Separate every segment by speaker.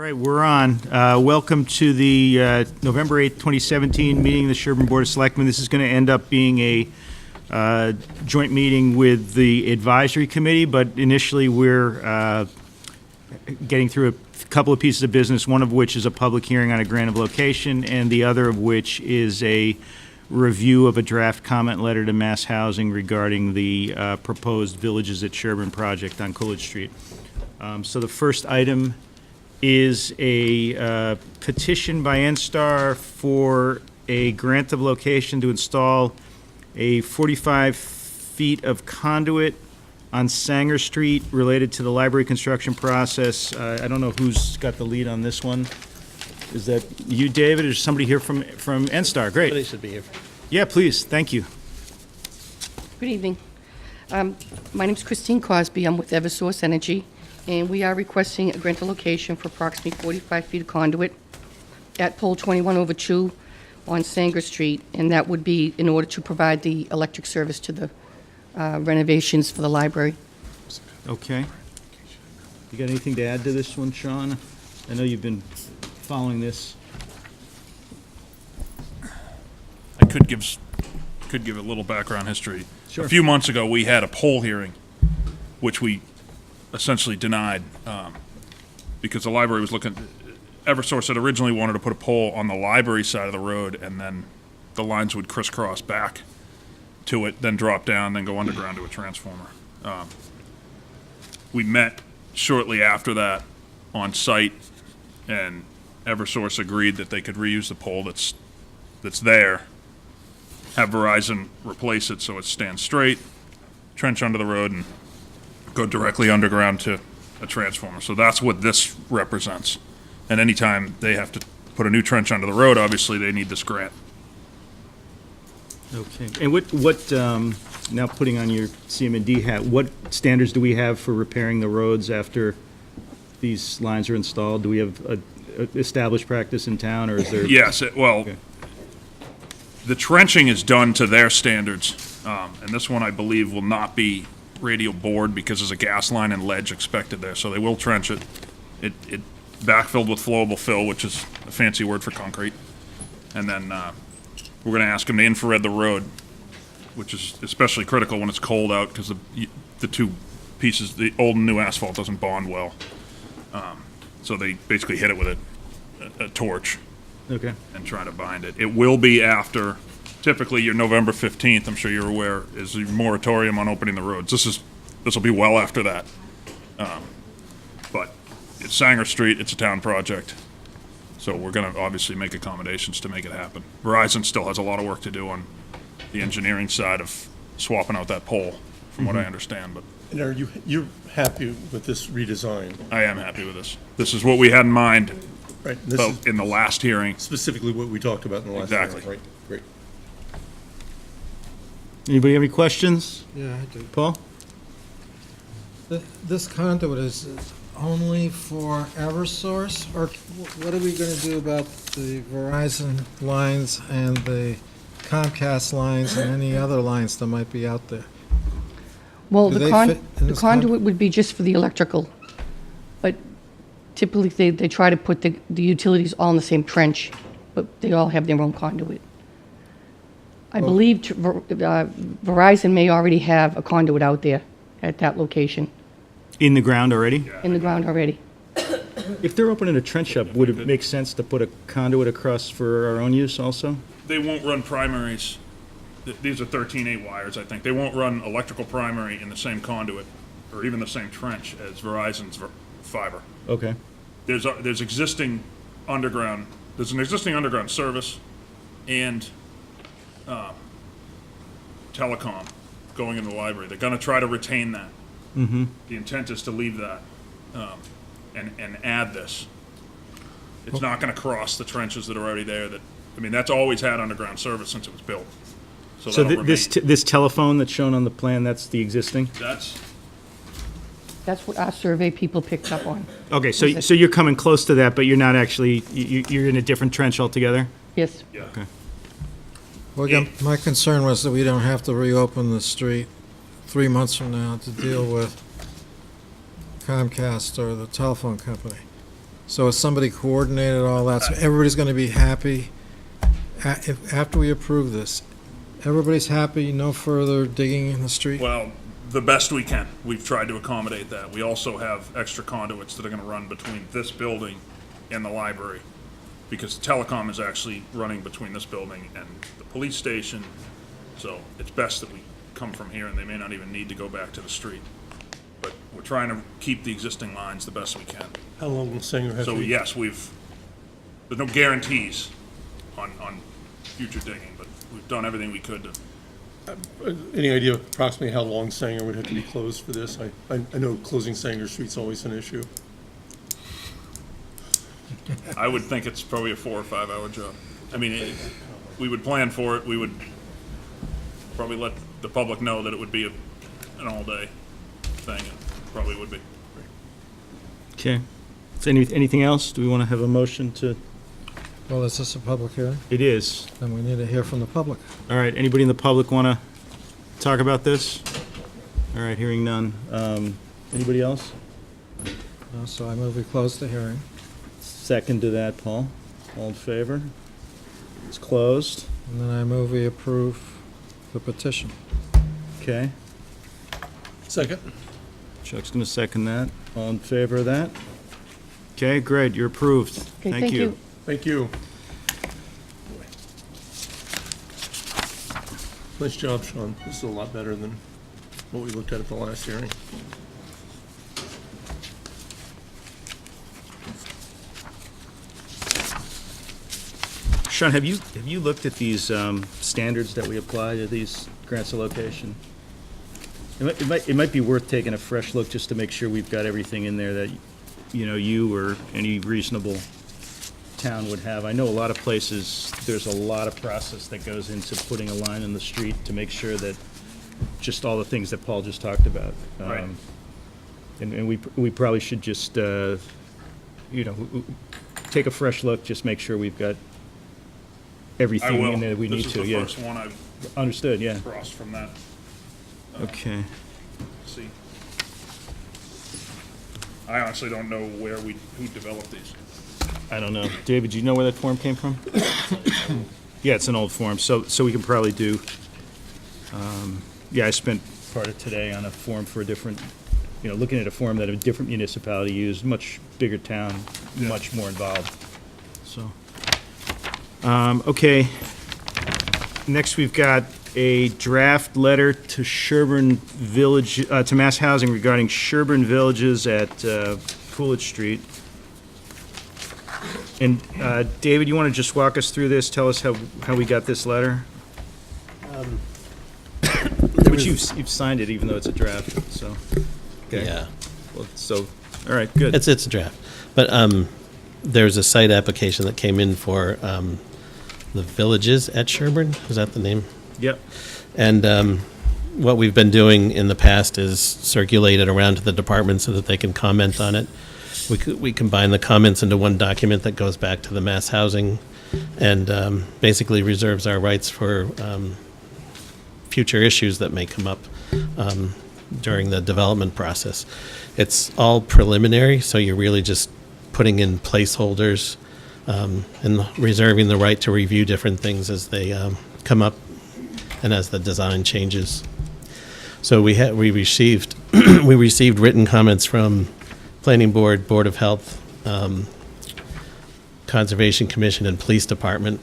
Speaker 1: right, we're on. Welcome to the November 8th, 2017 meeting of the Sherburne Board of Selectmen. This is going to end up being a joint meeting with the advisory committee, but initially we're getting through a couple of pieces of business, one of which is a public hearing on a grant of location, and the other of which is a review of a draft comment letter to Mass Housing regarding the proposed Villages at Sherburne project on Coolidge Street. So the first item is a petition by NSTAR for a grant of location to install a 45 feet of conduit on Sanger Street related to the library construction process. I don't know who's got the lead on this one. Is that you, David, or is somebody here from NSTAR? Great.
Speaker 2: Somebody should be here.
Speaker 1: Yeah, please. Thank you.
Speaker 3: Good evening. My name is Christine Cosby. I'm with Eversource Energy, and we are requesting a grant of location for approximately 45 feet of conduit at pole 21/2 on Sanger Street, and that would be in order to provide the electric service to the renovations for the library.
Speaker 1: Okay. You got anything to add to this one, Sean? I know you've been following this.
Speaker 4: I could give a little background history.
Speaker 1: Sure.
Speaker 4: A few months ago, we had a poll hearing, which we essentially denied because the library was looking. Eversource had originally wanted to put a pole on the library side of the road, and then the lines would crisscross back to it, then drop down, then go underground to a transformer. We met shortly after that on site, and Eversource agreed that they could reuse the pole that's there, have Verizon replace it so it stands straight, trench under the road, and go directly underground to a transformer. So that's what this represents. And anytime they have to put a new trench under the road, obviously they need this grant.
Speaker 1: Okay. And what now putting on your CM&D hat, what standards do we have for repairing the roads after these lines are installed? Do we have a established practice in town, or is there?
Speaker 4: Yes,
Speaker 1: Okay.
Speaker 4: the trenching is done to their standards, and this one, I believe, will not be radial bored because there's a gas line and ledge expected there, so they will trench it. It backfilled with flowable fill, which is a fancy word for concrete, and then we're going to ask them to infrared the road, which is especially critical when it's cold out because the two pieces, the old and new asphalt, doesn't bond well. So they basically hit it with a torch.
Speaker 1: Okay.
Speaker 4: And try to bind it. It will be after, typically your November 15th, I'm sure you're aware, is a moratorium on opening the roads. This will be well after that. But it's Sanger Street, it's a town project. So we're going to obviously make accommodations to make it happen. Verizon still has a lot of work to do on the engineering side of swapping out that pole, from what I understand, but
Speaker 2: And are you're happy with this redesign?
Speaker 4: I am happy with this. This is what we had in mind
Speaker 2: Right. This is
Speaker 4: in the last hearing.
Speaker 2: specifically what we talked about in the last
Speaker 4: Exactly.
Speaker 2: hearing, right? Great.
Speaker 1: Anybody have any questions?
Speaker 5: Yeah, I do.
Speaker 1: Paul?
Speaker 5: This conduit is only for Eversource, or what are we going to do about the Verizon lines and the Comcast lines and any other lines that might be out there?
Speaker 3: Well,
Speaker 5: Do
Speaker 3: the
Speaker 5: they
Speaker 3: con-
Speaker 5: fit in
Speaker 3: the
Speaker 5: this
Speaker 3: conduit would be just for the electrical, but typically they try to put the utilities all in the same trench, but they all have their own conduit. I believe Verizon may already have a conduit out there at that location,
Speaker 1: In the ground already?
Speaker 3: in the ground already.
Speaker 1: If they're opening a trench up, would it make sense to put a conduit across for our own use also?
Speaker 4: They won't run primaries. These are 13/8 wires, I think. They won't run electrical primary in the same conduit or even the same trench as Verizon's fiber.
Speaker 1: Okay.
Speaker 4: There's existing underground. There's an existing underground service and telecom going into the library. They're going to try to retain that. Mm-hmm. The intent is to leave that and add this. It's not going to cross the trenches that are already there. That's always had underground service since it was built. So
Speaker 1: So
Speaker 4: that'll
Speaker 1: this telephone that's shown on the plan, that's the existing?
Speaker 3: That's what our survey people picked up on.
Speaker 1: Okay, so you're coming close to that, but you're not actually, you're in a different trench altogether?
Speaker 3: Yes.
Speaker 4: Yeah.
Speaker 1: Okay.
Speaker 5: Well, again, my concern was that we don't have to reopen the street 3 months from now to deal with Comcast or the telephone company. So has somebody coordinated all that, so everybody's gonna be happy? After we approve this, everybody's happy, no further digging in the street?
Speaker 4: Well, the best we can. We've tried to accommodate that. We also have extra conduits that are gonna run between this building and the library, because the telecom is actually running between this building and the police station. So it's best that we come from here, and they may not even need to go back to the street. But we're trying to keep the existing lines the best we can.
Speaker 2: How long will Sanger have
Speaker 4: So
Speaker 2: to?
Speaker 4: yes, there's no guarantees on future digging, but we've done everything we could to.
Speaker 2: Any idea approximately how long Sanger would have to be closed for this? I know closing Sanger Street's always an issue.
Speaker 4: I would think it's probably a 4 or 5 hour job. I mean, we would plan for it, we would probably let the public know that it would be an all-day thing, and probably would be.
Speaker 1: Okay. Is anything else? Do we want to have a motion to?
Speaker 5: Well, is this a public hearing?
Speaker 1: It is.
Speaker 5: Then we need to hear from the public.
Speaker 1: All right, anybody in the public want to talk about this? All right, hearing none. Anybody else?
Speaker 5: No, so I move we close the hearing.
Speaker 1: Second to that, Paul. All in favor? It's closed.
Speaker 5: And then I move we approve the petition.
Speaker 1: Okay.
Speaker 2: Second?
Speaker 1: Chuck's going to second that. All in favor of that? Okay, great, you're approved.
Speaker 3: Okay, thank you.
Speaker 2: Thank you. Nice job, Sean. This is a lot better than what we looked at the last hearing.
Speaker 1: Sean, have you looked at these standards that we apply to these grants of location? It might be worth taking a fresh look just to make sure we've got everything in there that, you or any reasonable town would have. I know a lot of places, there's a lot of process that goes into putting a line in the street to make sure that just all the things that Paul just talked about.
Speaker 4: Right.
Speaker 1: And we probably should just, take a fresh look, just make sure we've got
Speaker 4: I
Speaker 1: everything
Speaker 4: will.
Speaker 1: in there we need to,
Speaker 4: This is
Speaker 1: yeah.
Speaker 4: the first one I've
Speaker 1: Understood, yeah.
Speaker 4: crossed from that.
Speaker 1: Okay.
Speaker 4: See. I honestly don't know who developed these.
Speaker 1: I don't know. David, do you know where that form came from? Yeah, it's an old form, so we can probably do, I spent part of today on a form for a different, looking at a form that a different municipality used, much bigger town, much more involved, so. Okay. Next, we've got a draft letter to Sherburne Village, to Mass Housing regarding Sherburne Villages at Coolidge Street. And David, you want to just walk us through this? Tell us how we got this letter? Which you've signed it, even though it's a draft, so. Okay.
Speaker 6: Yeah,
Speaker 1: Well, so, all right, good.
Speaker 6: it's a draft. But there's a site application that came in for the Villages at Sherburne. Is that the name?
Speaker 1: Yep.
Speaker 6: And what we've been doing in the past is circulate it around to the department so that they can comment on it. We combine the comments into one document that goes back to the Mass Housing and basically reserves our rights for future issues that may come up during the development process. It's all preliminary, so you're really just putting in placeholders and reserving the right to review different things as they come up and as the design changes. So we received we received written comments from Planning Board, Board of Health, Conservation Commission, and Police Department,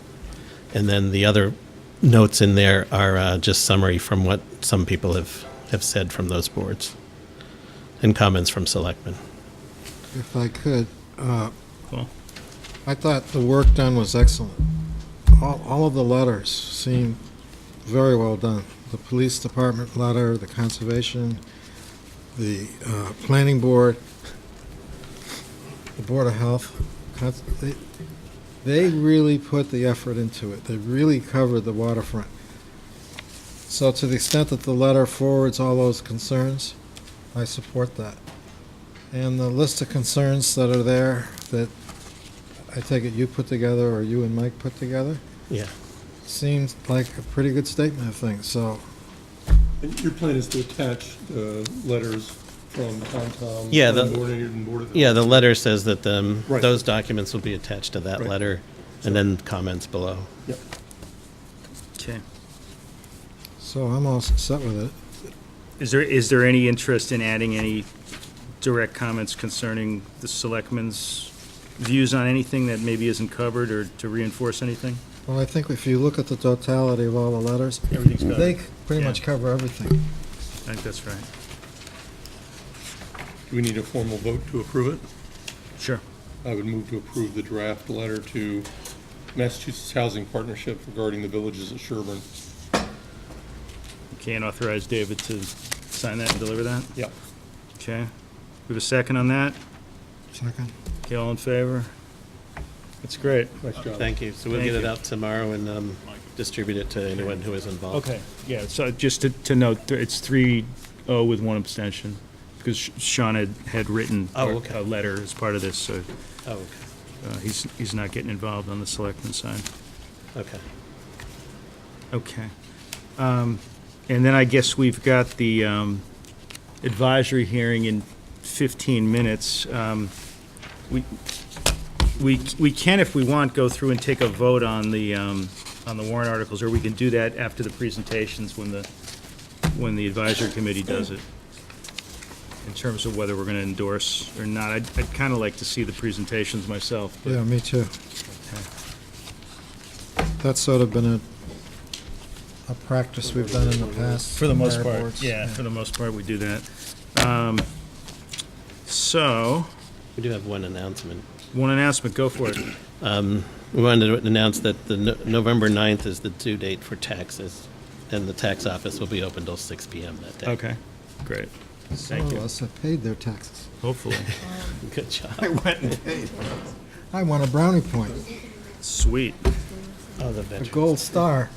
Speaker 6: and then the other notes in there are just summary from what some people have said from those boards, and comments from Selectmen.
Speaker 5: If I could,
Speaker 1: Cool.
Speaker 5: I thought the work done was excellent. All of the letters seem very well done. The police department letter, the conservation, the planning board, the Board of Health, they really put the effort into it. They really covered the waterfront. So to the extent that the letter forwards all those concerns, I support that. And the list of concerns that are there that I take it you put together or you and Mike put together,
Speaker 6: Yeah.
Speaker 5: seems like a pretty good statement of things, so.
Speaker 2: And your plan is to attach the letters from Tom.
Speaker 6: Yeah, the letter says that
Speaker 2: Right.
Speaker 6: those documents will be attached to that
Speaker 2: Right.
Speaker 6: letter, and then comments below.
Speaker 2: Yep.
Speaker 1: Okay.
Speaker 5: So I'm all set with it.
Speaker 1: Is there any interest in adding any direct comments concerning the selectmen's views on anything that maybe isn't covered, or to reinforce anything?
Speaker 5: Well, I think if you look at the totality of all the letters,
Speaker 1: Everything's covered.
Speaker 5: they pretty
Speaker 1: Yeah.
Speaker 5: much cover everything.
Speaker 1: I think that's right.
Speaker 2: Do we need a formal vote to approve it?
Speaker 1: Sure.
Speaker 2: I would move to approve the draft letter to Massachusetts Housing Partnership regarding the villages at Sherburne.
Speaker 1: Okay, and authorize David to sign that and deliver that?
Speaker 2: Yep.
Speaker 1: Okay. We have a second on that?
Speaker 5: Second.
Speaker 1: Okay, all in favor? That's great.
Speaker 2: Nice job.
Speaker 6: Thank you. So we'll
Speaker 1: Thank
Speaker 6: get it
Speaker 1: you.
Speaker 6: out tomorrow and distribute it to anyone who is involved.
Speaker 1: Okay, yeah, so just to note, it's 3-0 with one abstention, because Sean had written
Speaker 6: Oh, okay.
Speaker 1: a letter as part of this, so
Speaker 6: Oh, okay.
Speaker 1: he's not getting involved on the selectmen side.
Speaker 6: Okay.
Speaker 1: Okay. And then I guess we've got the advisory hearing in 15 minutes. We can, if we want, go through and take a vote on the warrant articles, or we can do that after the presentations when the advisory committee does it, in terms of whether we're going to endorse or not. I'd kind of like to see the presentations myself. But
Speaker 5: Yeah, me too. That's sort of been a practice we've done in the past.
Speaker 1: For the most
Speaker 5: our
Speaker 1: part,
Speaker 5: boards.
Speaker 1: yeah, for the most part, we do that. So,
Speaker 6: We do have one announcement.
Speaker 1: one announcement, go for it.
Speaker 6: We wanted to announce that the November 9th is the due date for taxes, and the tax office will be open till 6 PM that day.
Speaker 1: Okay, great.
Speaker 5: Some
Speaker 1: Thank
Speaker 5: of
Speaker 1: you.
Speaker 5: us have paid their taxes.
Speaker 1: Hopefully.
Speaker 6: Good job.
Speaker 5: I won a brownie point,
Speaker 1: Sweet.
Speaker 6: Oh, the
Speaker 5: a
Speaker 6: veteran.
Speaker 5: gold star.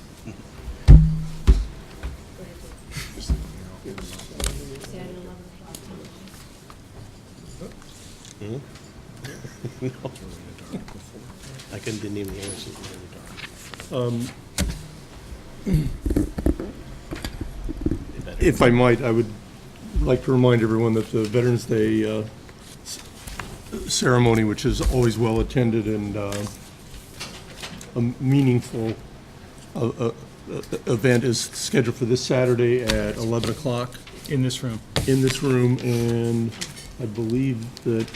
Speaker 6: I couldn't even hear what she said.
Speaker 2: If I might, I would like to remind everyone that the Veterans Day ceremony, which is always well-attended and a meaningful event, is scheduled for this Saturday at 11 o'clock
Speaker 1: In this room.
Speaker 2: in this room, and I believe that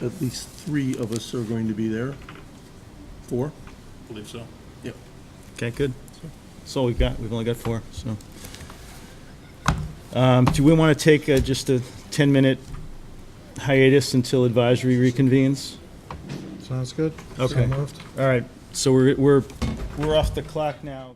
Speaker 2: at least 3 of us are going to be there. 4?
Speaker 4: Believe so.
Speaker 2: Yep.
Speaker 1: Okay, good. That's all we've got. We've only got 4, so. Do we want to take just a 10-minute hiatus until advisory reconvenes?
Speaker 5: Sounds good?
Speaker 1: Okay.
Speaker 5: So moved.
Speaker 1: All right, so we're off the clock now.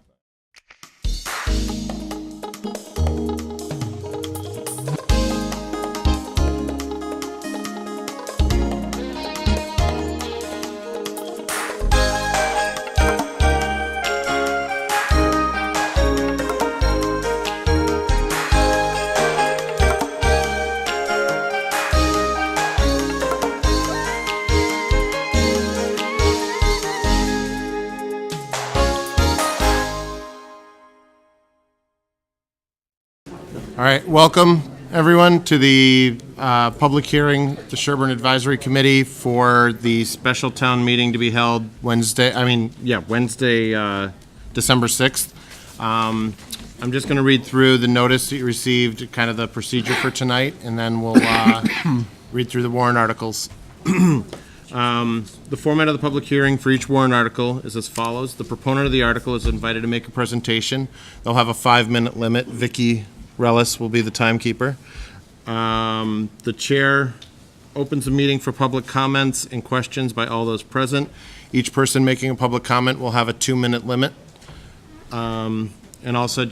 Speaker 7: All right, welcome everyone to the public hearing, the Sherburne Advisory Committee for the special town meeting to be held Wednesday, December 6th. I'm just going to read through the notice that you received, kind of the procedure for tonight, and then we'll read through the warrant articles. The format of the public hearing for each warrant article is as follows. The proponent of the article is invited to make a presentation. They'll have a 5-minute limit. Vicky Rellis will be the timekeeper. The chair opens the meeting for public comments and questions by all those present. Each person making a public comment will have a 2-minute limit. And also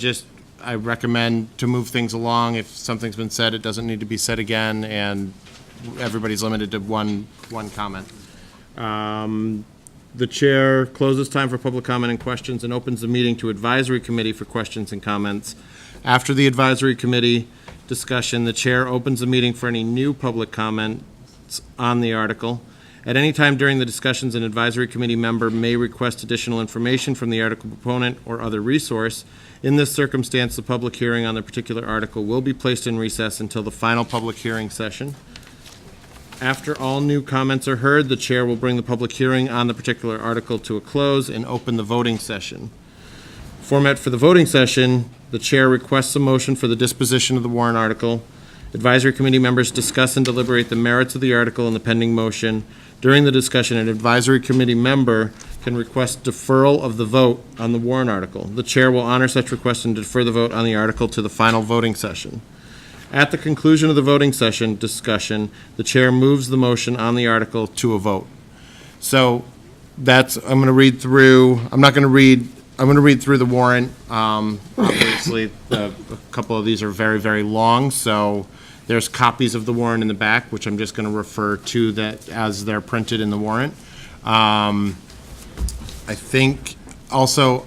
Speaker 7: I recommend to move things along. If something's been said, it doesn't need to be said again, and everybody's limited to one comment. The chair closes time for public comment and questions and opens the meeting to advisory committee for questions and comments. After the advisory committee discussion, the chair opens the meeting for any new public comments on the article. At any time during the discussions, an advisory committee member may request additional information from the article proponent or other resource. In this circumstance, the public hearing on the particular article will be placed in recess until the final public hearing session. After all new comments are heard, the chair will bring the public hearing on the particular article to a close and open the voting session. Format for the voting session: the chair requests a motion for the disposition of the warrant article. Advisory committee members discuss and deliberate the merits of the article and the pending motion. During the discussion, an advisory committee member can request deferral of the vote on the warrant article. The chair will honor such request and defer the vote on the article to the final voting session. At the conclusion of the voting session discussion, the chair moves the motion on the article to a vote. So that's, I'm going to read through, I'm going to read through the warrant. Obviously, a couple of these are very, very long, so there's copies of the warrant in the back, which I'm just going to refer to that as they're printed in the warrant. I think also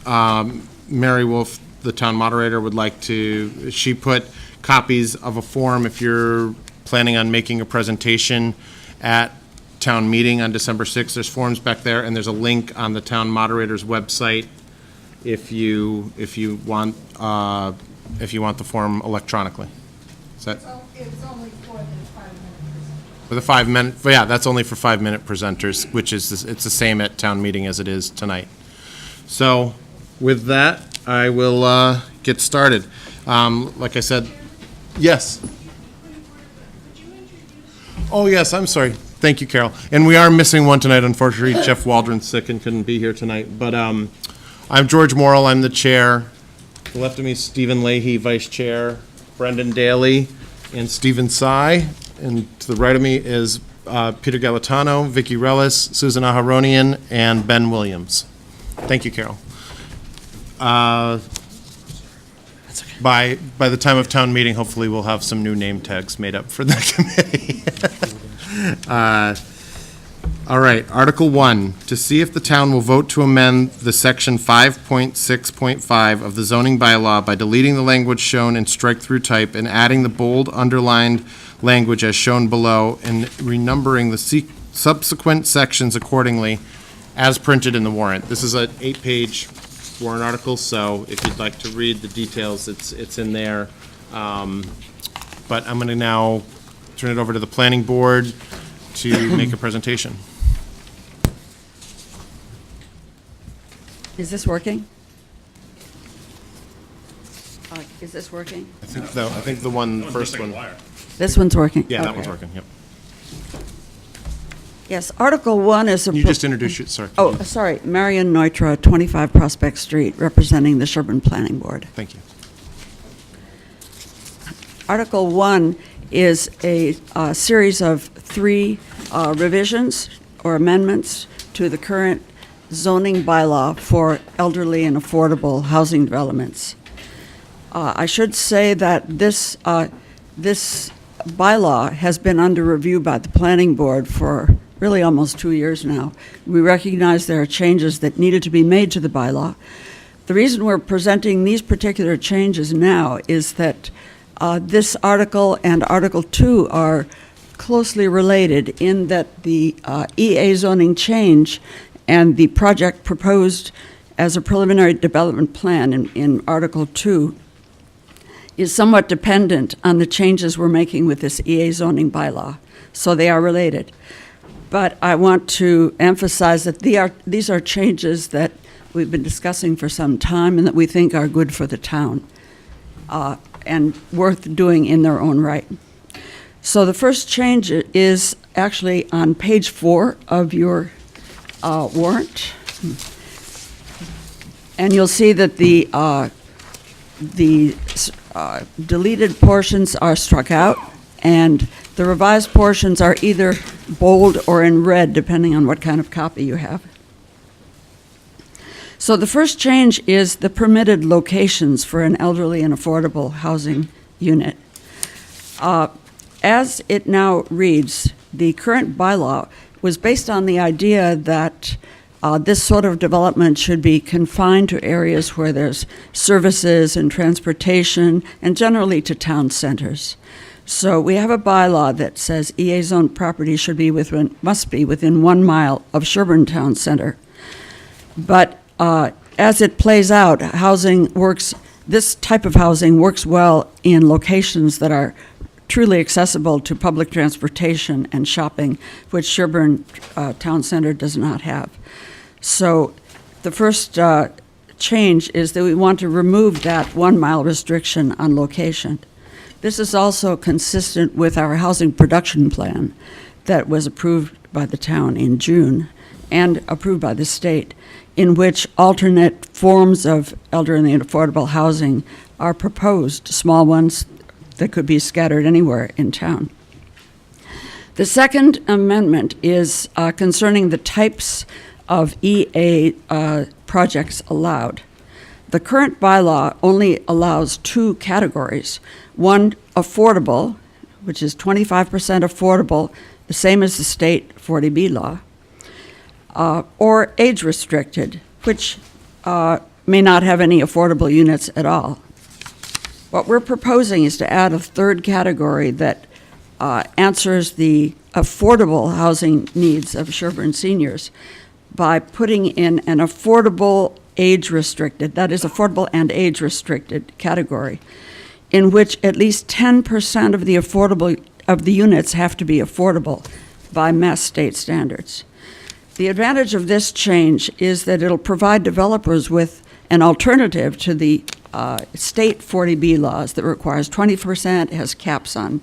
Speaker 7: Mary Wolf, the town moderator, would like to, she put copies of a form if you're planning on making a presentation at town meeting on December 6th. There's forms back there, and there's a link on the town moderator's website if you want the form electronically. Is that?
Speaker 8: It's only for the 5-minute.
Speaker 7: For the 5-minute, yeah, that's only for 5-minute presenters, which is, it's the same at town meeting as it is tonight. So with that, I will get started. Like I said, yes. Oh, yes, I'm sorry. Thank you, Carol. And we are missing one tonight, unfortunately. Jeff Waldron's sick and couldn't be here tonight. But I'm George Morrill, I'm the chair. To the left of me is Stephen Leahy, vice chair, Brendan Daly, and Stephen Sy. And to the right of me is Peter Galatano, Vicky Rellis, Susan Aharonian, and Ben Williams. Thank you, Carol. By the time of town meeting, hopefully we'll have some new name tags made up for the committee. All right, Article 1, to see if the town will vote to amend the section 5.6.5 of the zoning bylaw by deleting the language shown in strike-through type and adding the bold underlined language as shown below and renumbering the subsequent sections accordingly as printed in the warrant. This is an 8-page warrant article, so if you'd like to read the details, it's in there. But I'm going to now turn it over to the planning board to make a presentation.
Speaker 8: Is this working? Is this working?
Speaker 7: I think the one, first one.
Speaker 8: This one's working?
Speaker 7: Yeah, that
Speaker 8: Okay.
Speaker 7: one's working, yep.
Speaker 8: Yes, Article 1 is a...
Speaker 7: Can you just introduce you, sorry?
Speaker 8: Oh, sorry, Marion Neutra, 25 Prospect Street, representing the Sherburne Planning Board.
Speaker 7: Thank you.
Speaker 8: Article 1 is a series of 3 revisions or amendments to the current zoning bylaw for elderly and affordable housing developments. I should say that this bylaw has been under review by the Planning Board for really almost 2 years now. We recognize there are changes that needed to be made to the bylaw. The reason we're presenting these particular changes now is that this article and Article 2 are closely related in that the EA zoning change and the project proposed as a preliminary development plan in Article 2 is somewhat dependent on the changes we're making with this EA zoning bylaw. So they are related. But I want to emphasize that these are changes that we've been discussing for some time and that we think are good for the town and worth doing in their own right. So the first change is actually on page 4 of your warrant. And you'll see that the deleted portions are struck out, and the revised portions are either bold or in red, depending on what kind of copy you have. So the first change is the permitted locations for an elderly and affordable housing unit. As it now reads, the current bylaw was based on the idea that this sort of development should be confined to areas where there's services and transportation, and generally to town centers. So we have a bylaw that says EA zone property must be within 1 mile of Sherburne Town Center. But as it plays out, this type of housing works well in locations that are truly accessible to public transportation and shopping, which Sherburne Town Center does not have. So the first change is that we want to remove that 1 mile restriction on location. This is also consistent with our housing production plan that was approved by the town in June and approved by the state, in which alternate forms of elderly and affordable housing are proposed, small ones that could be scattered anywhere in town. The second amendment is concerning the types of EA projects allowed. The current bylaw only allows 2 categories. One, affordable, which is 25% affordable, the same as the state 40B law, or age-restricted, which may not have any affordable units at all. What we're proposing is to add a third category that answers the affordable housing needs of Sherburne seniors by putting in an affordable age-restricted, that is affordable and age-restricted category, in which at least 10% of the units have to be affordable by Mass state standards. The advantage of this change is that it'll provide developers with an alternative to the state 40B laws that requires 20%, has caps on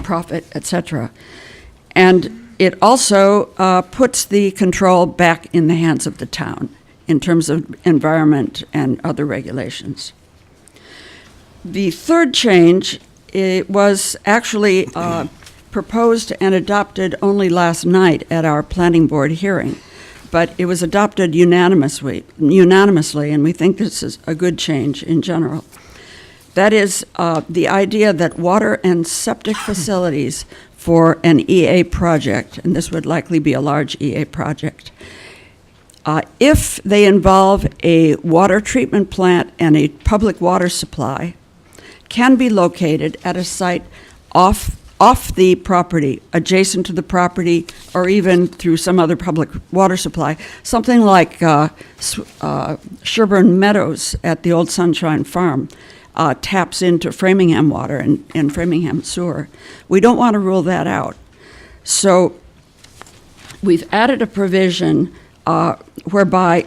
Speaker 8: profit, etc. And it also puts the control back in the hands of the town in terms of environment and other regulations. The third change was actually proposed and adopted only last night at our planning board hearing, but it was adopted unanimously, and we think this is a good change in general. That is the idea that water and septic facilities for an EA project, and this would likely be a large EA project, if they involve a water treatment plant and a public water supply, can be located at a site off the property, adjacent to the property, or even through some other public water supply. Something like Sherburne Meadows at the old Sunshine Farm taps into Framingham water and Framingham sewer. We don't want to rule that out. So we've added a provision whereby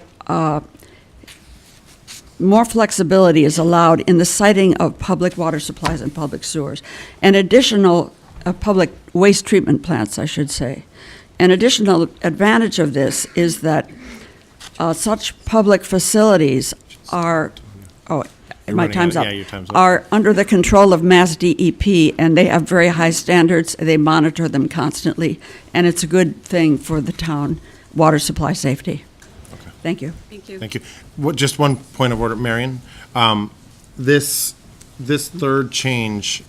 Speaker 8: more flexibility is allowed in the siting of public water supplies and public sewers, and additional public waste treatment plants, I should say. An additional advantage of this is that such public facilities are, my time's up, are under the control of Mass DEP, and they have very high standards. They monitor them constantly, and it's a good thing for the town water supply safety.
Speaker 7: Okay.
Speaker 8: Thank you.
Speaker 7: Thank you. Just one point of order, Marion. This third change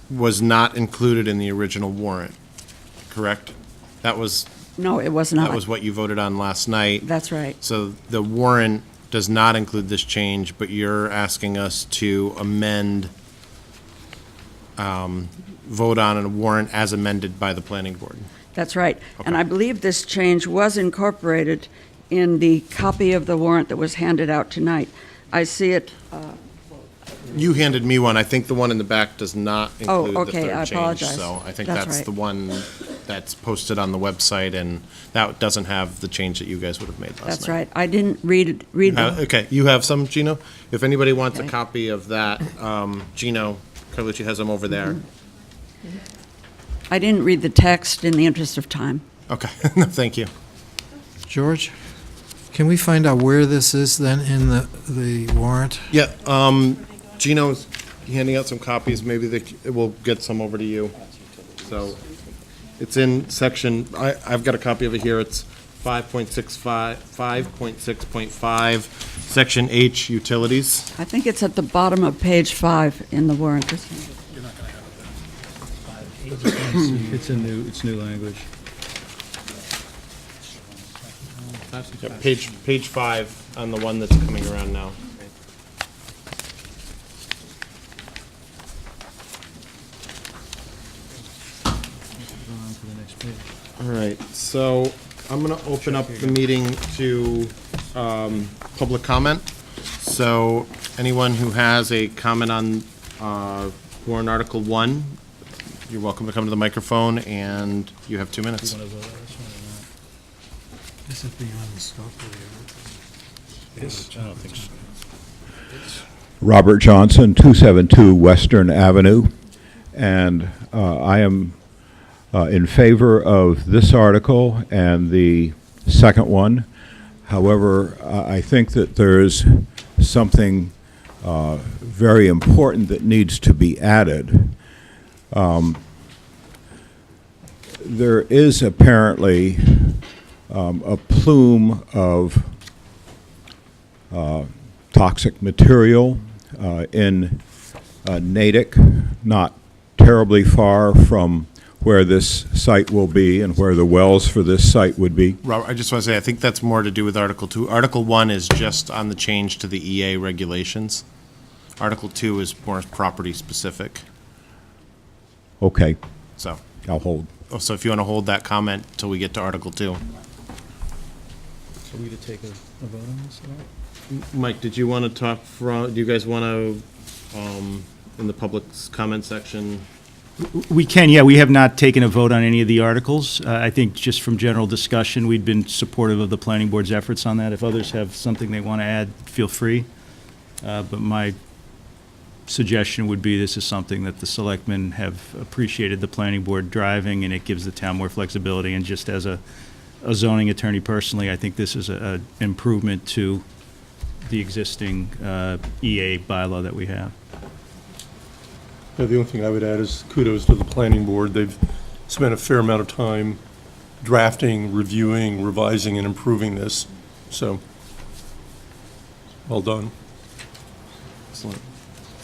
Speaker 7: was not included in the original warrant, correct? That was
Speaker 8: No, it was not.
Speaker 7: that was what you voted on last night.
Speaker 8: That's right.
Speaker 7: So the warrant does not include this change, but you're asking us to amend, vote on a warrant as amended by the planning board.
Speaker 8: That's right. And
Speaker 7: Okay.
Speaker 8: I believe this change was incorporated in the copy of the warrant that was handed out tonight. I see it,
Speaker 7: You handed me one. I think the one in the back does not include the
Speaker 8: okay,
Speaker 7: third
Speaker 8: I
Speaker 7: change.
Speaker 8: apologize.
Speaker 7: So I think
Speaker 8: That's
Speaker 7: that's
Speaker 8: right.
Speaker 7: the one that's posted on the website, and that doesn't have the change that you guys would have made last night.
Speaker 8: that's right. I didn't read the,
Speaker 7: Okay, you have some, Gino? If anybody wants a
Speaker 8: Okay.
Speaker 7: copy of that, Gino Carlucci has them over there.
Speaker 8: I didn't read the text in the interest of time.
Speaker 7: Okay, no, thank you.
Speaker 5: George, can we find out where this is then in the warrant?
Speaker 7: Yeah, Gino's handing out some copies, maybe we'll get some over to you. So, it's in section, I've got a copy of it here, it's 5.6.5, section H, utilities.
Speaker 8: I think it's at the bottom of page 5 in the warrant.
Speaker 9: It's new language.
Speaker 7: Yeah, page 5 on the one that's coming around now.
Speaker 9: On to the next page.
Speaker 7: All right, so I'm going to open up the meeting to public comment. So anyone who has a comment on warrant Article 1, you're welcome to come to the microphone, and you have 2 minutes.
Speaker 9: Want to vote on this one or not?
Speaker 5: This is beyond the scope of the
Speaker 9: I don't think so.
Speaker 10: Robert Johnson, 272 Western Avenue, and I am in favor of this article and the second one. However, I think that there's something very important that needs to be added. There is apparently a plume of toxic material in Natick, not terribly far from where this site will be and where the wells for this site would be.
Speaker 7: Robert, I just want to say, I think that's more to do with Article 2. Article 1 is just on the change to the EA regulations. Article 2 is more property specific.
Speaker 10: Okay,
Speaker 7: So,
Speaker 10: I'll hold.
Speaker 7: so if you want to hold that comment till we get to Article 2.
Speaker 9: So we to take a vote on this at all?
Speaker 7: Mike, did you want to talk do you guys want to, in the public's comment section?
Speaker 1: We can, yeah. We have not taken a vote on any of the articles. I think just from general discussion, we've been supportive of the planning board's efforts on that. If others have something they want to add, feel free. But my suggestion would be this is something that the selectmen have appreciated the planning board driving, and it gives the town more flexibility. And just as a zoning attorney personally, I think this is an improvement to the existing EA bylaw that we have.
Speaker 2: The only thing I would add is kudos to the planning board. They've spent a fair amount of time drafting, reviewing, revising, and improving this. So, well done.
Speaker 7: Excellent.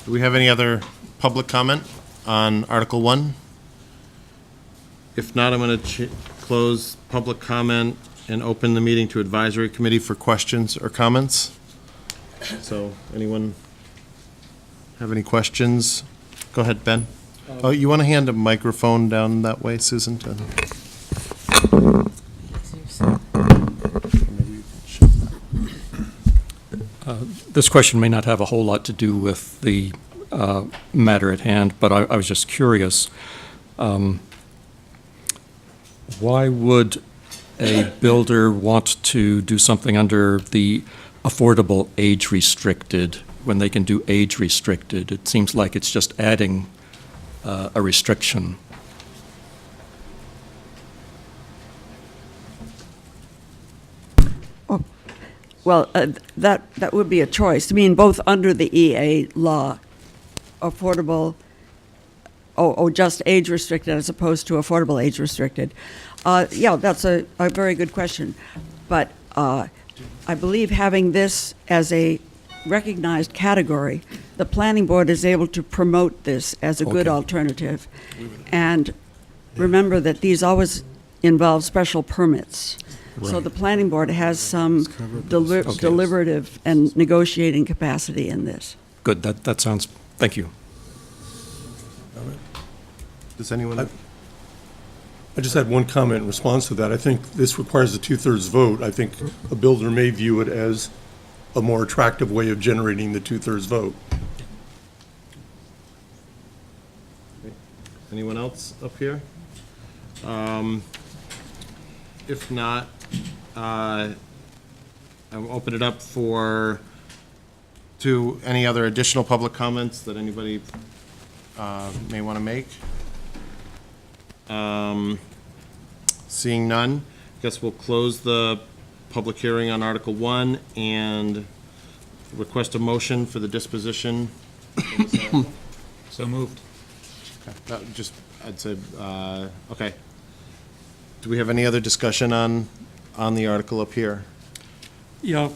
Speaker 7: Do we have any other public comment on Article 1? If not, I'm going to close public comment and open the meeting to advisory committee for questions or comments. So, anyone have any questions? Go ahead, Ben. Oh, you want to hand a microphone down that way, Susan?
Speaker 11: This question may not have a whole lot to do with the matter at hand, but I was just curious. Why would a builder want to do something under the affordable age restricted when they can do age restricted? It seems like it's just adding a restriction.
Speaker 8: Well, that would be a choice. I mean, both under the EA law, affordable, or just age restricted as opposed to affordable age restricted. Yeah, that's a very good question. But I believe having this as a recognized category, the planning board is able to promote this as a good
Speaker 11: Okay.
Speaker 8: alternative. And remember that these always involve special permits. So
Speaker 11: Right.
Speaker 8: the planning board has some
Speaker 11: Okay.
Speaker 8: deliberative and negotiating capacity in this.
Speaker 11: Good, that sounds, thank you.
Speaker 7: Does anyone?
Speaker 2: I just had one comment in response to that. I think this requires a 2/3 vote. I think a builder may view it as a more attractive way of generating the 2/3 vote.
Speaker 7: Anyone else up here? If not, I'll open it up to any other additional public comments that anybody may want to make. Seeing none, I guess we'll close the public hearing on Article 1 and request a motion for the disposition.
Speaker 9: So moved.
Speaker 7: I'd say, okay. Do we have any other discussion on the article up here?
Speaker 11: Yeah,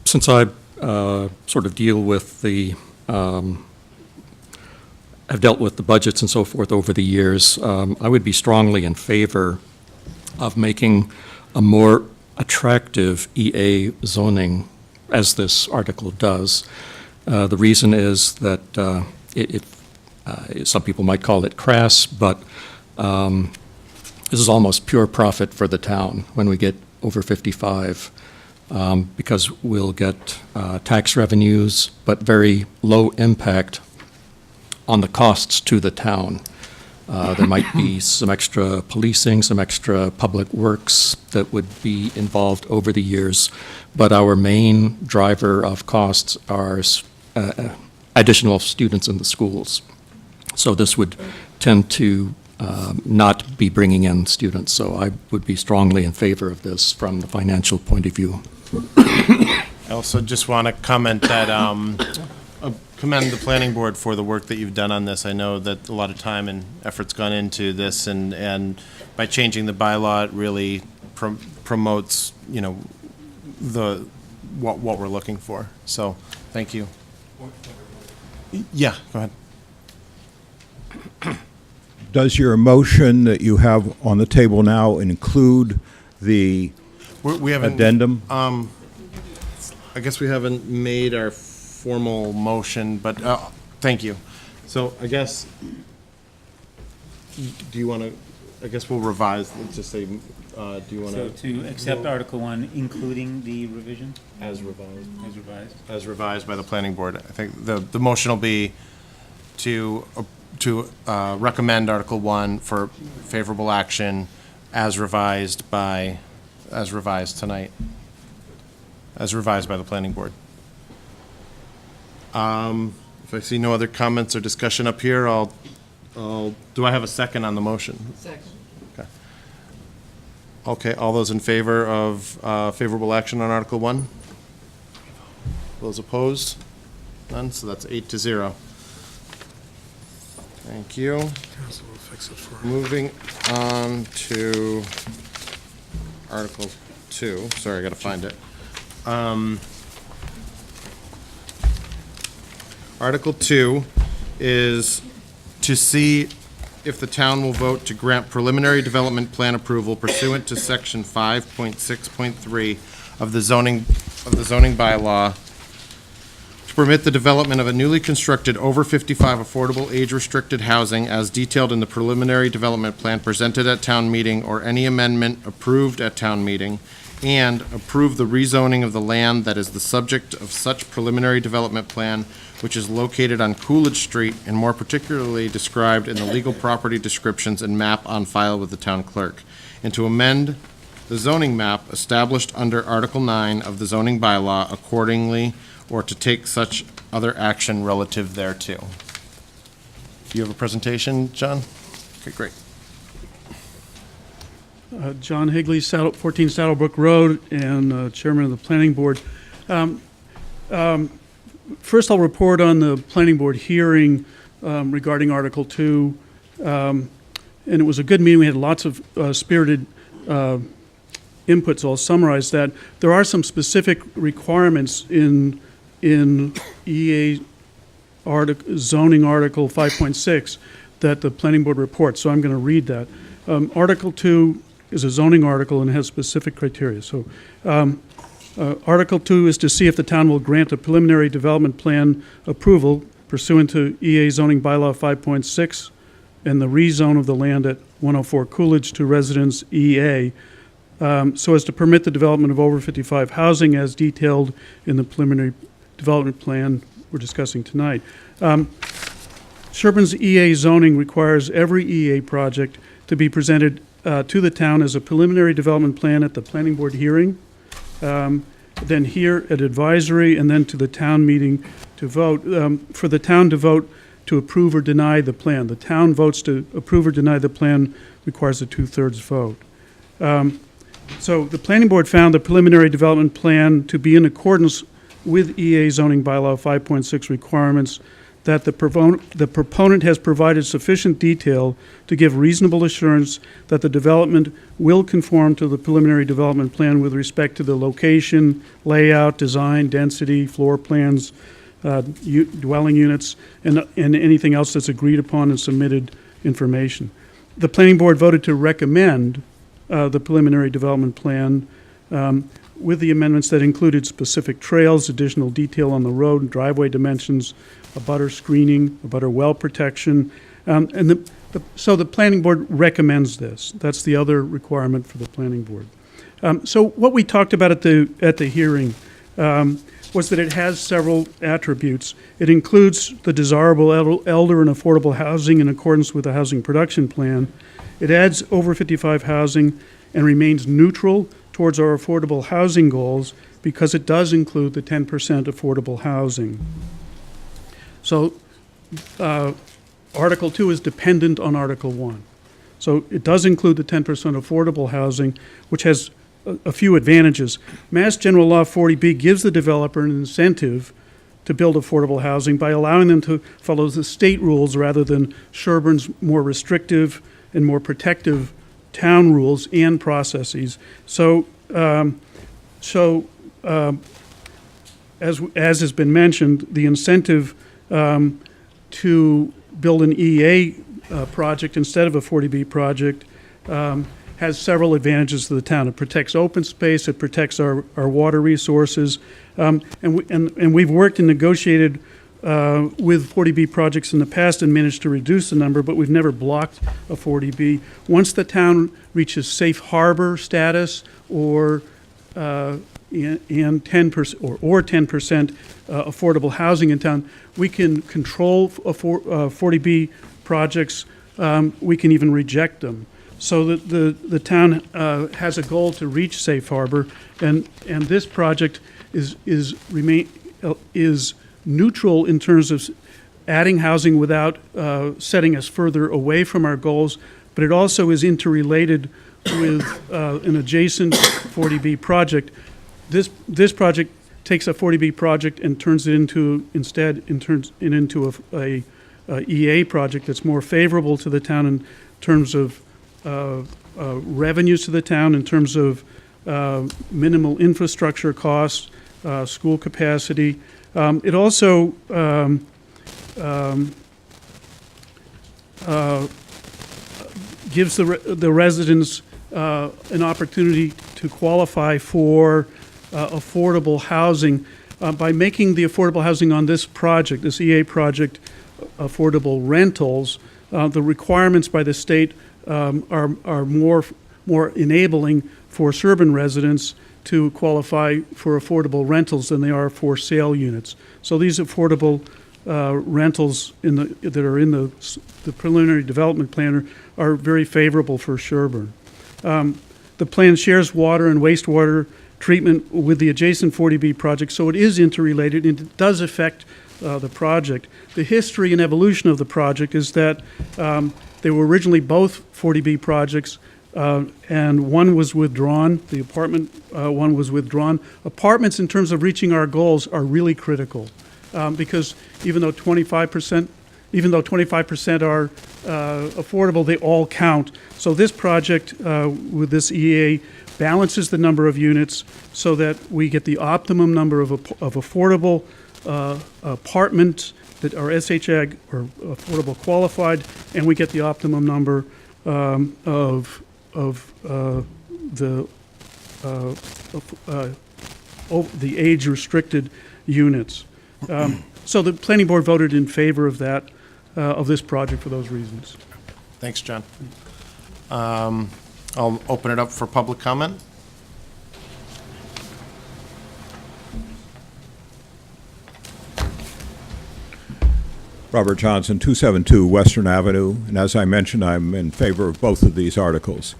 Speaker 11: since I sort of deal with I've dealt with the budgets and so forth over the years, I would be strongly in favor of making a more attractive EA zoning, as this article does. The reason is that some people might call it crass, but this is almost pure profit for the town when we get over 55, because we'll get tax revenues, but very low impact on the costs to the town. There might be some extra policing, some extra public works that would be involved over the years, but our main driver of costs are additional students in the schools. So this would tend to not be bringing in students, so I would be strongly in favor of this from the financial point of view.
Speaker 7: I also just want to comment that, commend the planning board for the work that you've done on this. I know that a lot of time and effort's gone into this, and by changing the bylaw, it really promotes, you know, what we're looking for. So, thank you. Yeah, go ahead.
Speaker 10: Does your motion that you have on the table now include the
Speaker 7: We haven't,
Speaker 10: addendum?
Speaker 7: I guess we haven't made our formal motion, but thank you. So I guess, do you want to, I guess we'll revise, let's just say, do you want
Speaker 9: So to accept Article 1, including the revision
Speaker 7: As revised.
Speaker 9: as revised?
Speaker 7: As revised by the planning board. I think the motion will be to recommend Article 1 for favorable action as revised tonight, as revised by the planning board. If I see no other comments or discussion up here, do I have a second on the motion?
Speaker 3: Second.
Speaker 7: Okay, all those in favor of favorable action on Article 1? Those opposed? None, so that's 8-0. Thank you. Moving on to Article 2. Sorry, I gotta find it. Article 2 is to see if the town will vote to grant preliminary development plan approval pursuant to section 5.6.3 of the zoning bylaw to permit the development of a newly constructed over 55 affordable age-restricted housing as detailed in the preliminary development plan presented at town meeting or any amendment approved at town meeting, and approve the rezoning of the land that is the subject of such preliminary development plan, which is located on Coolidge Street and more particularly described in the legal property descriptions and map on file with the town clerk, and to amend the zoning map established under Article 9 of the zoning bylaw accordingly, or to take such other action relative thereto. Do you have a presentation, John? Okay, great.
Speaker 12: John Higley, 14 Saddlebrook Road, and Chairman of the Planning Board. First, I'll report on the Planning Board hearing regarding Article 2. And it was a good meeting. We had lots of spirited input, so I'll summarize that. There are some specific requirements in EA zoning Article 5.6 that the Planning Board reports, so I'm going to read that. Article 2 is a zoning article and has specific criteria. So Article 2 is to see if the town will grant a preliminary development plan approval pursuant to EA zoning bylaw 5.6 and the rezone of the land at 104 Coolidge to residence EA, so as to permit the development of over 55 housing as detailed in the preliminary development plan we're discussing tonight. Sherburne's EA zoning requires every EA project to be presented to the town as a preliminary development plan at the planning board hearing, then here at advisory, and then to the town meeting to vote. For the town to vote to approve or deny the plan. The town votes to approve or deny the plan requires a 2/3 vote. So the planning board found the preliminary development plan to be in accordance with EA zoning bylaw 5.6 requirements, that the proponent has provided sufficient detail to give reasonable assurance that the development will conform to the preliminary development plan with respect to the location, layout, design, density, floor plans, dwelling units, and anything else that's agreed upon and submitted information. The planning board voted to recommend the preliminary development plan with the amendments that included specific trails, additional detail on the road, driveway dimensions, a butter screening, a butter well protection. So the planning board recommends this. That's the other requirement for the planning board. So what we talked about at the hearing was that it has several attributes. It includes the desirable elder and affordable housing in accordance with the housing production plan. It adds over 55 housing and remains neutral towards our affordable housing goals because it does include the 10% affordable housing. So Article 2 is dependent on Article 1. So it does include the 10% affordable housing, which has a few advantages. Mass General Law 40B gives the developer an incentive to build affordable housing by allowing them to follow the state rules rather than Sherburne's more restrictive and more protective town rules and processes. So, as has been mentioned, the incentive to build an EA project instead of a 40B project has several advantages to the town. It protects open space, it protects our water resources, and we've worked and negotiated with 40B projects in the past and managed to reduce the number, but we've never blocked a 40B. Once the town reaches safe harbor status or and 10% or 10% affordable housing in town, we can control 40B projects. We can even reject them. So the town has a goal to reach safe harbor, and this project is neutral in terms of adding housing without setting us further away from our goals, but it also is interrelated with an adjacent 40B project. This project takes a 40B project and turns it into a EA project that's more favorable to the town in terms of revenues to the town, in terms of minimal infrastructure costs, school capacity. It also gives the residents an opportunity to qualify for affordable housing by making the affordable housing on this project, this EA project, affordable rentals. The requirements by the state are more enabling for suburban residents to qualify for affordable rentals than they are for sale units. So these affordable rentals that are in the preliminary development plan are very favorable for Sherburne. The plan shares water and wastewater treatment with the adjacent 40B project, so it is interrelated and it does affect the project. The history and evolution of the project is that they were originally both 40B projects, and one was withdrawn. The apartment one was withdrawn. Apartments, in terms of reaching our goals, are really critical because even though 25% are affordable, they all count. So this project with this EA balances the number of units so that we get the optimum number of affordable apartments that are SHAG or affordable qualified, and we get the optimum number of the age-restricted units. So the planning board voted in favor of that, of this project for those reasons.
Speaker 7: Thanks, John. I'll open it up for public comment.
Speaker 10: Robert Johnson, 272 Western Avenue, and as I mentioned, I'm in favor of both of these articles.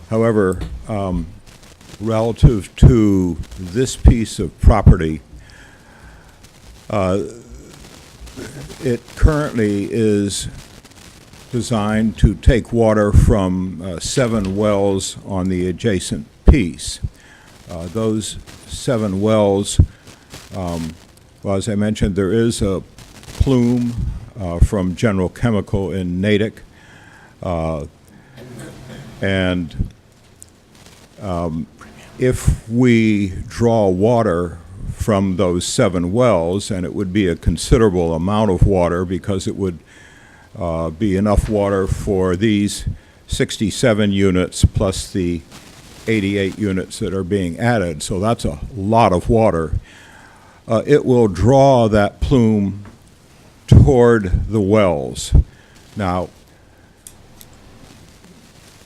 Speaker 10: However, relative to this piece of property, it currently is designed to take water from 7 wells on the adjacent piece. Those 7 wells, well, as I mentioned, there is a plume from General Chemical in Natick, and if we draw water from those 7 wells, and it would be a considerable amount of water because it would be enough water for these 67 units plus the 88 units that are being added, so that's a lot of water. It will draw that plume toward the wells. Now,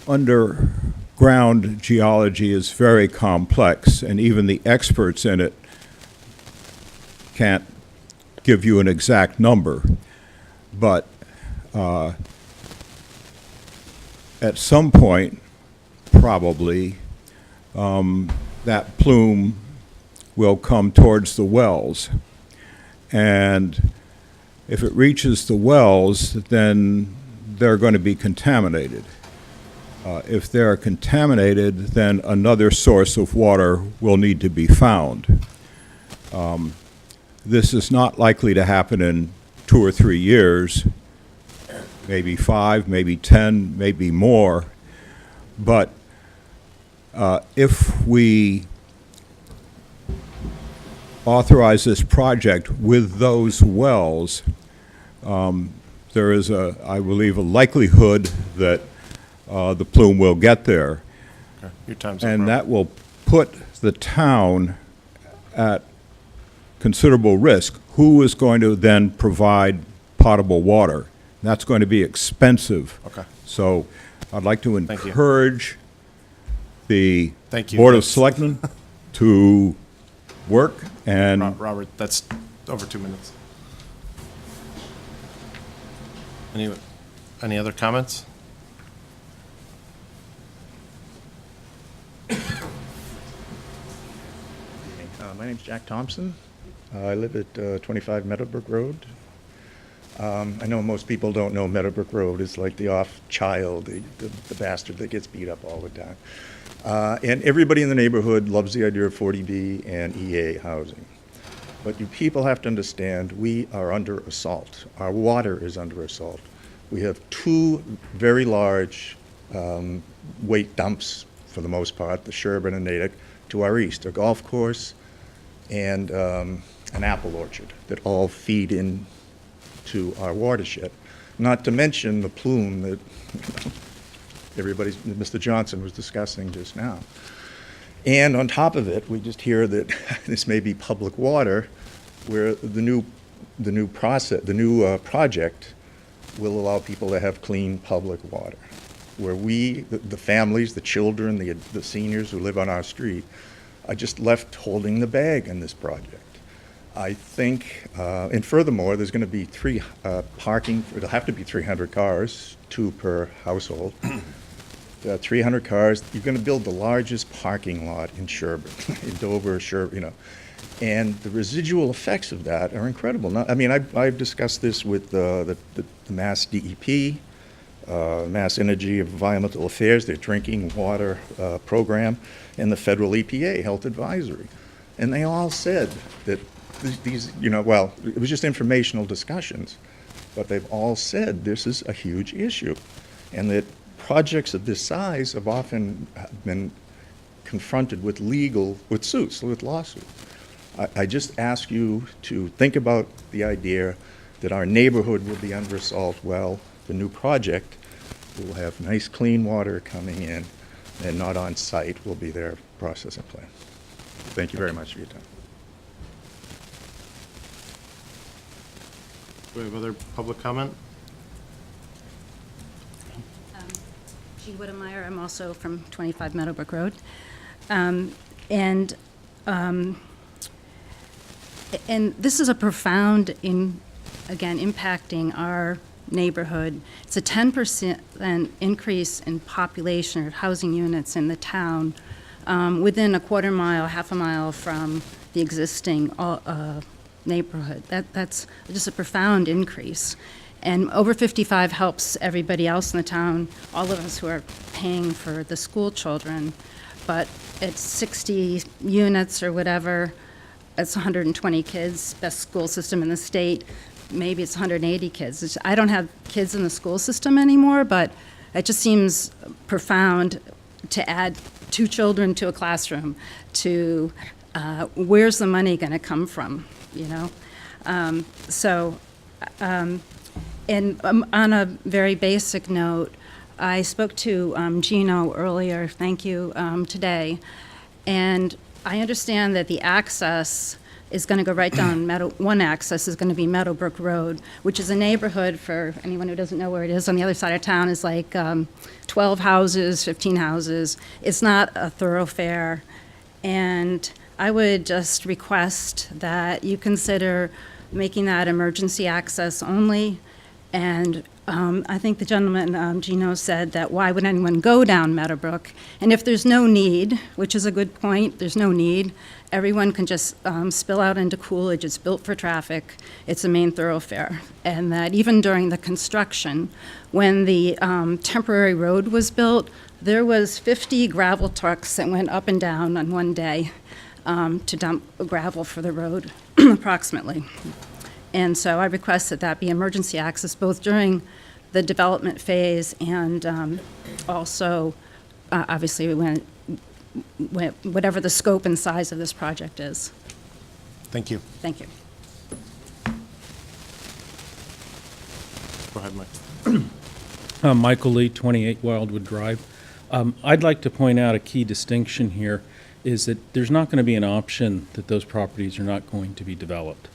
Speaker 10: underground geology is very complex, and even the experts in it can't give you an exact number. But at some point, probably, that plume will come towards the wells. And if it reaches the wells, then they're going to be contaminated. If they're contaminated, then another source of water will need to be found. This is not likely to happen in 2 or 3 years, maybe 5, maybe 10, maybe more. But if we authorize this project with those wells, there is, I believe, a likelihood that the plume will get there.
Speaker 7: Okay, your time's up.
Speaker 10: And
Speaker 7: Rob.
Speaker 10: that will put the town at considerable risk. Who is going to then provide potable water? That's going to be expensive.
Speaker 7: Okay.
Speaker 10: So I'd like to
Speaker 7: Thank you.
Speaker 10: encourage the
Speaker 7: Thank you.
Speaker 10: Board of
Speaker 7: That's-
Speaker 10: Selectmen to work and
Speaker 7: Robert, that's over 2 minutes. Any other comments?
Speaker 13: My name's Jack Thompson. I live at 25 Meadowbrook Road. I know most people don't know Meadowbrook Road is like the off child, the bastard that gets beat up all the time. And everybody in the neighborhood loves the idea of 40B and EA housing. But you people have to understand, we are under assault. Our water is under assault. We have 2 very large weight dumps, for the most part, the Sherburne and Natick, to our east, a golf course and an apple orchard that all feed in to our watershed. Not to mention the plume that Mr. Johnson was discussing just now. And on top of it, we just hear that this may be public water, where the new project will allow people to have clean public water, where we, the families, the children, the seniors who live on our street, are just left holding the bag in this project. I think, and furthermore, there's going to be 3 parking. It'll have to be 300 cars, 2 per household. 300 cars. You're going to build the largest parking lot in Sherburne, in Dover, Sherburne, and the residual effects of that are incredible. Now, I mean, I've discussed this with the Mass DEP, Mass Energy Environmental Affairs, their drinking water program, and the federal EPA Health Advisory, and they all said that these, well, it was just informational discussions, but they've all said this is a huge issue, and that projects of this size have often been confronted with suits, with lawsuits. I just ask you to think about the idea that our neighborhood will be under assault. Well, the new project will have nice, clean water coming in, and not on site will be their processing plant. Thank you very much for your time.
Speaker 7: Do we have other public comment?
Speaker 14: G. Whittemeyer, I'm also from 25 Meadowbrook Road. And this is a profound, again, impacting our neighborhood. It's a 10% increase in population or housing units in the town within a quarter mile, half a mile from the existing neighborhood. That's just a profound increase. And over 55 helps everybody else in the town, all of us who are paying for the school children. But it's 60 units or whatever, it's 120 kids, best school system in the state. Maybe it's 180 kids. I don't have kids in the school system anymore, but it just seems profound to add 2 children to a classroom. To where's the money going to come from, And on a very basic note, I spoke to Gino earlier, thank you, today, and I understand that the access is going to go right down one access is going to be Meadowbrook Road, which is a neighborhood, for anyone who doesn't know where it is, on the other side of town is like 12 houses, 15 houses. It's not a thoroughfare. And I would just request that you consider making that emergency access only. And I think the gentleman, Gino, said that why would anyone go down Meadowbrook? And if there's no need, which is a good point, there's no need, everyone can just spill out into Coolidge. It's built for traffic. It's a main thoroughfare. And that even during the construction, when the temporary road was built, there was 50 gravel trucks that went up and down on one day to dump gravel for the road, approximately. And so I request that that be emergency access both during the development phase and also, obviously, whatever the scope and size of this project is.
Speaker 7: Thank you.
Speaker 14: Thank you.
Speaker 7: Go ahead, Mike.
Speaker 11: Michael Lee, 28 Wildwood Drive. I'd like to point out a key distinction here is that there's not going to be an option that those properties are not going to be developed.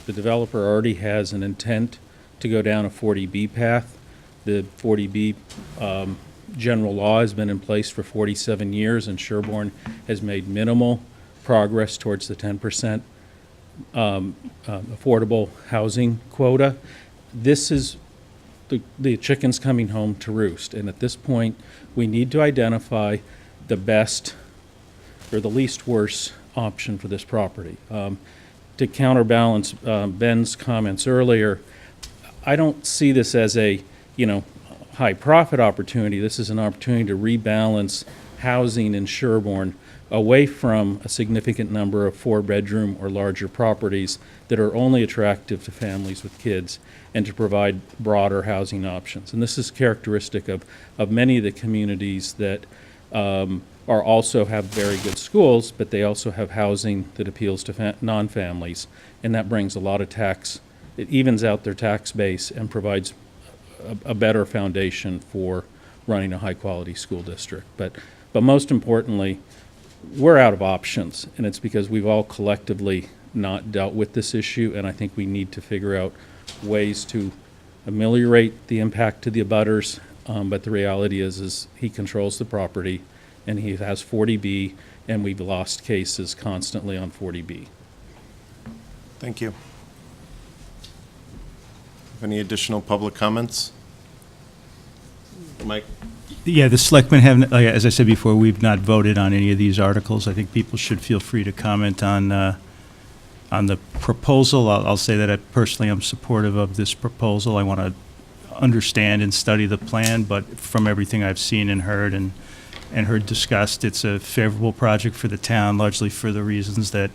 Speaker 11: The developer already has an intent to go down a 40B path. The 40B general law has been in place for 47 years, and Sherborne has made minimal progress towards the 10% affordable housing quota. This is the chickens coming home to roost, and at this point, we need to identify the best or the least worst option for this property. To counterbalance Ben's comments earlier, I don't see this as a, high profit opportunity. This is an opportunity to rebalance housing in Sherborne away from a significant number of 4-bedroom or larger properties that are only attractive to families with kids, and to provide broader housing options. And this is characteristic of many of the communities that are also have very good schools, but they also have housing that appeals to non-families, and that brings a lot of tax. It evens out their tax base and provides a better foundation for running a high-quality school district. But most importantly, we're out of options, and it's because we've all collectively not dealt with this issue, and I think we need to figure out ways to ameliorate the impact to the abutters, but the reality is he controls the property, and he has 40B, and we've lost cases constantly on 40B.
Speaker 7: Thank you. Any additional public comments? Mike?
Speaker 1: Yeah, the selectmen have, as I said before, we've not voted on any of these articles. I think people should feel free to comment on the proposal. I'll say that I personally am supportive of this proposal. I want to understand and study the plan, but from everything I've seen and heard discussed, it's a favorable project for the town, largely for the reasons that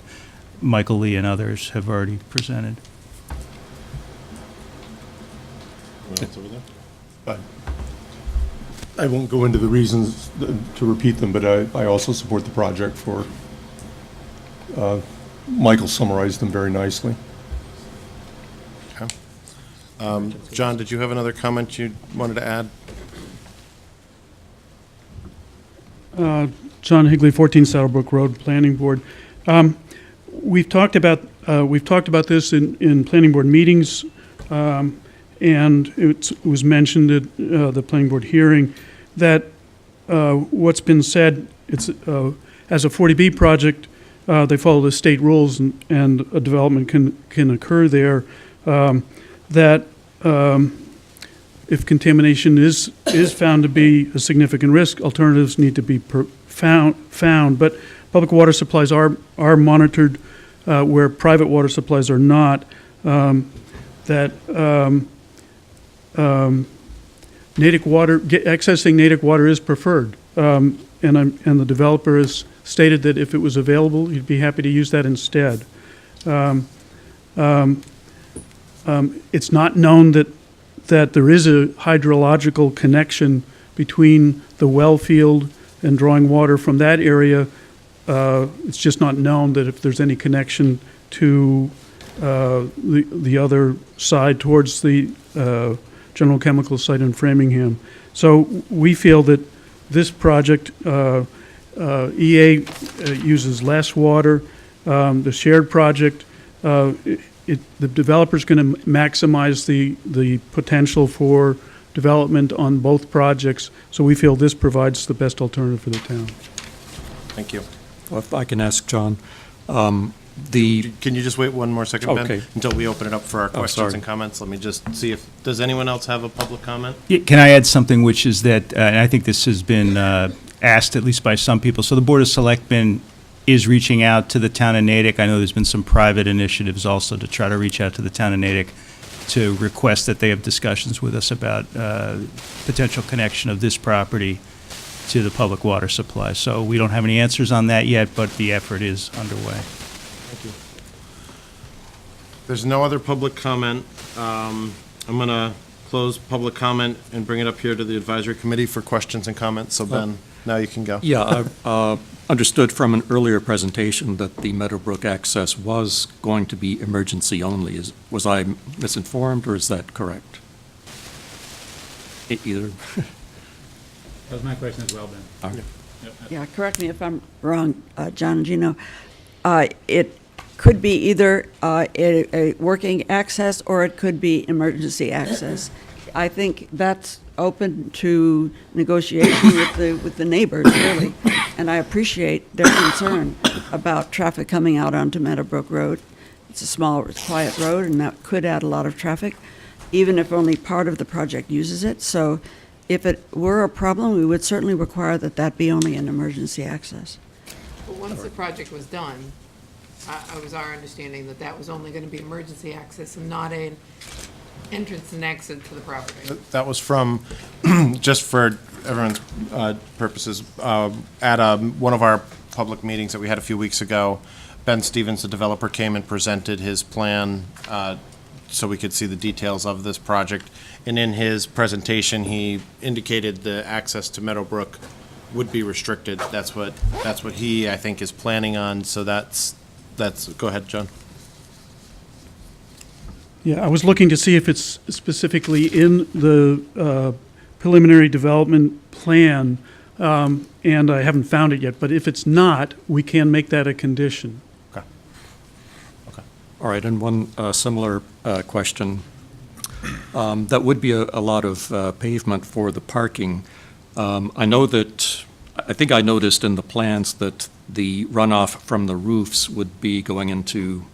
Speaker 1: Michael Lee and others have already presented.
Speaker 2: I won't go into the reasons to repeat them, but I also support the project for, Michael summarized them very nicely.
Speaker 7: Okay. John, did you have another comment you wanted to add?
Speaker 12: John Higley, 14 Saddlebrook Road, Planning Board. We've talked about this in planning board meetings, and it was mentioned at the planning board hearing that what's been said, it's as a 40B project, they follow the state rules, and a development can occur there. That if contamination is found to be a significant risk, alternatives need to be found. But public water supplies are monitored where private water supplies are not. Natick water, accessing Natick water is preferred, and the developer has stated that if it was available, he'd be happy to use that instead. It's not known that there is a hydrological connection between the well field and drawing water from that area. It's just not known that if there's any connection to the other side towards the General Chemical site in Framingham. So we feel that this project, EA uses less water. The shared project, the developer's going to maximize the potential for development on both projects. So we feel this provides the best alternative for the town.
Speaker 7: Thank you.
Speaker 11: Well, if I can ask John,
Speaker 7: Can you just wait one more second, Ben?
Speaker 11: Okay.
Speaker 7: Until we open it up for our questions
Speaker 11: sorry.
Speaker 7: and comments? Let me just see if, does anyone else have a public comment?
Speaker 1: Yeah, can I add something, which is that, and I think this has been asked at least by some people, so the Board of Selectmen is reaching out to the town of Natick. I know there's been some private initiatives also to try to reach out to the town of Natick to request that they have discussions with us about potential connection of this property to the public water supply. So we don't have any answers on that yet, but the effort is underway.
Speaker 7: There's no other public comment. I'm going to close public comment and bring it up here to the advisory committee for questions and comments. So Ben, now you can go.
Speaker 11: yeah, I understood from an earlier presentation that the Meadowbrook access was going to be emergency only. Was I misinformed, or is that correct? Either.
Speaker 9: That was my question as well, Ben.
Speaker 11: All right.
Speaker 8: Yeah, correct me if I'm wrong, John and Gino. It could be either a working access or it could be emergency access. I think that's open to negotiation with the neighbors, really. And I appreciate their concern about traffic coming out onto Meadowbrook Road. It's a small, quiet road, and that could add a lot of traffic, even if only part of the project uses it. So if it were a problem, we would certainly require that that be only an emergency access.
Speaker 15: But once the project was done, it was our understanding that that was only going to be emergency access and not an entrance and exit to the property.
Speaker 7: That was from, just for everyone's purposes, at one of our public meetings that we had a few weeks ago, Ben Stevens, the developer, came and presented his plan so we could see the details of this project. And in his presentation, he indicated the access to Meadowbrook would be restricted. That's what he, I think, is planning on. So that's, go ahead, John.
Speaker 12: Yeah, I was looking to see if it's specifically in the preliminary development plan, and I haven't found it yet. But if it's not, we can make that a condition.
Speaker 7: Okay. Okay.
Speaker 11: All right, and one similar question. That would be a lot of pavement for the parking. I think I noticed in the plans that the runoff from the roofs would be going into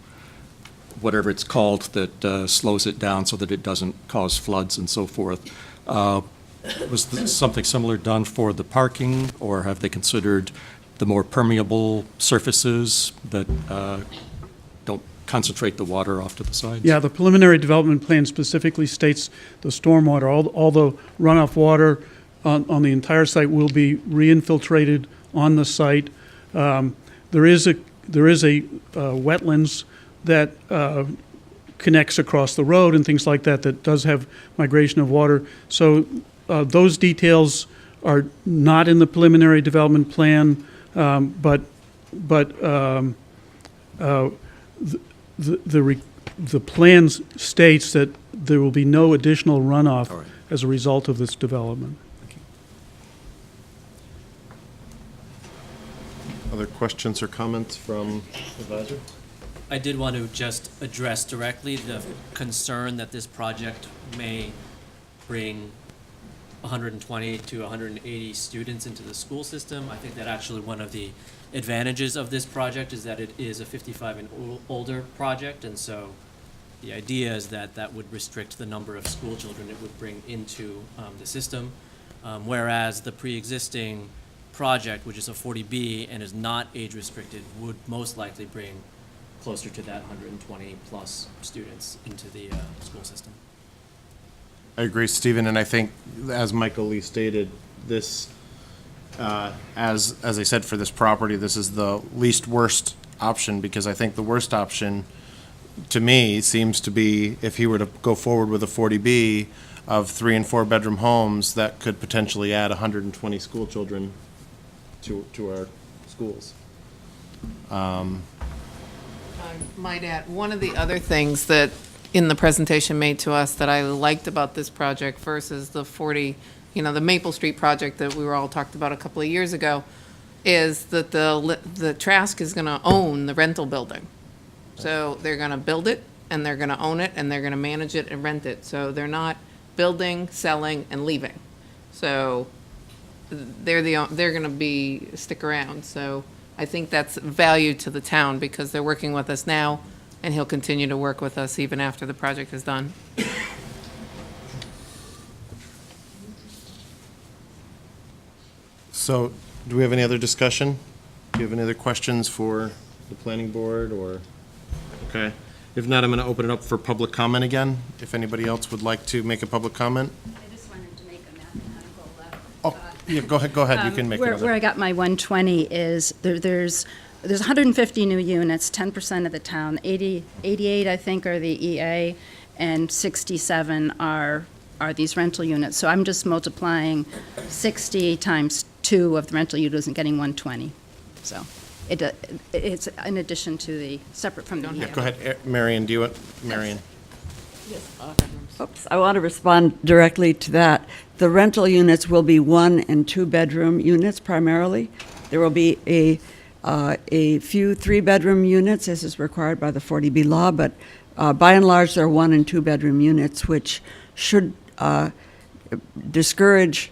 Speaker 11: whatever it's called that slows it down so that it doesn't cause floods and so forth. Was something similar done for the parking, or have they considered the more permeable surfaces that don't concentrate the water off to the sides?
Speaker 12: Yeah, the preliminary development plan specifically states the stormwater, all the runoff water on the entire site will be re-infiltrated on the site. There is a wetlands that connects across the road and things like that does have migration of water. So those details are not in the preliminary development plan, but the plan states that there will be no additional runoff as a result of this development.
Speaker 7: Other questions or comments from advisor?
Speaker 16: I did want to just address directly the concern that this project may bring 120 to 180 students into the school system. I think that actually one of the advantages of this project is that it is a 55 and older project, and so the idea is that that would restrict the number of school children it would bring into the system, whereas the pre-existing project, which is a 40B and is not age-restricted, would most likely bring closer to that 120-plus students into the school system.
Speaker 7: I agree, Stephen, and I think, as Michael Lee stated, this, as I said, for this property, this is the least worst option, because I think the worst option, to me, seems to be if he were to go forward with a 40B of 3- and 4-bedroom homes, that could potentially add 120 school children to our schools.
Speaker 15: I might add, one of the other things that in the presentation made to us that I liked about this project versus the 40, the Maple Street project that we were all talked about a couple of years ago, is that the Trask is going to own the rental building. So they're going to build it, and they're going to own it, and they're going to manage it and rent it. So they're not building, selling, and leaving. So they're going to stick around. So I think that's value to the town because they're working with us now, and he'll continue to work with us even after the project is done.
Speaker 7: So, do we have any other discussion? Do you have any other questions for the planning board, or? Okay. If not, I'm going to open it up for public comment again, if anybody else would like to make a public comment.
Speaker 14: I just wanted to make a mathematical level.
Speaker 7: Oh, yeah, go ahead, you can make another.
Speaker 14: Where I got my 120 is, there's 150 new units, 10% of the town, 88, I think, are the EA, and 67 are these rental units. So I'm just multiplying 60 times 2 of the rental units and getting 120. So it's in addition to the, separate from the EA.
Speaker 7: Yeah, go ahead, Marion, do you want, Marion?
Speaker 8: Oops, I want to respond directly to that. The rental units will be 1- and 2-bedroom units primarily. There will be a few 3-bedroom units, as is required by the 40B law, but by and large, they're 1- and 2-bedroom units, which should discourage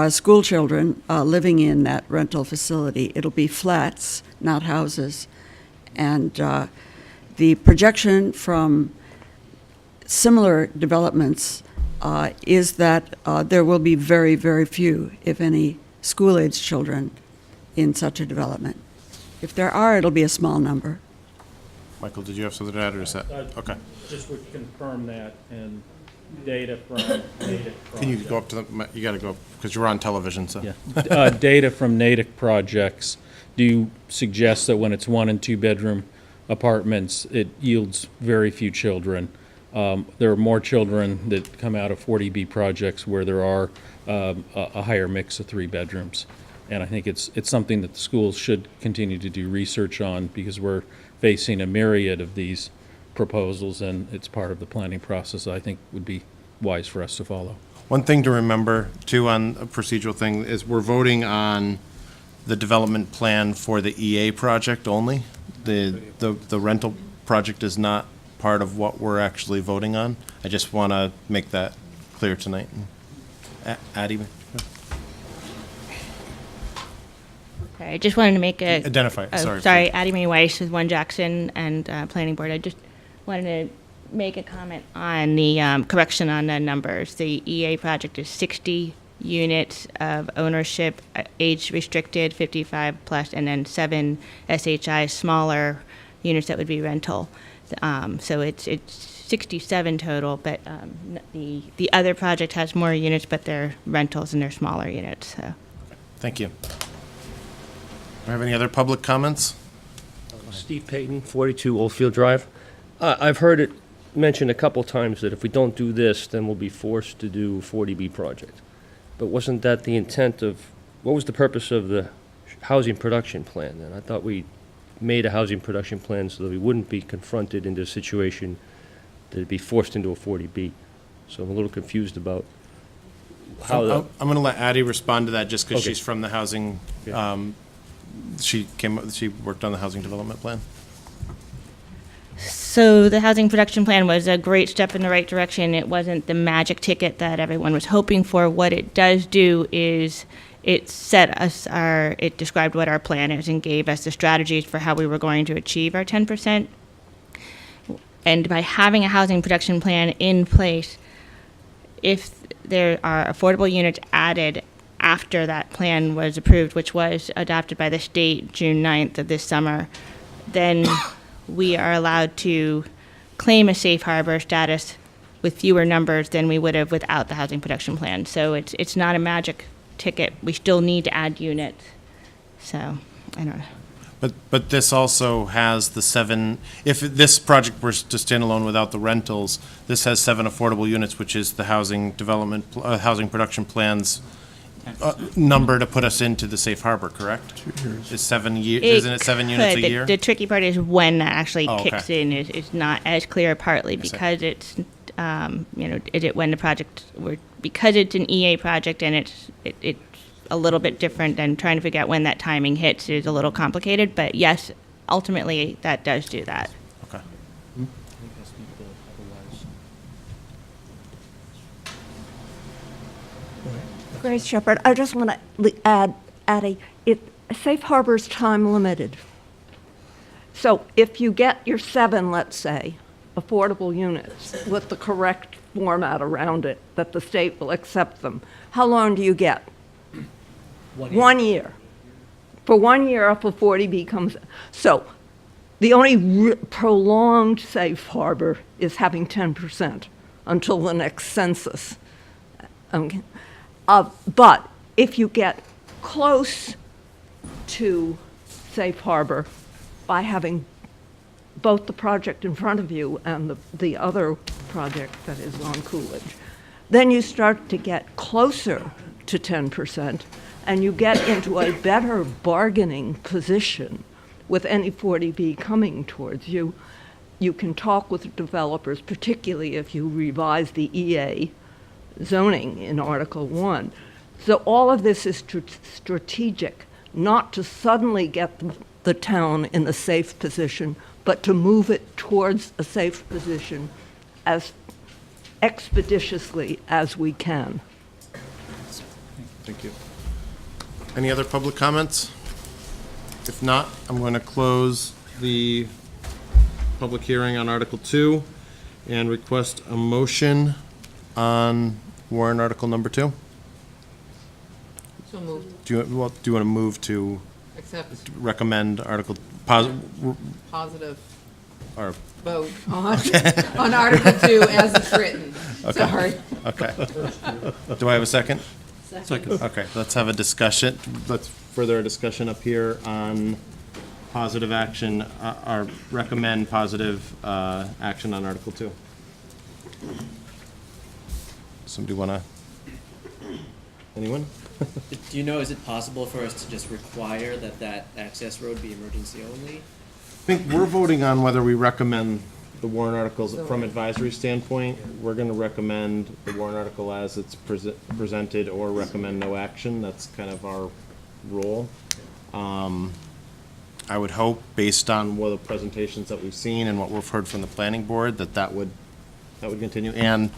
Speaker 8: school children living in that rental facility. It'll be flats, not houses. And the projection from similar developments is that there will be very, very few, if any, school-age children in such a development. If there are, it'll be a small number.
Speaker 7: Michael, did you have something to add, or is that, okay.
Speaker 11: Just would confirm that, and data from Natick projects.
Speaker 7: Can you go up to the, you got to go, because you're on television, so.
Speaker 11: Yeah. Data from Natick projects do suggest that when it's 1- and 2-bedroom apartments, it yields very few children. There are more children that come out of 40B projects where there are a higher mix of 3 bedrooms. And I think it's something that the schools should continue to do research on, because we're facing a myriad of these proposals, and it's part of the planning process I think would be wise for us to follow.
Speaker 7: One thing to remember, too, on a procedural thing, is we're voting on the development plan for the EA project only. The rental project is not part of what we're actually voting on. I just want to make that clear tonight. Addie?
Speaker 17: Okay, I just wanted to make a...
Speaker 7: Identify, sorry.
Speaker 17: Sorry, Addie Mae Weiss with 1 Jackson and Planning Board. I just wanted to make a comment on the correction on the numbers. The EA project is 60 units of ownership, age restricted, 55 plus, and then 7 SHI smaller units that would be rental. So it's 67 total, but the other project has more units, but they're rentals and they're smaller units. So.
Speaker 7: Thank you. Do we have any other public comments?
Speaker 18: Steve Payton, 42 Oldfield Drive. I've heard it mentioned a couple times that if we don't do this, then we'll be forced to do a 40B project. But wasn't that the intent of, what was the purpose of the housing production plan then? I thought we made a housing production plan so that we wouldn't be confronted into a situation that it'd be forced into a 40B. So I'm a little confused about how that...
Speaker 7: I'm going to let Addie respond to that just because
Speaker 18: Okay.
Speaker 7: she's from the housing, she worked on the housing development plan.
Speaker 17: So the housing production plan was a great step in the right direction. It wasn't the magic ticket that everyone was hoping for. What it does do is it described what our plan is and gave us the strategies for how we were going to achieve our 10%. And by having a housing production plan in place, if there are affordable units added after that plan was approved, which was adopted by the state June 9th of this summer, then we are allowed to claim a safe harbor status with fewer numbers than we would have without the housing production plan. So it's not a magic ticket. We still need to add units. So I don't know.
Speaker 7: But this also has the 7, if this project were to stand alone without the rentals, this has 7 affordable units, which is the housing development, housing production plans number to put us into the safe harbor, correct? 2 years. Is 7 years, isn't it 7 units a
Speaker 17: could.
Speaker 7: year?
Speaker 17: The tricky part is when that actually
Speaker 7: Oh, okay.
Speaker 17: kicks in is not as clear, partly
Speaker 7: see.
Speaker 17: because it's, is it when the project, because it's an EA project and it's a little bit different, and trying to figure out when that timing hits is a little complicated, but yes, ultimately, that does do that.
Speaker 7: Okay.
Speaker 19: Grace Shepherd, I just want to add safe harbor's time limited. So if you get your 7, let's say, affordable units with the correct format around it, that the state will accept them, how long do you get?
Speaker 16: 1 year.
Speaker 19: 1 year. For 1 year, if a 40B comes, so the only prolonged safe harbor is having 10% until the next census. Okay. But if you get close to safe harbor by having both the project in front of you and the other project that is on Coolidge, then you start to get closer to 10%, and you get into a better bargaining position with any 40B coming towards you. You can talk with developers, particularly if you revise the EA zoning in Article 1. So all of this is strategic, not to suddenly get the town in a safe position, but to move it towards a safe position as expeditiously as we can.
Speaker 7: Thank you. Any other public comments? If not, I'm going to close the public hearing on Article 2 and request a motion on warrant article number 2.
Speaker 15: So moved.
Speaker 7: Do you want to move to
Speaker 15: Accept.
Speaker 7: recommend article
Speaker 15: Positive
Speaker 7: or
Speaker 15: vote on Article 2 as it's written.
Speaker 7: Okay.
Speaker 15: Sorry.
Speaker 7: Okay. Do I have a second?
Speaker 16: Second.
Speaker 7: Okay, let's have a discussion. Let's further a discussion up here on positive action, or recommend positive action on Article 2. Somebody want to? Anyone?
Speaker 16: Do you know, is it possible for us to just require that access road be emergency only?
Speaker 7: I think we're voting on whether we recommend the warrant articles from advisory standpoint. We're going to recommend the warrant article as it's presented, or recommend no action. That's kind of our role. I would hope, based on what the presentations that we've seen and what we've heard from the planning board, that would continue. And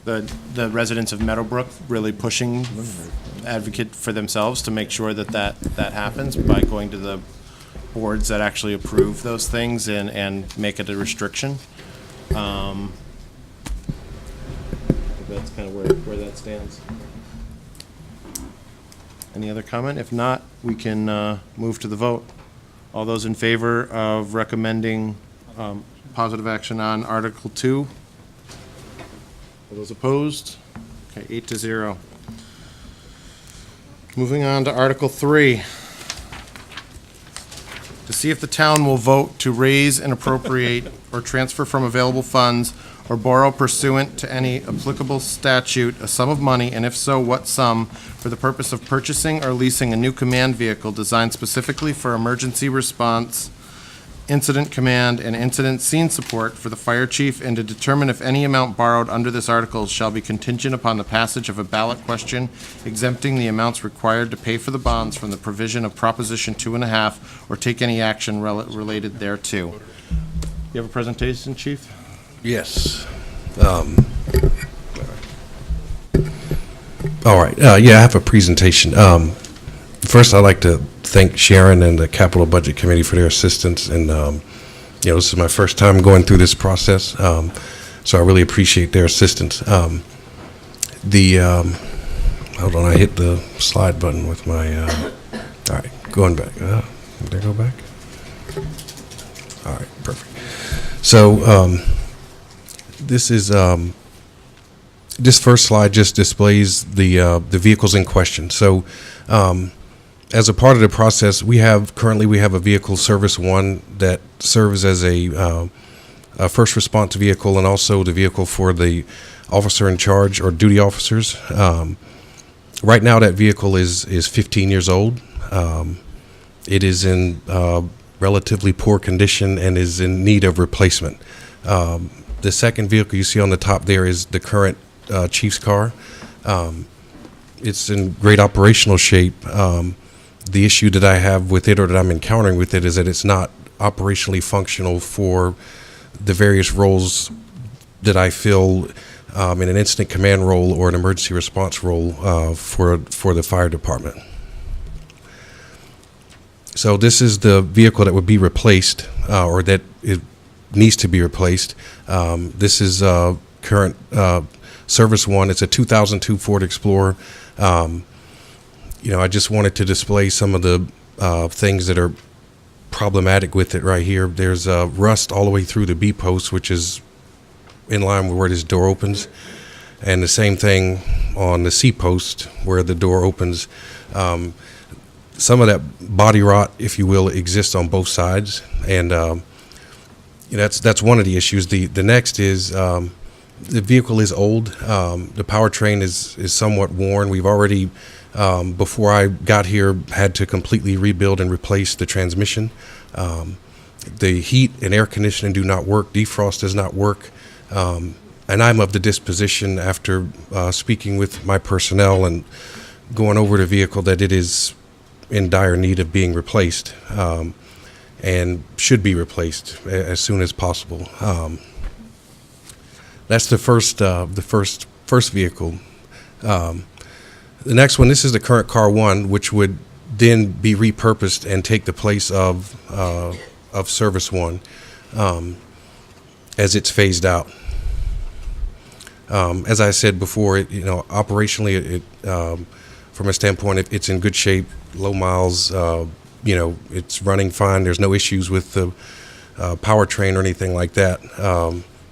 Speaker 7: the residents of Meadowbrook really pushing, advocate for themselves to make sure that happens by going to the boards that actually approve those things and make it a restriction. I think that's kind of where that stands. Any other comment? If not, we can move to the vote. All those in favor of recommending positive action on Article 2? All those opposed? Okay, 8-0. Moving on to Article 3. To see if the town will vote to raise and appropriate or transfer from available funds or borrow pursuant to any applicable statute a sum of money, and if so, what sum, for the purpose of purchasing or leasing a new command vehicle designed specifically for emergency response, incident command, and incident scene support for the fire chief, and to determine if any amount borrowed under this article shall be contingent upon the passage of a ballot question exempting the amounts required to pay for the bonds from the provision of Proposition 2.5, or take any action related thereto. You have a presentation, Chief?
Speaker 20: Yes. All right. Yeah, I have a presentation. First, I'd like to thank Sharon and the Capital Budget Committee for their assistance. And, this is my first time going through this process, so I really appreciate their assistance. Hold on, I hit the slide button with my, all right, going back. Did I go back? All right, perfect. So, this is, this first slide just displays the vehicles in question. So, as a part of the process, currently we have a vehicle, Service 1, that serves as a first response vehicle, and also the vehicle for the officer in charge or duty officers. Right now, that vehicle is 15 years old. It is in relatively poor condition and is in need of replacement. The second vehicle you see on the top there is the current chief's car. It's in great operational shape. The issue that I have with it, or that I'm encountering with it, is that it's not operationally functional for the various roles that I fill in an incident command role or an emergency response role for the fire department. So this is the vehicle that would be replaced, or that it needs to be replaced. This is current service one. It's a 2002 Ford Explorer. I just wanted to display some of the things that are problematic with it right here. There's rust all the way through the B post, which is in line with where this door opens, and the same thing on the C post where the door opens. Some of that body rot, if you will, exists on both sides, and that's one of the issues. The next is the vehicle is old. The powertrain is somewhat worn. We've already, before I got here, had to completely rebuild and replace the transmission. The heat and air conditioning do not work. Defrost does not work. And I'm of the disposition, after speaking with my personnel and going over the vehicle, that it is in dire need of being replaced, and should be replaced as soon as possible. That's the first vehicle. The next one, this is the current car one, which would then be repurposed and take the place of service one as it's phased out. As I said before, operationally, from a standpoint, it's in good shape, low miles. It's running fine. There's no issues with the powertrain or anything like that.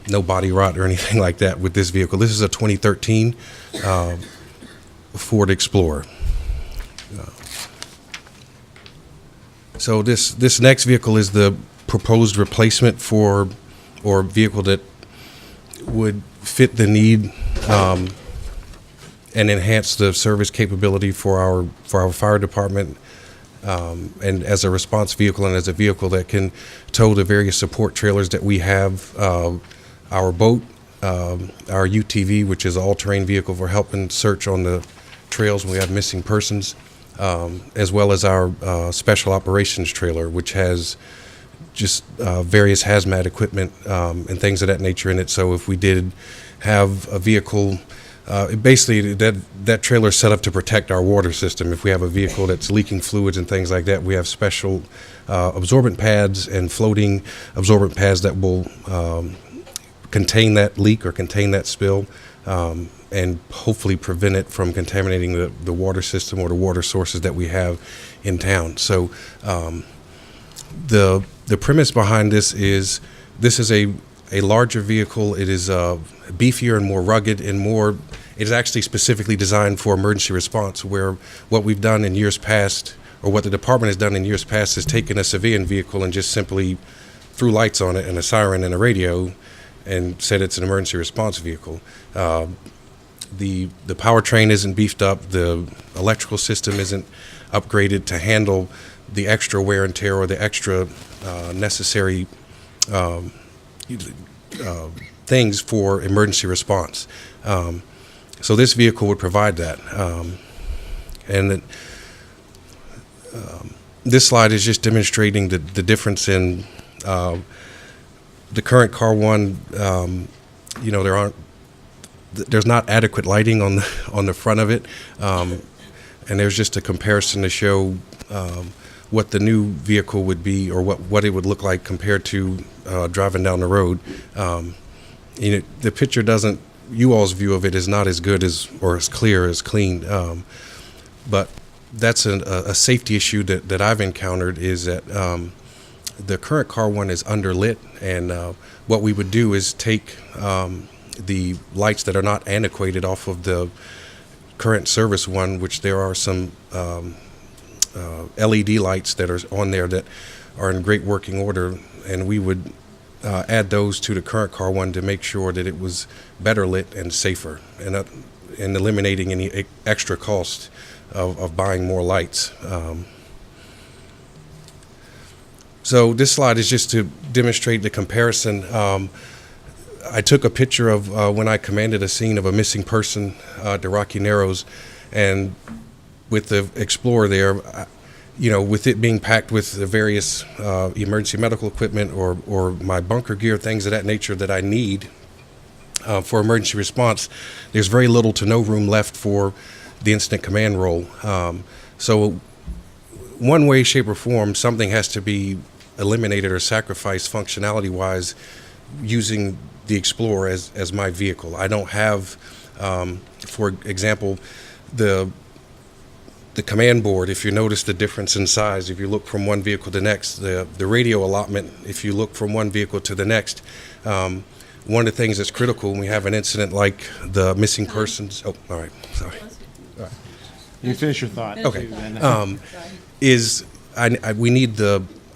Speaker 20: No body rot or anything like that with this vehicle. This is a 2013 Ford Explorer. So this next vehicle is the proposed replacement for, or vehicle that would fit the need and enhance the service capability for our fire department, and as a response vehicle and as a vehicle that can tow the various support trailers that we have. Our boat, our UTV, which is an all-terrain vehicle for helping search on the trails when we have missing persons, as well as our special operations trailer, which has just various hazmat equipment and things of that nature in it. So if we did have a vehicle, basically that trailer is set up to protect our water system. If we have a vehicle that's leaking fluids and things like that, we have special absorbent pads and floating absorbent pads that will contain that leak or contain that spill, and hopefully prevent it from contaminating the water system or the water sources that we have in town. So the premise behind this is a larger vehicle. It is beefier and more rugged and more. It is actually specifically designed for emergency response, where what we've done in years past, or what the department has done in years past, is taken a civilian vehicle and just simply threw lights on it and a siren and a radio and said it's an emergency response vehicle. The powertrain isn't beefed up. The electrical system isn't upgraded to handle the extra wear and tear or the extra necessary things for emergency response. So this vehicle would provide that. This slide is just demonstrating the difference in the current car one. There's not adequate lighting on the front of it, and there's just a comparison to show what the new vehicle would be, or what it would look like compared to driving down the road. The picture doesn't. You all's view of it is not as good as, or as clear, as clean. But that's a safety issue that I've encountered, is that the current car one is underlit, and what we would do is take the lights that are not antiquated off of the current service one, which there are some LED lights that are on there that are in great working order, and we would add those to the current car one to make sure that it was better lit and safer. And and eliminating any extra cost of buying more lights. So this slide is just to demonstrate the comparison. I took a picture of when I commanded a scene of a missing person at the Rocky Narrows, and with the Explorer there, with it being packed with the various emergency medical equipment or my bunker gear, things of that nature that I need for emergency response, there's very little to no room left for the incident command role. So one way, shape, or form, something has to be eliminated or sacrificed functionality-wise using the Explorer as my vehicle. I don't have, for example, the command board. If you notice the difference in size, if you look from one vehicle to the next, the radio allotment, if you look from one vehicle to the next, one of the things that's critical when we have an incident like the missing persons. Oh, all right, sorry. All right.
Speaker 7: You can finish your thought.
Speaker 20: Okay.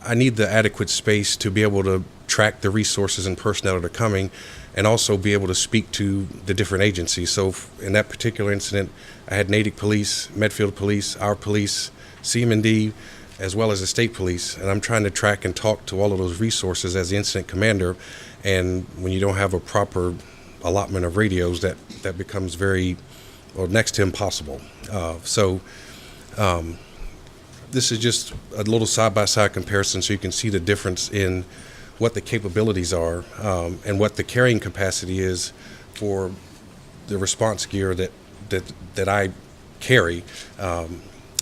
Speaker 20: I need the adequate space to be able to track the resources and personnel that are coming, and also be able to speak to the different agencies. So in that particular incident, I had Natick Police, Medfield Police, our police, CM&D, as well as the state police, and I'm trying to track and talk to all of those resources as the incident commander. And when you don't have a proper allotment of radios, that becomes next to impossible. This is just a little side-by-side comparison so you can see the difference in what the capabilities are and what the carrying capacity is for the response gear that I carry.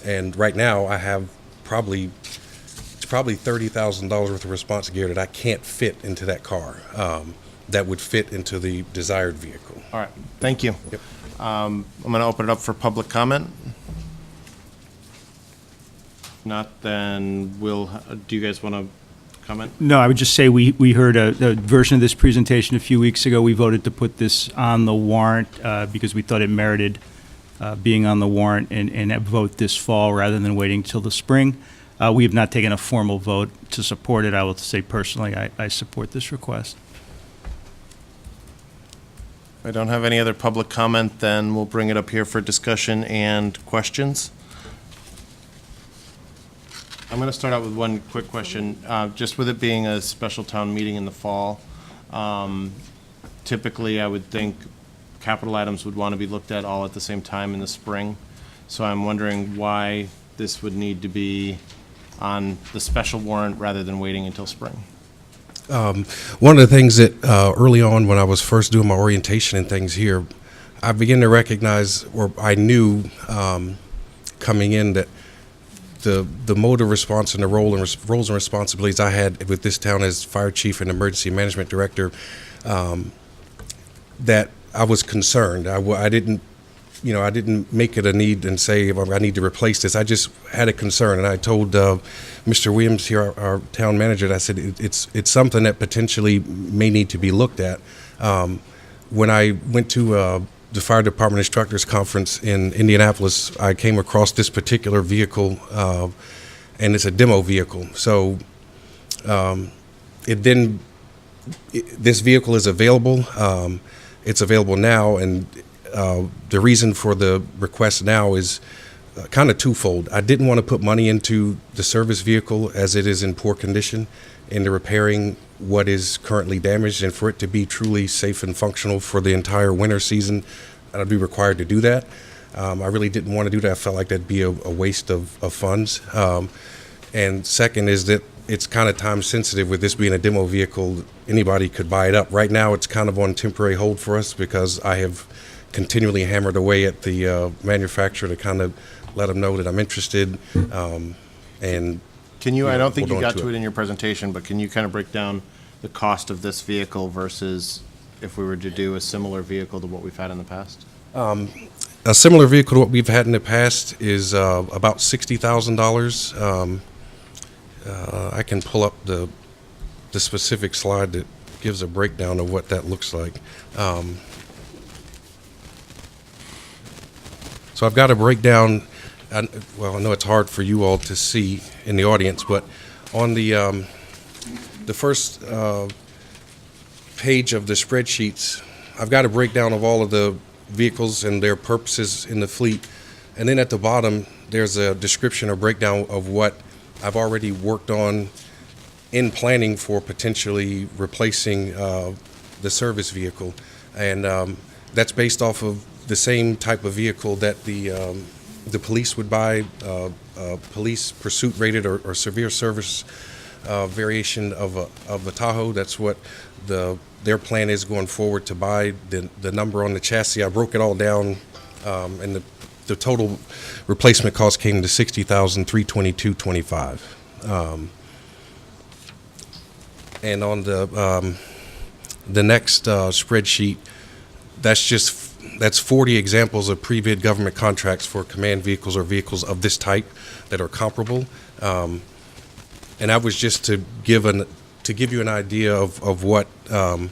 Speaker 20: And right now I have probably $30,000 worth of response gear that I can't fit into that car that would fit into the desired vehicle.
Speaker 7: All right, thank you.
Speaker 20: Yep.
Speaker 7: I'm going to open it up for public comment. Not, then do you guys want to comment?
Speaker 1: No, I would just say we heard a version of this presentation a few weeks ago. We voted to put this on the warrant because we thought it merited being on the warrant and vote this fall rather than waiting till the spring. We have not taken a formal vote to support it. I will say personally, I support this request.
Speaker 7: If I don't have any other public comment, then we'll bring it up here for discussion and questions. I'm going to start out with one quick question. Just with it being a special town meeting in the fall, typically I would think capital items would want to be looked at all at the same time in the spring. So I'm wondering why this would need to be on the special warrant rather than waiting until spring.
Speaker 20: One of the things that early on when I was first doing my orientation and things here, I began to recognize, or I knew coming in, that the mode of response and the roles and responsibilities I had with this town as fire chief and emergency management director, that I was concerned. I didn't make it a need and say I need to replace this. I just had a concern, and I told Mr. Williams here, our town manager, I said it's something that potentially may need to be looked at. When I went to the Fire Department Instructors Conference in Indianapolis, I came across this particular vehicle, and it's a demo vehicle. So this vehicle is available. It's available now, and the reason for the request now is kind of twofold. I didn't want to put money into the service vehicle as it is in poor condition, into repairing what is currently damaged, and for it to be truly safe and functional for the entire winter season, I'd be required to do that. I really didn't want to do that. I felt like that'd be a waste of funds. And second is that it's kind of time sensitive with this being a demo vehicle. Anybody could buy it up. Right now it's kind of on temporary hold for us because I have continually hammered away at the manufacturer to kind of let them know that I'm interested. And
Speaker 7: can you, I don't think you got to it in your presentation, but can you kind of break down the cost of this vehicle versus if we were to do a similar vehicle to what we've had in the past?
Speaker 20: A similar vehicle to what we've had in the past is about $60,000. I can pull up the specific slide that gives a breakdown of what that looks like. So I've got a breakdown. Well, I know it's hard for you all to see in the audience, but on the first page of the spreadsheets, I've got a breakdown of all of the vehicles and their purposes in the fleet. And then at the bottom, there's a description or breakdown of what I've already worked on in planning for potentially replacing the service vehicle. And that's based off of the same type of vehicle that the police would buy, police pursuit rated or severe service variation of a Tahoe. That's what their plan is going forward to buy. The number on the chassis, I broke it all down, and the total replacement cost came to $60,322.25. And on the next spreadsheet, that's 40 examples of pre-bid government contracts for command vehicles or vehicles of this type that are comparable. And that was just to give you an idea of what the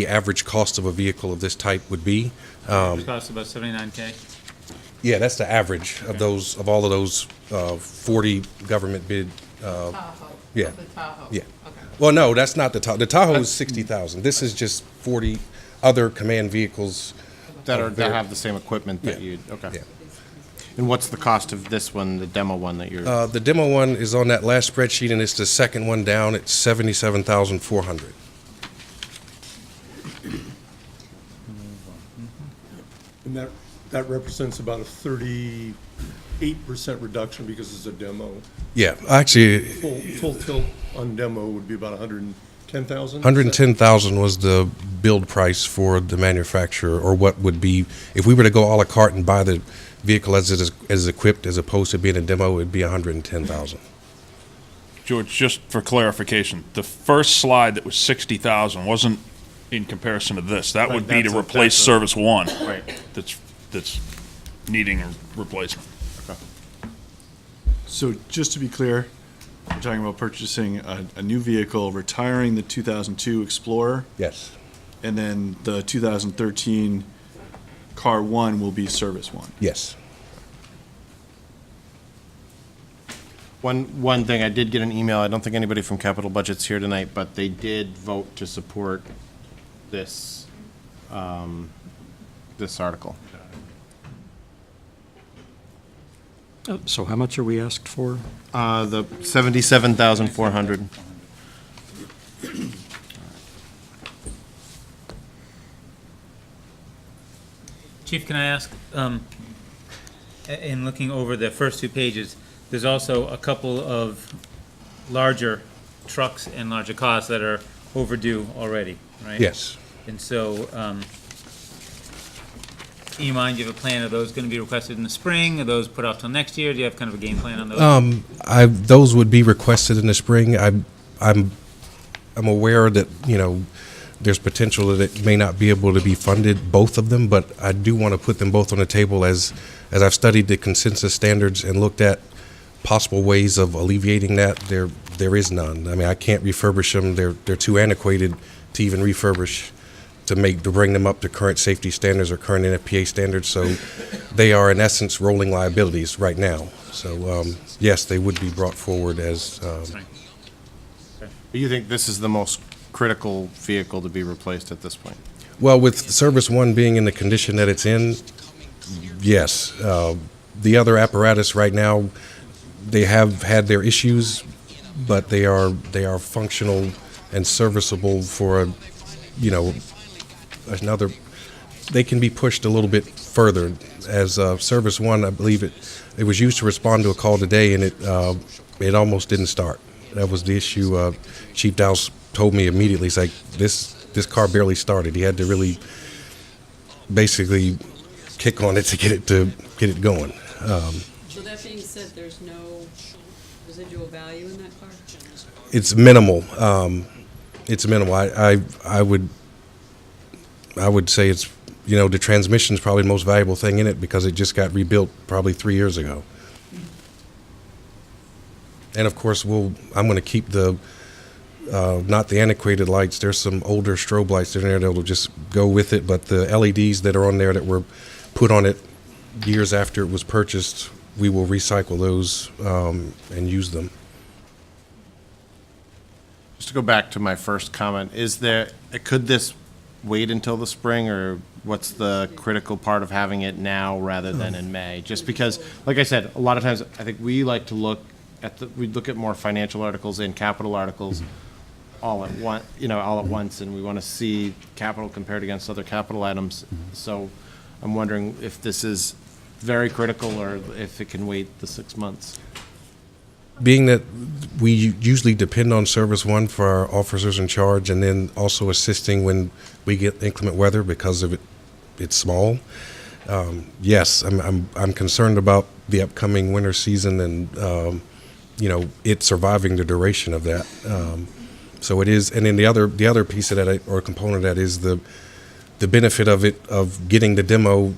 Speaker 20: average cost of a vehicle of this type would be.
Speaker 21: It costs about $79K.
Speaker 20: Yeah, that's the average of those, of all of those 40 government bid.
Speaker 15: Tahoe.
Speaker 20: Yeah.
Speaker 15: The Tahoe.
Speaker 20: Yeah.
Speaker 15: Okay.
Speaker 20: Well, no, that's not the Tahoe. The Tahoe is 60,000. This is just 40 other command vehicles
Speaker 7: That
Speaker 20: that
Speaker 7: have the same equipment that
Speaker 20: Yeah.
Speaker 7: you, okay.
Speaker 20: Yeah.
Speaker 7: And what's the cost of this one, the demo one that you're?
Speaker 20: The demo one is on that last spreadsheet, and it's the second one down. It's 77,400.
Speaker 2: And that represents about a 38% reduction because it's a demo.
Speaker 20: Yeah, actually,
Speaker 2: Full tilt on demo would be about 110,000?
Speaker 20: 110,000 was the build price for the manufacturer, or what would be, if we were to go à la carte and buy the vehicle as it is equipped, as opposed to being a demo, it would be 110,000.
Speaker 4: George, just for clarification, the first slide that was 60,000 wasn't in comparison to this. That would be to replace Service One.
Speaker 7: Right.
Speaker 4: That's needing a replacement.
Speaker 22: So just to be clear, we're talking about purchasing a new vehicle, retiring the 2002 Explorer,
Speaker 20: Yes.
Speaker 22: and then the 2013 Car 1 will be Service 1.
Speaker 20: Yes.
Speaker 7: One thing, I did get an email, I don't think anybody from Capital Budget's here tonight, but they did vote to support this, this article.
Speaker 11: So how much are we asked for?
Speaker 7: The 77,400.
Speaker 21: Chief, can I ask, in looking over the first two pages, there's also a couple of larger trucks and larger cars that are overdue already, right?
Speaker 20: Yes.
Speaker 21: And so, in your mind, you have a plan, are those gonna be requested in the spring, are those put off till next year, do you have kind of a game plan on those?
Speaker 20: Those would be requested in the spring. I'm aware that, there's potential that it may not be able to be funded, both of them, but I do want to put them both on the table as I've studied the consensus standards and looked at possible ways of alleviating that. There is none. I mean, I can't refurbish them. They're too antiquated to even refurbish to bring them up to current safety standards or current NFPA standards. So they are in essence rolling liabilities right now. So yes, they would be brought forward as.
Speaker 7: You think this is the most critical vehicle to be replaced at this point?
Speaker 20: Well, with Service One being in the condition that it's in, yes. The other apparatus right now, they have had their issues, but they are functional and serviceable for another. They can be pushed a little bit further. As Service One, I believe it was used to respond to a call today, and it almost didn't start. That was the issue. Chief Dowse told me immediately, he's like, this car barely started. He had to really basically kick on it to get it going.
Speaker 23: So that being said, there's no residual value in that car?
Speaker 20: It's minimal. It's minimal. I would say it's, the transmission's probably the most valuable thing in it because it just got rebuilt probably 3 years ago. And of course, I'm going to keep not the antiquated lights. There's some older strobe lights in there that will just go with it, but the LEDs that are on there that were put on it years after it was purchased, we will recycle those and use them.
Speaker 7: Just to go back to my first comment, could this wait until the spring, or What's the critical part of having it now rather than in May? Just because, like I said, a lot of times I think we like to look at we look at more financial articles and capital articles all at once, and we want to see capital compared against other capital items. So I'm wondering if this is very critical or if it can wait the 6 months.
Speaker 20: Being that we usually depend on Service One for our officers in charge, and then also assisting when we get inclement weather because of it's small. Yes, I'm concerned about the upcoming winter season and it surviving the duration of that. So it is, and then the other piece of that or component of that is the benefit of getting the demo,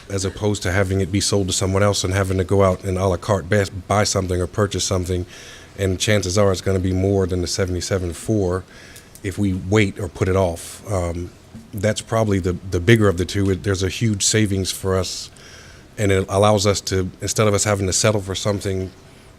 Speaker 20: as opposed to having it be sold to someone else and having to go out and a la carte buy something or purchase something, and chances are it's going to be more than the 77.4 if we wait or put it off. That's probably the bigger of the two. There's a huge savings for us, and it allows us to, instead of us having to settle for something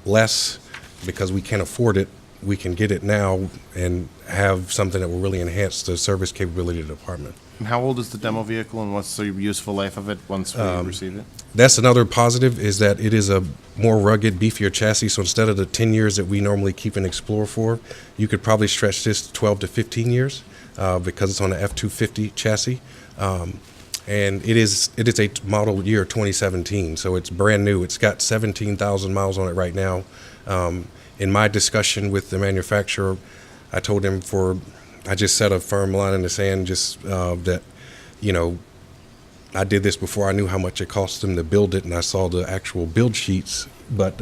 Speaker 20: less because we can't afford it, we can get it now and have something that will really enhance the service capability of the department.
Speaker 7: And how old is the demo vehicle, and what's the useful life of it once we receive it?
Speaker 20: That's another positive, is that it is a more rugged, beefier chassis. So instead of the 10 years that we normally keep an Explorer for, you could probably stretch this 12 to 15 years because it's on the F-250 chassis. And it is a model year 2017, so it's brand new. It's got 17,000 miles on it right now. In my discussion with the manufacturer, I told him I just set a firm line in the sand, just that, I did this before I knew how much it cost them to build it, and I saw the actual build sheets. But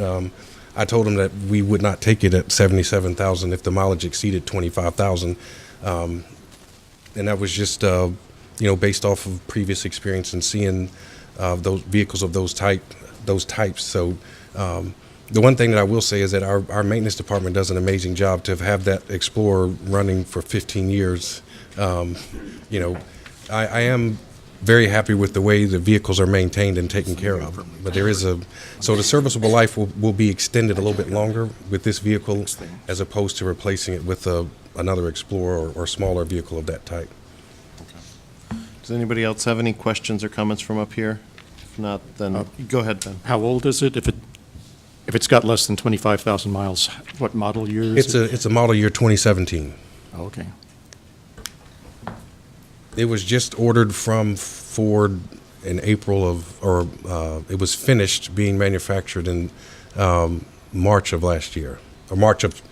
Speaker 20: I told him that we would not take it at 77,000 if the mileage exceeded 25,000, and that was just based off of previous experience and seeing those vehicles of those types. So. The one thing that I will say is that our maintenance department does an amazing job to have that Explorer running for 15 years. I am very happy with the way the vehicles are maintained and taken care of. But so the serviceable life will be extended a little bit longer with this vehicle as opposed to replacing it with another Explorer or smaller vehicle of that type.
Speaker 7: Does anybody else have any questions or comments from up here? If not, then go ahead, Ben.
Speaker 11: How old is it? If it's got less than 25,000 miles, what model year is it?
Speaker 20: It's a model year 2017.
Speaker 11: Oh, okay.
Speaker 20: It was just ordered from Ford in April it was finished being manufactured in March of last year, or March of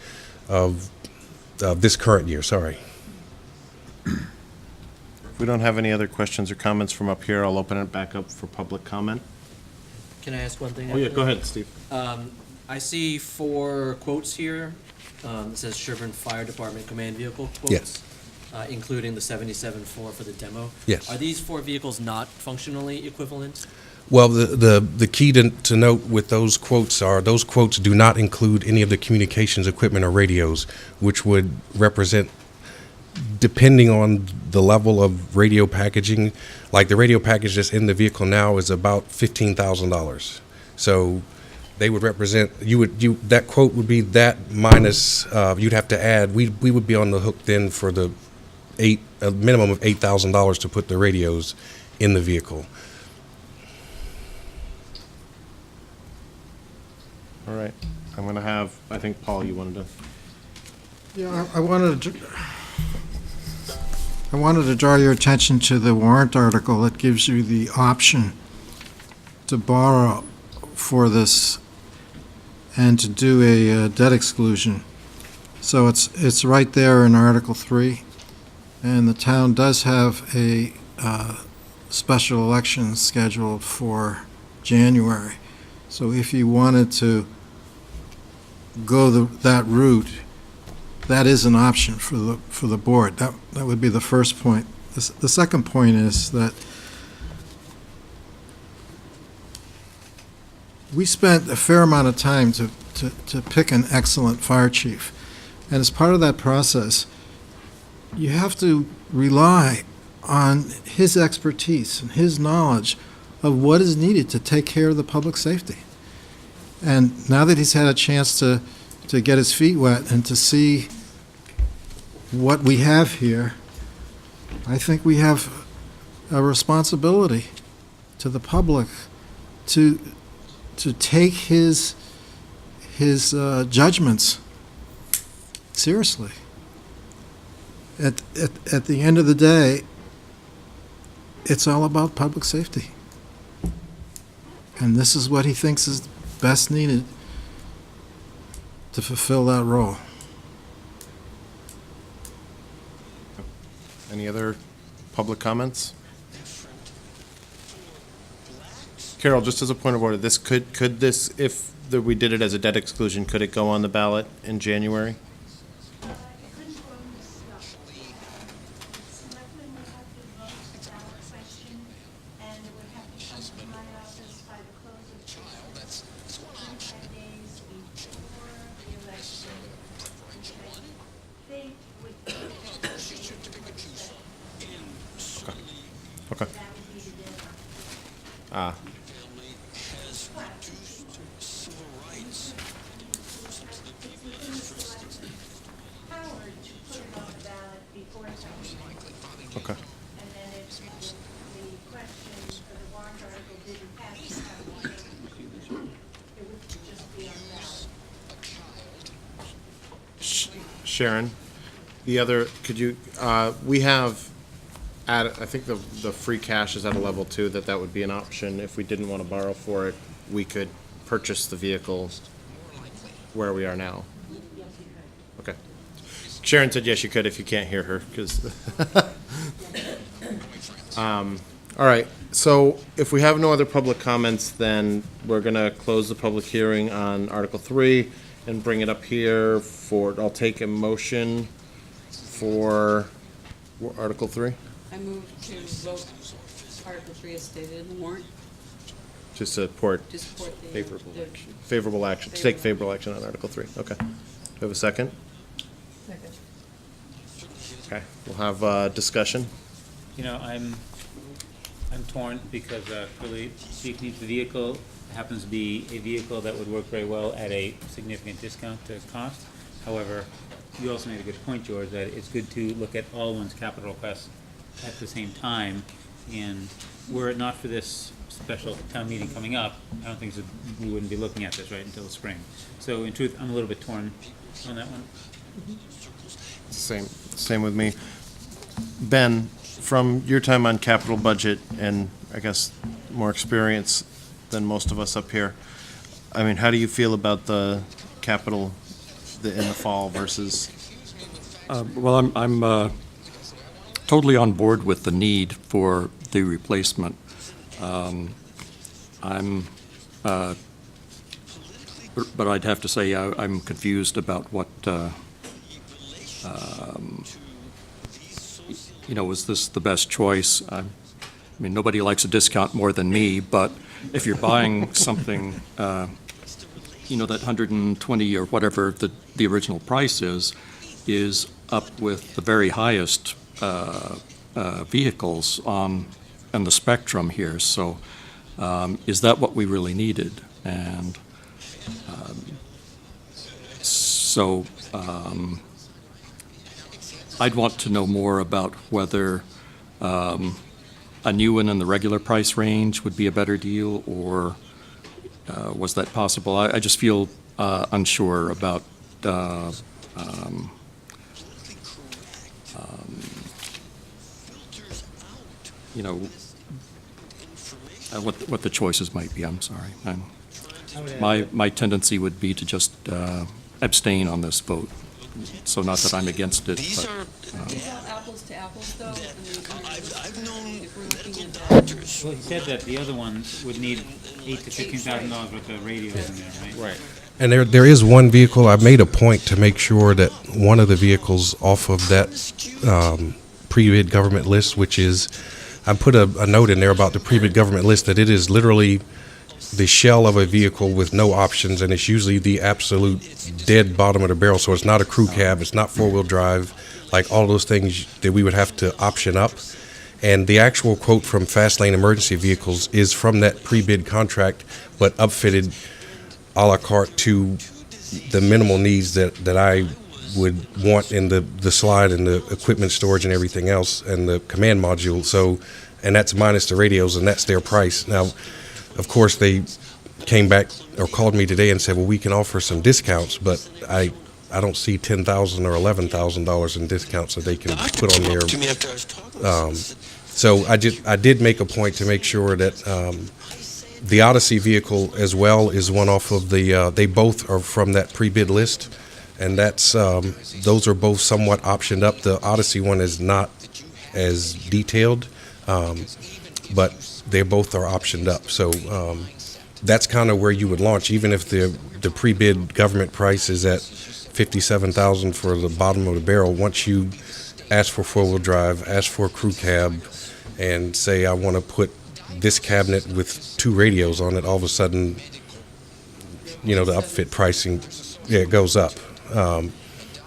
Speaker 20: this current year, sorry.
Speaker 7: If we don't have any other questions or comments from up here, I'll open it back up for public comment.
Speaker 16: Can I ask one thing?
Speaker 7: Oh, yeah, go ahead, Steve.
Speaker 16: I see 4 quotes here. It says Sherburne Fire Department Command Vehicle quotes.
Speaker 20: Yes.
Speaker 16: Including the 77.4 for the demo.
Speaker 20: Yes.
Speaker 16: Are these 4 vehicles not functionally equivalent?
Speaker 20: Well, the key to note with those quotes do not include any of the communications equipment or radios, which would represent, depending on the level of radio packaging, like the radio package that's in the vehicle now is about $15,000. So they would represent, that quote would be that minus, you'd have to add, we would be on the hook then for a minimum of $8,000 to put the radios in the vehicle.
Speaker 7: All right. I'm going to have, I think, Paul, you wanted to.
Speaker 3: Yeah, I wanted to draw your attention to the warrant article that gives you the option to borrow for this and to do a debt exclusion. So it's right there in Article 3, and the town does have a special election scheduled for January. So if you wanted to go that route, that is an option for the board. That would be the first point. The second point is that we spent a fair amount of time to pick an excellent fire chief. And as part of that process, you have to rely on his expertise and his knowledge of what is needed to take care of the public safety. And now that he's had a chance to get his feet wet and to see what we have here, I think we have a responsibility to the public to take his judgments seriously. At the end of the day, it's all about public safety. And this is what he thinks is best needed to fulfill that role.
Speaker 7: Any other public comments? Carol, just as a point of order, this could this, if we did it as a debt exclusion, could it go on the ballot in January? Okay. Ah. Okay. Sharon, the other, could you, we have, I think the free cash is at a level 2, that would be an option. If we didn't want to borrow for it, we could purchase the vehicle where we are now. Okay. Sharon said yes, you could if you can't hear her, because. All right, so if we have no other public comments, then we're going to close the public hearing on Article 3 and bring it up here I'll take a motion for Article 3.
Speaker 23: I move to vote Article 3 as stated in the warrant.
Speaker 7: To support.
Speaker 23: To support the.
Speaker 7: Favorable action, to take favorable action on Article 3. Okay. Do we have a second?
Speaker 23: Second.
Speaker 7: Okay, we'll have discussion.
Speaker 21: You know, I'm torn because clearly Chief needs the vehicle. It happens to be a vehicle that would work very well at a significant discount to cost. However, you also made a good point, George, that it's good to look at all one's capital requests at the same time. And were it not for this special town meeting coming up, I don't think we wouldn't be looking at this right until the spring. So in truth, I'm a little bit torn on that one.
Speaker 7: Same with me. Ben, from your time on capital budget and I guess more experience than most of us up here, I mean, how do you feel about the capital in the fall versus?
Speaker 11: Well, I'm totally on board with the need for the replacement. But I'd have to say I'm confused about what, is this the best choice? I mean, nobody likes a discount more than me, but if you're buying something, that 120 or whatever the original price is up with the very highest vehicles on the spectrum here. So is that what we really needed? And I'd want to know more about whether a new one in the regular price range would be a better deal, or was that possible? I just feel unsure about what the choices might be. I'm sorry. My tendency would be to just abstain on this vote. So not that I'm against it,
Speaker 23: These
Speaker 11: but.
Speaker 23: are apples to apples, though.
Speaker 21: I've known well, he said that the other one would need $8,000 to $15,000 worth of radios in there, right?
Speaker 7: Right.
Speaker 20: And there is one vehicle, I made a point to make sure that one of the vehicles off of that pre-bid government list, which is, I put a note in there about the pre-bid government list, that it is literally the shell of a vehicle with no options, and it's usually the absolute dead bottom of the barrel, so it's not a crew cab, it's not four-wheel drive, like all those things that we would have to option up. And the actual quote from Fast Lane Emergency Vehicles is from that pre-bid contract, but upfitted a la carte to the minimal needs that I would want in the slide and the equipment storage and everything else and the command module. So and that's minus the radios, and that's their price. Now, of course, they came back or called me today and said, well, we can offer some discounts, but I don't see $10,000 or $11,000 in discounts that they can put on there. So I did make a point to make sure that the Odyssey vehicle as well is one off of the, they both are from that pre-bid list, and that's, those are both somewhat optioned up. The Odyssey one is not as detailed, but they both are optioned up. So that's kind of where you would launch, even if the pre-bid government price is at $57,000 for the bottom of the barrel. Once you ask for four-wheel drive, ask for a crew cab, and say, I want to put this cabinet with 2 radios on it, all of a sudden, the upfit pricing, it goes up.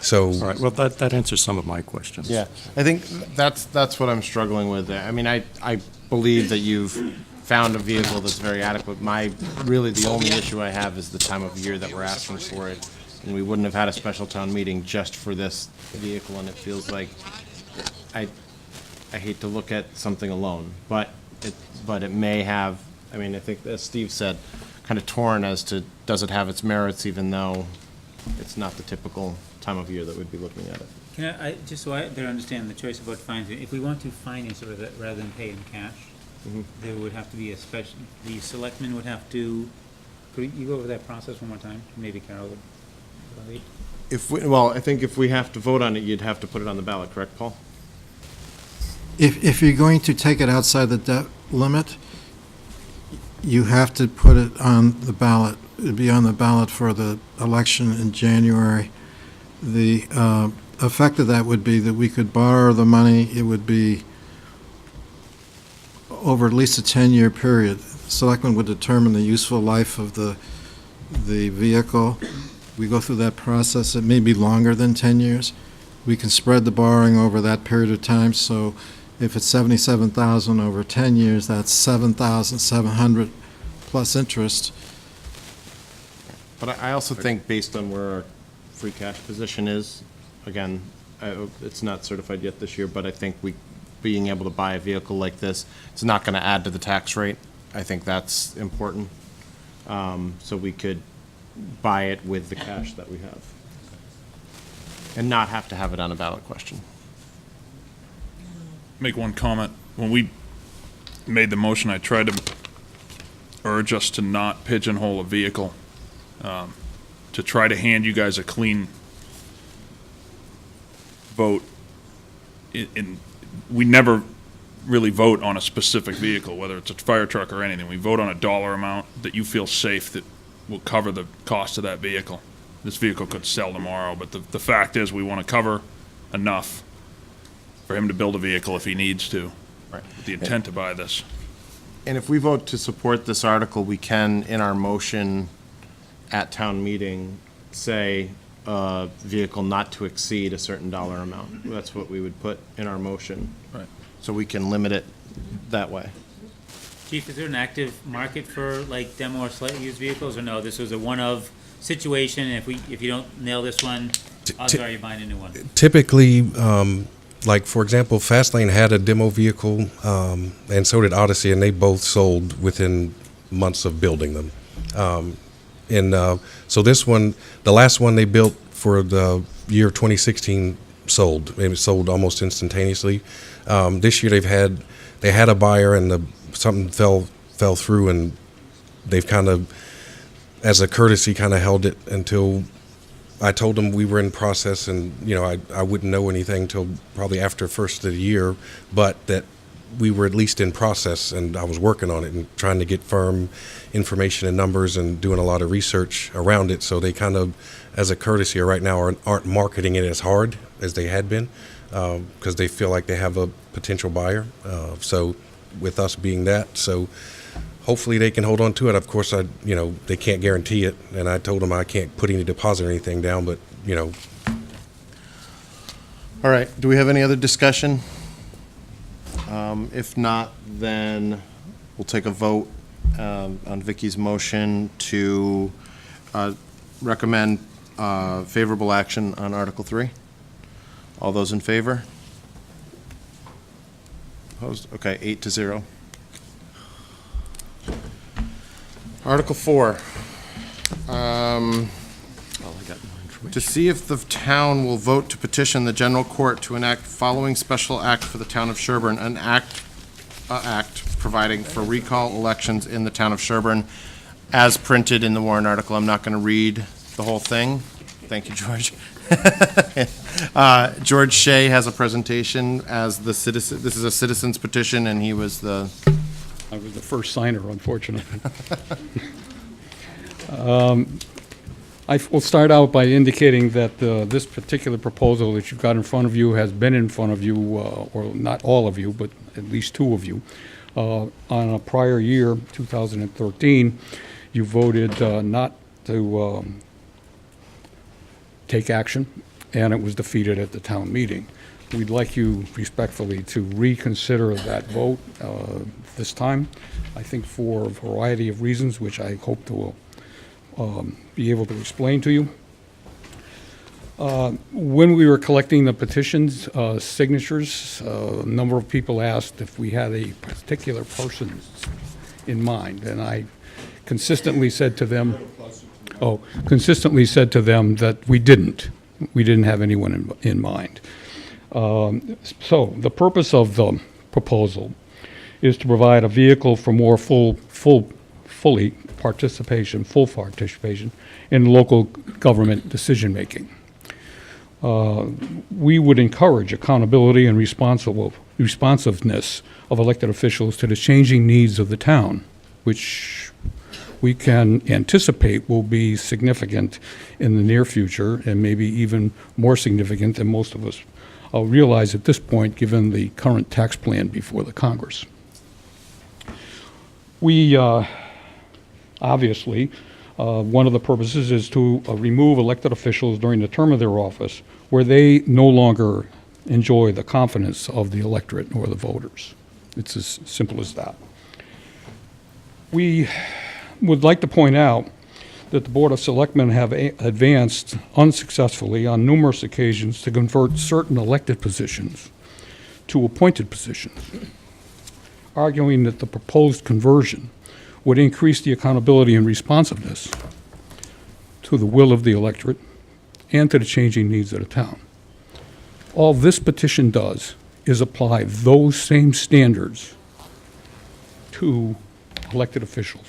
Speaker 20: So,
Speaker 11: All right, well, that answers some of my questions.
Speaker 7: Yeah, I think that's what I'm struggling with. I mean, I believe that you've found a vehicle that's very adequate. Really the only issue I have is the time of year that we're asking for it, and we wouldn't have had a special town meeting just for this vehicle, and it feels like I hate to look at something alone, but it may have, I mean, I think, as Steve said, kind of torn as to, does it have its merits, even though it's not the typical time of year that we'd be looking at it.
Speaker 21: Can I, just so I better understand the choice about financing, if we want to finance it rather than pay in cash, there would have to be a special, the selectmen would have to, could you go over that process one more time? Maybe Carol would.
Speaker 7: Well, I think if we have to vote on it, you'd have to put it on the ballot, correct, Paul?
Speaker 3: If you're going to take it outside the debt limit, you have to put it on the ballot. It'd be on the ballot for the election in January. The effect of that would be that we could borrow the money. It would be over at least a 10-year period. Selectmen would determine the useful life of the vehicle. We go through that process. It may be longer than 10 years. We can spread the borrowing over that period of time. So if it's $77,000 over 10 years, that's $7,700 plus interest.
Speaker 7: But I also think, based on where our free cash position is, again, it's not certified yet this year, but I think being able to buy a vehicle like this, it's not going to add to the tax rate. I think that's important. So we could buy it with the cash that we have and not have to have it on a ballot question.
Speaker 4: Make one comment. When we made the motion, I tried to urge us to not pigeonhole a vehicle, to try to hand you guys a clean vote. We never really vote on a specific vehicle, whether it's a fire truck or anything. We vote on a dollar amount that you feel safe that will cover the cost of that vehicle. This vehicle could sell tomorrow, but the fact is we want to cover enough for him to build a vehicle if he needs to,
Speaker 7: right,
Speaker 4: with the intent to buy this.
Speaker 7: And if we vote to support this article, we can, in our motion at town meeting, say vehicle not to exceed a certain dollar amount. That's what we would put in our motion.
Speaker 4: Right.
Speaker 7: So we can limit it that way.
Speaker 21: Chief, is there an active market for like demo or slightly used vehicles, or no, this was a one-of situation, and if you don't nail this one, odds are you're buying a new one?
Speaker 20: Typically, like, for example, Fastlane had a demo vehicle, and so did Odyssey, and they both sold within months of building them. So this one, the last one they built for the year 2016 sold. It sold almost instantaneously. This year they had a buyer, and something fell through, and they've kind of, as a courtesy, kind of held it until I told them we were in process, and I wouldn't know anything till probably after first of the year, but that we were at least in process, and I was working on it and trying to get firm information and numbers and doing a lot of research around it. So they kind of, as a courtesy, right now aren't marketing it as hard as they had been, because they feel like they have a potential buyer. So with us being that, so hopefully they can hold on to it. Of course, they can't guarantee it, and I told them I can't put any deposit or anything down, but
Speaker 7: All right, do we have any other discussion? If not, then we'll take a vote on Vicky's motion to recommend favorable action on Article 3. All those in favor? Opposed? Okay, 8-0. Article 4. To see if the town will vote to petition the general court to enact following special act for the town of Sherburne, an act providing for recall elections in the town of Sherburne, as printed in the warrant article. I'm not going to read the whole thing. Thank you, George. George Shea has a presentation as the citizen. This is a citizen's petition, and he was the...
Speaker 5: I was the first signer, unfortunately. I will start out by indicating that this particular proposal that you've got in front of you has been in front of you, or not all of you, but at least two of you. On a prior year, 2013, you voted not to take action, and it was defeated at the town meeting. We'd like you respectfully to reconsider that vote this time, I think for a variety of reasons, which I hope to be able to explain to you. When we were collecting the petitions, signatures, a number of people asked if we had a particular person in mind, and I consistently said to them, that we didn't. We didn't have anyone in mind. So the purpose of the proposal is to provide a vehicle for more full participation in local government decision-making. We would encourage accountability and responsiveness of elected officials to the changing needs of the town, which we can anticipate will be significant in the near future and maybe even more significant than most of us realize at this point, given the current tax plan before the Congress. We obviously, one of the purposes is to remove elected officials during the term of their office where they no longer enjoy the confidence of the electorate or the voters. It's as simple as that. We would like to point out that the Board of Selectmen have advanced unsuccessfully on numerous occasions to convert certain elected positions to appointed positions, arguing that the proposed conversion would increase the accountability and responsiveness to the will of the electorate and to the changing needs of the town. All this petition does is apply those same standards to elected officials.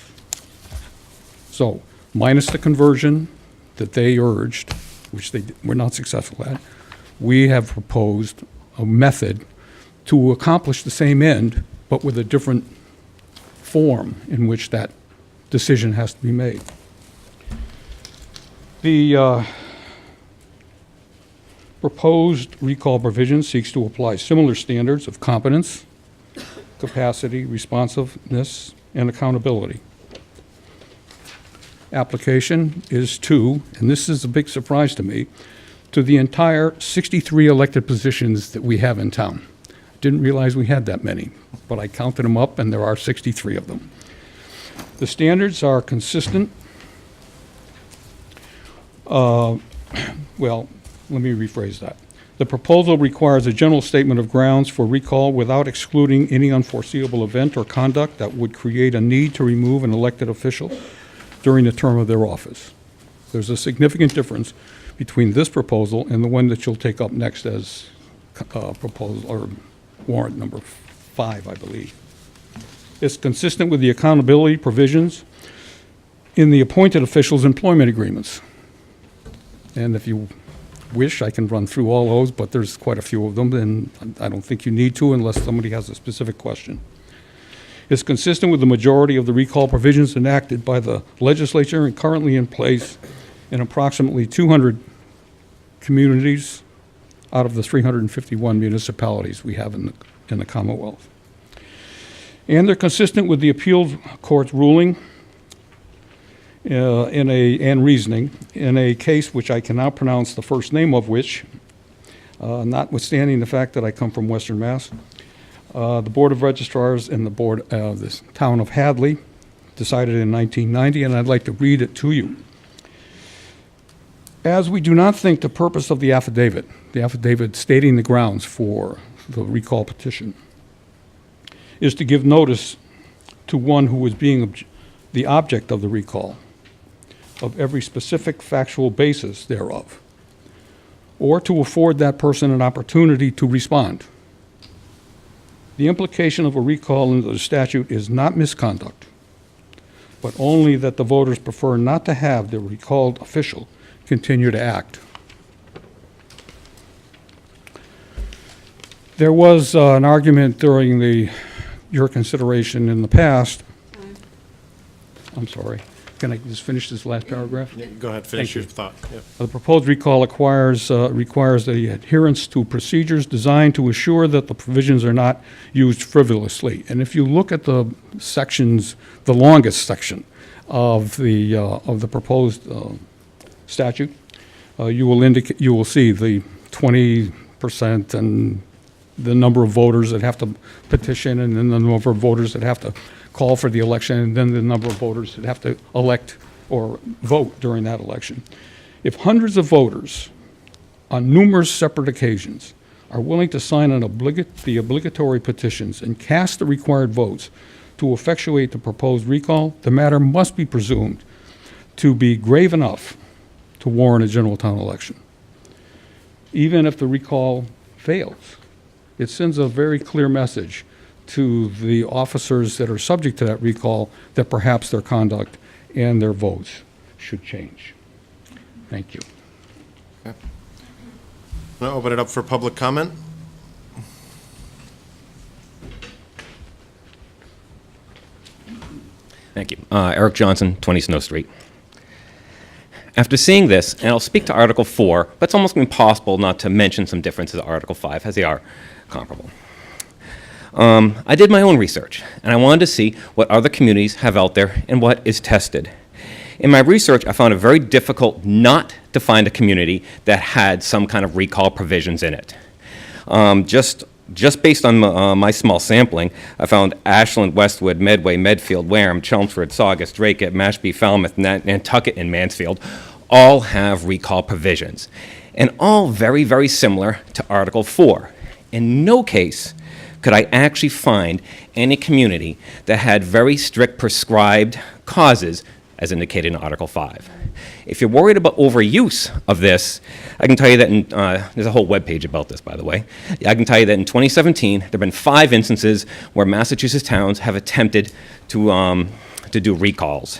Speaker 5: So, minus the conversion that they urged, which they were not successful at, we have proposed a method to accomplish the same end, but with a different form in which that decision has to be made. The proposed recall provision seeks to apply similar standards of competence, capacity, responsiveness, and accountability. Application is to, and this is a big surprise to me, to the entire 63 elected positions that we have in town. Didn't realize we had that many, but I counted them up and there are 63 of them. The standards are consistent. Well, let me rephrase that. The proposal requires a general statement of grounds for recall without excluding any unforeseeable event or conduct that would create a need to remove an elected official during the term of their office. There's a significant difference between this proposal and the one that you'll take up next as proposal or warrant number 5, I believe. It's consistent with the accountability provisions in the appointed officials' employment agreements. And if you wish, I can run through all those, but there's quite a few of them, and I don't think you need to unless somebody has a specific question. It's consistent with the majority of the recall provisions enacted by the legislature and currently in place in approximately 200 communities out of the 351 municipalities we have in the Commonwealth. And they're consistent with the appeals court's ruling and reasoning in a case which I cannot pronounce the first name of which, notwithstanding the fact that I come from Western Mass. The Board of Registrars and the Board of the Town of Hadley decided in 1990, and I'd like to read it to you. As we do not think the purpose of the affidavit stating the grounds for the recall petition, is to give notice to one who is being the object of the recall of every specific factual basis thereof, or to afford that person an opportunity to respond. The implication of a recall under the statute is not misconduct, but only that the voters prefer not to have the recalled official continue to act. There was an argument during your consideration in the past. I'm sorry. Can I just finish this last paragraph?
Speaker 7: Yeah, go ahead, finish your thought. Yeah.
Speaker 5: The proposed recall requires the adherence to procedures designed to assure that the provisions are not used frivolously. And if you look at the sections, the longest section of the proposed statute, you will see the 20% and the number of voters that have to petition, and then the number of voters that have to call for the election, and then the number of voters that have to elect or vote during that election. If hundreds of voters on numerous separate occasions are willing to sign the obligatory petitions and cast the required votes to effectuate the proposed recall, the matter must be presumed to be grave enough to warrant a general town election. Even if the recall fails, it sends a very clear message to the officers that are subject to that recall that perhaps their conduct and their votes should change. Thank you.
Speaker 7: Okay. I'm going to open it up for public comment.
Speaker 6: Thank you. Eric Johnson, 20 Snow Street. After seeing this, and I'll speak to Article 4, but it's almost impossible not to mention some differences of Article 5, as they are comparable. I did my own research, and I wanted to see what other communities have out there and what is tested. In my research, I found it very difficult not to find a community that had some kind of recall provisions in it. Just based on my small sampling, I found Ashland, Westwood, Medway, Medfield, Wareham, Chelmsford, Saugus, Drake, Mashpee, Falmouth, Nantucket, and Mansfield all have recall provisions, and all very, very similar to Article 4. In no case could I actually find any community that had very strict prescribed causes as indicated in Article 5. If you're worried about overuse of this, I can tell you that there's a whole webpage about this, by the way. I can tell you that in 2017, there have been 5 instances where Massachusetts towns have attempted to do recalls.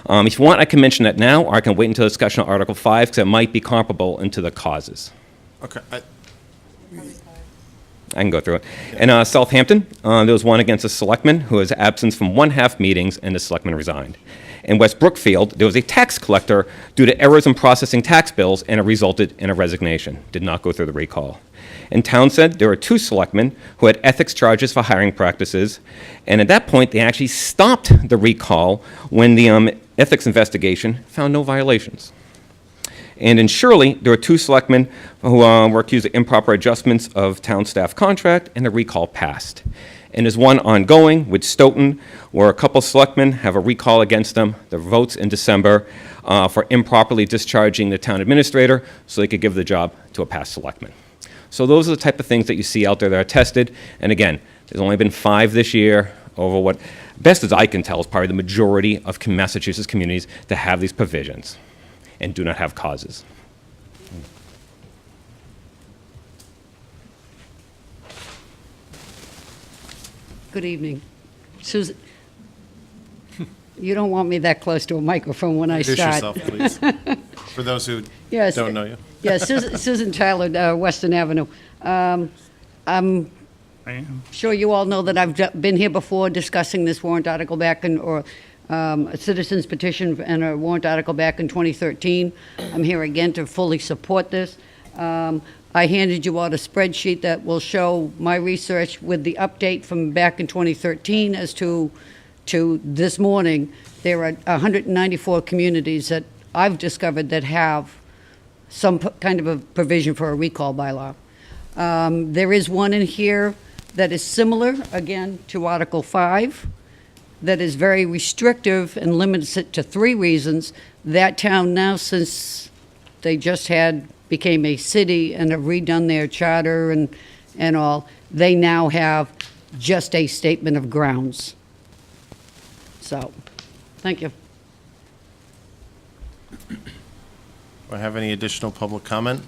Speaker 6: If you want, I can mention that now, or I can wait until discussion on Article 5, because it might be comparable into the causes.
Speaker 7: Okay.
Speaker 6: I can go through it. In Southampton, there was one against a selectman who was absent from 1/2 meetings, and the selectman resigned. In West Brookfield, there was a tax collector due to errors in processing tax bills, and it resulted in a resignation. Did not go through the recall. In Townsend, there were 2 selectmen who had ethics charges for hiring practices, and at that point, they actually stopped the recall when the ethics investigation found no violations. And in Shirley, there were 2 selectmen who were accused of improper adjustments of town staff contract, and the recall passed. And there's one ongoing with Stoughton, where a couple selectmen have a recall against them. Their votes in December for improperly discharging the town administrator so they could give the job to a past selectman. So those are the type of things that you see out there that are tested. And again, there's only been 5 this year over what, best as I can tell, is probably the majority of Massachusetts communities that have these provisions and do not have causes.
Speaker 10: Good evening. Susan, you don't want me that close to a microphone when I start.
Speaker 7: Introduce yourself, please, for those who
Speaker 10: Yes.
Speaker 7: don't know you.
Speaker 10: Yes, Susan Tyler, Weston Avenue. I'm sure you all know that I've been here before discussing this warrant article back in, or a citizen's petition and a warrant article back in 2013. I'm here again to fully support this. I handed you out a spreadsheet that will show my research with the update from back in 2013 as to this morning. There are 194 communities that I've discovered that have some kind of a provision for a recall bylaw. There is one in here that is similar, again, to Article 5, that is very restrictive and limits it to 3 reasons. That town now, since they just became a city and have redone their charter and all, they now have just a statement of grounds. So, thank you.
Speaker 7: Do I have any additional public comment?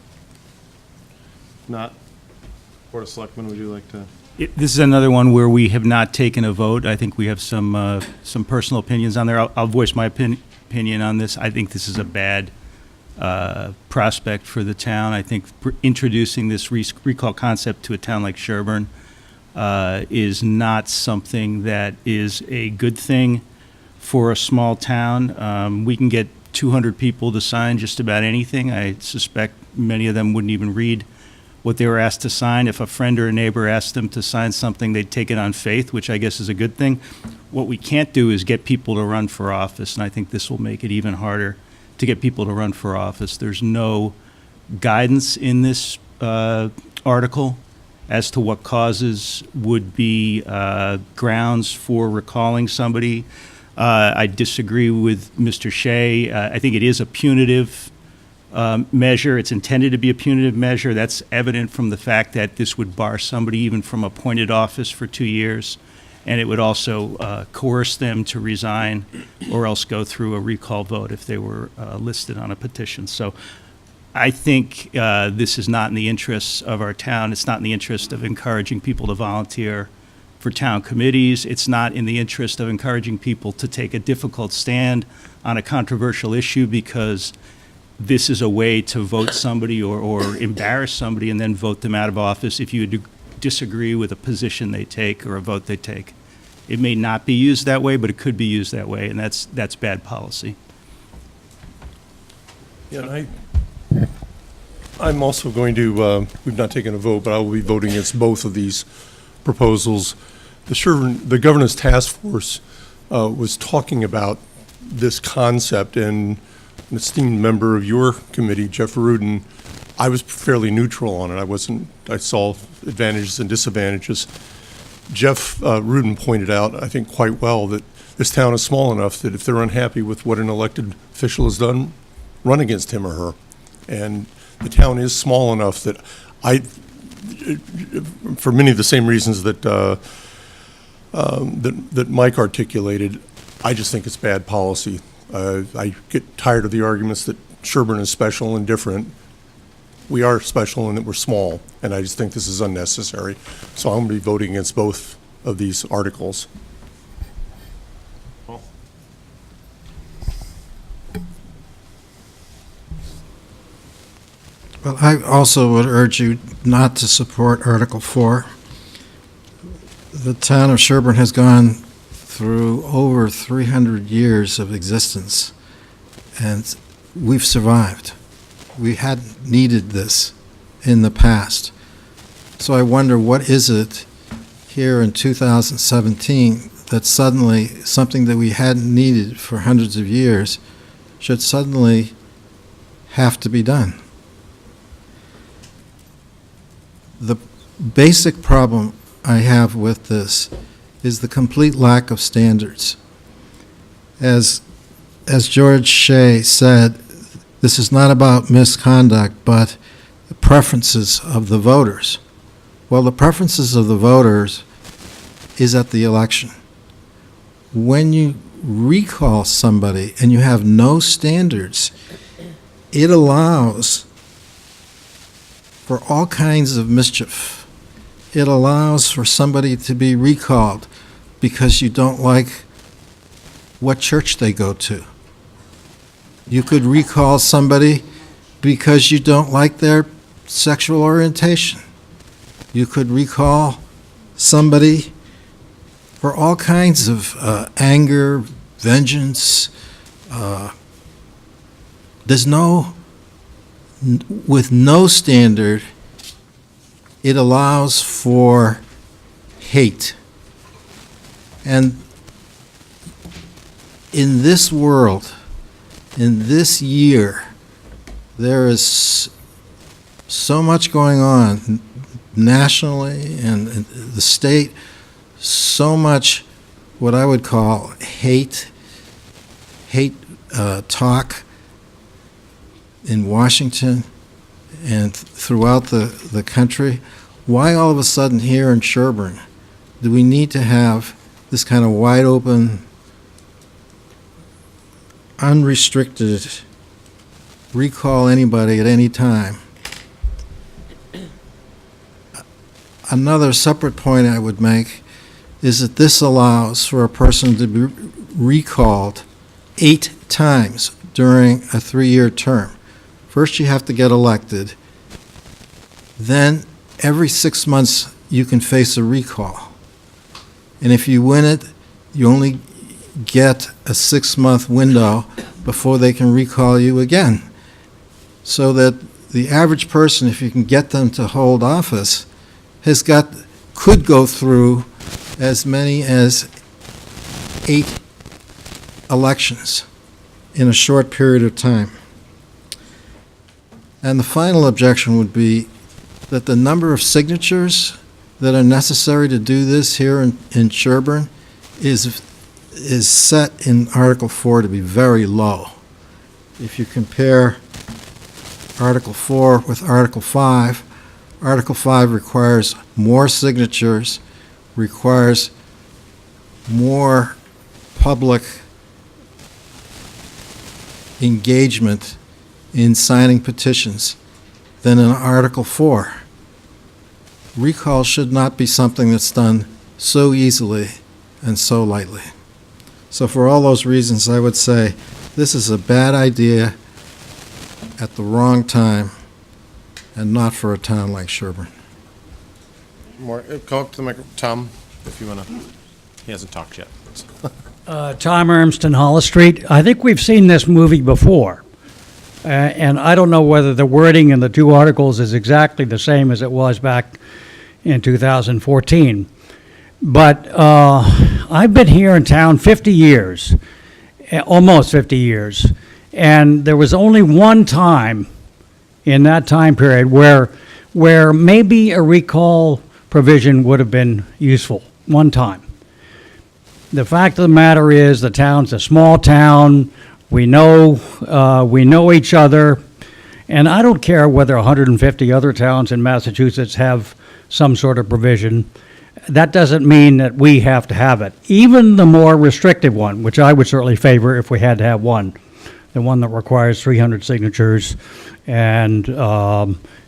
Speaker 7: Not. Board of Selectmen, would you like to?
Speaker 1: This is another one where we have not taken a vote. I think we have some personal opinions on there. I'll voice my opinion on this. I think this is a bad prospect for the town. I think introducing this recall concept to a town like Sherburne is not something that is a good thing for a small town. We can get 200 people to sign just about anything. I suspect many of them wouldn't even read what they were asked to sign. If a friend or a neighbor asked them to sign something, they'd take it on faith, which I guess is a good thing. What we can't do is get people to run for office, and I think this will make it even harder to get people to run for office. There's no guidance in this article as to what causes would be grounds for recalling somebody. I disagree with Mr. Shea. I think it is a punitive measure. It's intended to be a punitive measure. That's evident from the fact that this would bar somebody even from appointed office for 2 years, and it would also coerce them to resign or else go through a recall vote if they were listed on a petition. So I think this is not in the interests of our town. It's not in the interest of encouraging people to volunteer for town committees. It's not in the interest of encouraging people to take a difficult stand on a controversial issue, because this is a way to vote somebody or embarrass somebody and then vote them out of office if you disagree with a position they take or a vote they take. It may not be used that way, but it could be used that way, and that's bad policy.
Speaker 2: Yeah, I'm also going to, we've not taken a vote, but I will be voting against both of these proposals. The Governance Task Force was talking about this concept, and an esteemed member of your committee, Jeff Rudin, I was fairly neutral on it. I saw advantages and disadvantages. Jeff Rudin pointed out, I think quite well, that this town is small enough that if they're unhappy with what an elected official has done, run against him or her. And the town is small enough that for many of the same reasons that that Mike articulated, I just think it's bad policy. I get tired of the arguments that Sherburne is special and different. We are special in that we're small, and I just think this is unnecessary. So I'm going to be voting against both of these articles.
Speaker 3: Well, I also would urge you not to support Article 4. The town of Sherburne has gone through over 300 years of existence, and we've survived. We hadn't needed this in the past. So I wonder, what is it here in 2017 that suddenly something that we hadn't needed for hundreds of years should suddenly have to be done? The basic problem I have with this is the complete lack of standards. As George Shea said, this is not about misconduct, but the preferences of the voters. Well, the preferences of the voters is at the election. When you recall somebody and you have no standards, it allows for all kinds of mischief. It allows for somebody to be recalled because you don't like what church they go to. You could recall somebody because you don't like their sexual orientation. You could recall somebody for all kinds of anger, vengeance. With no standard, it allows for hate. And in this world, in this year, there is so much going on nationally and in the state, so much what I would call hate talk in Washington and throughout the country. Why all of a sudden here in Sherburne do we need to have this kind of wide open, unrestricted recall anybody at any time? Another separate point I would make is that this allows for a person to be recalled 8 times during a 3-year term. First, you have to get elected. Then, every 6 months, you can face a recall. And if you win it, you only get a 6-month window before they can recall you again. So that the average person, if you can get them to hold office, could go through as many as 8 elections in a short period of time. And the final objection would be that the number of signatures that are necessary to do this here in Sherburne is set in Article 4 to be very low. If you compare Article 4 with Article 5, Article 5 requires more signatures, requires more public engagement in signing petitions than in Article 4. Recall should not be something that's done so easily and so lightly. So for all those reasons, I would say this is a bad idea at the wrong time and not for a town like Sherburne.
Speaker 7: More, come up to the microphone, Tom, if you want to. He hasn't talked yet.
Speaker 9: Tom Ermston, Hollis Street. I think we've seen this movie before, and I don't know whether the wording in the 2 articles is exactly the same as it was back in 2014. But I've been here in town 50 years, almost 50 years, and there was only one time in that time period where maybe a recall provision would have been useful, one time. The fact of the matter is the town's a small town, we know each other, and I don't care whether 150 other towns in Massachusetts have some sort of provision. That doesn't mean that we have to have it. Even the more restrictive one, which I would certainly favor if we had to have one, the one that requires 300 signatures and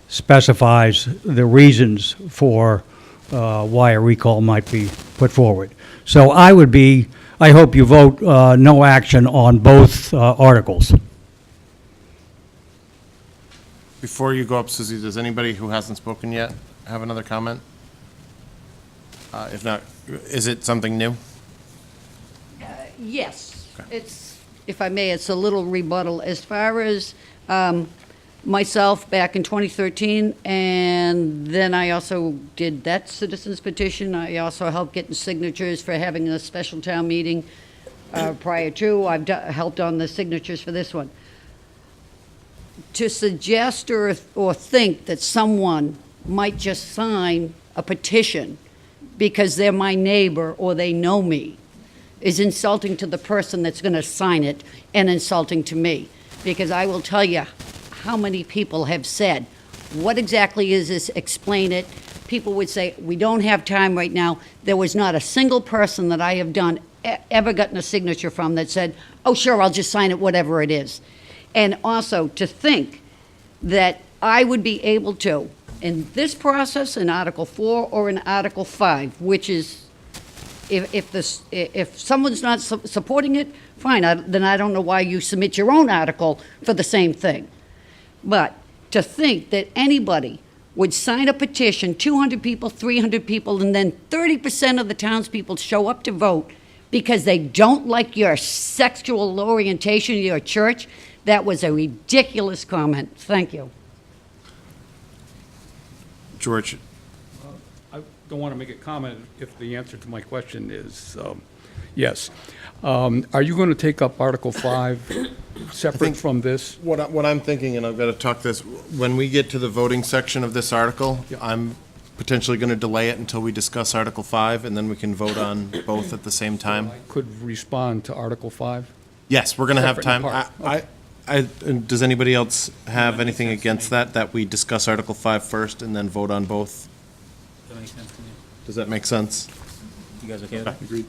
Speaker 9: specifies the reasons for why a recall might be put forward. So I hope you vote no action on both articles.
Speaker 7: Before you go up, Susie, does anybody who hasn't spoken yet have another comment? If not, is it something new?
Speaker 10: Yes. It's, if I may, it's a little rebuttal. As far as myself back in 2013, and then I also did that citizens petition. I also helped getting signatures for having a special town meeting prior to. I've helped on the signatures for this one. To suggest or think that someone might just sign a petition because they're my neighbor or they know me is insulting to the person that's going to sign it and insulting to me. Because I will tell you how many people have said, what exactly is this? Explain it. People would say, we don't have time right now. There was not a single person that I have done ever gotten a signature from that said, oh, sure, I'll just sign it, whatever it is. And also to think that I would be able to, in this process, in Article 4 or in Article 5, which is, if someone's not supporting it, fine, then I don't know why you submit your own article for the same thing. But to think that anybody would sign a petition, 200 people, 300 people, and then 30% of the townspeople show up to vote because they don't like your sexual orientation of your church, that was a ridiculous comment. Thank you.
Speaker 7: George?
Speaker 5: I don't want to make a comment if the answer to my question is yes. Are you going to take up Article 5 separate from this?
Speaker 7: What I'm thinking, and I've got to talk this, when we get to the voting section of this article, I'm potentially going to delay it until we discuss Article 5, and then we can vote on both at the same time.
Speaker 5: Could respond to Article 5?
Speaker 7: Yes, we're going to have
Speaker 5: Separate and
Speaker 7: time.
Speaker 5: apart.
Speaker 7: Does anybody else have anything against that we discuss Article 5 first and then vote on both?
Speaker 21: That makes sense to me.
Speaker 7: Does that make sense?
Speaker 21: You guys okay with that?
Speaker 2: Agreed.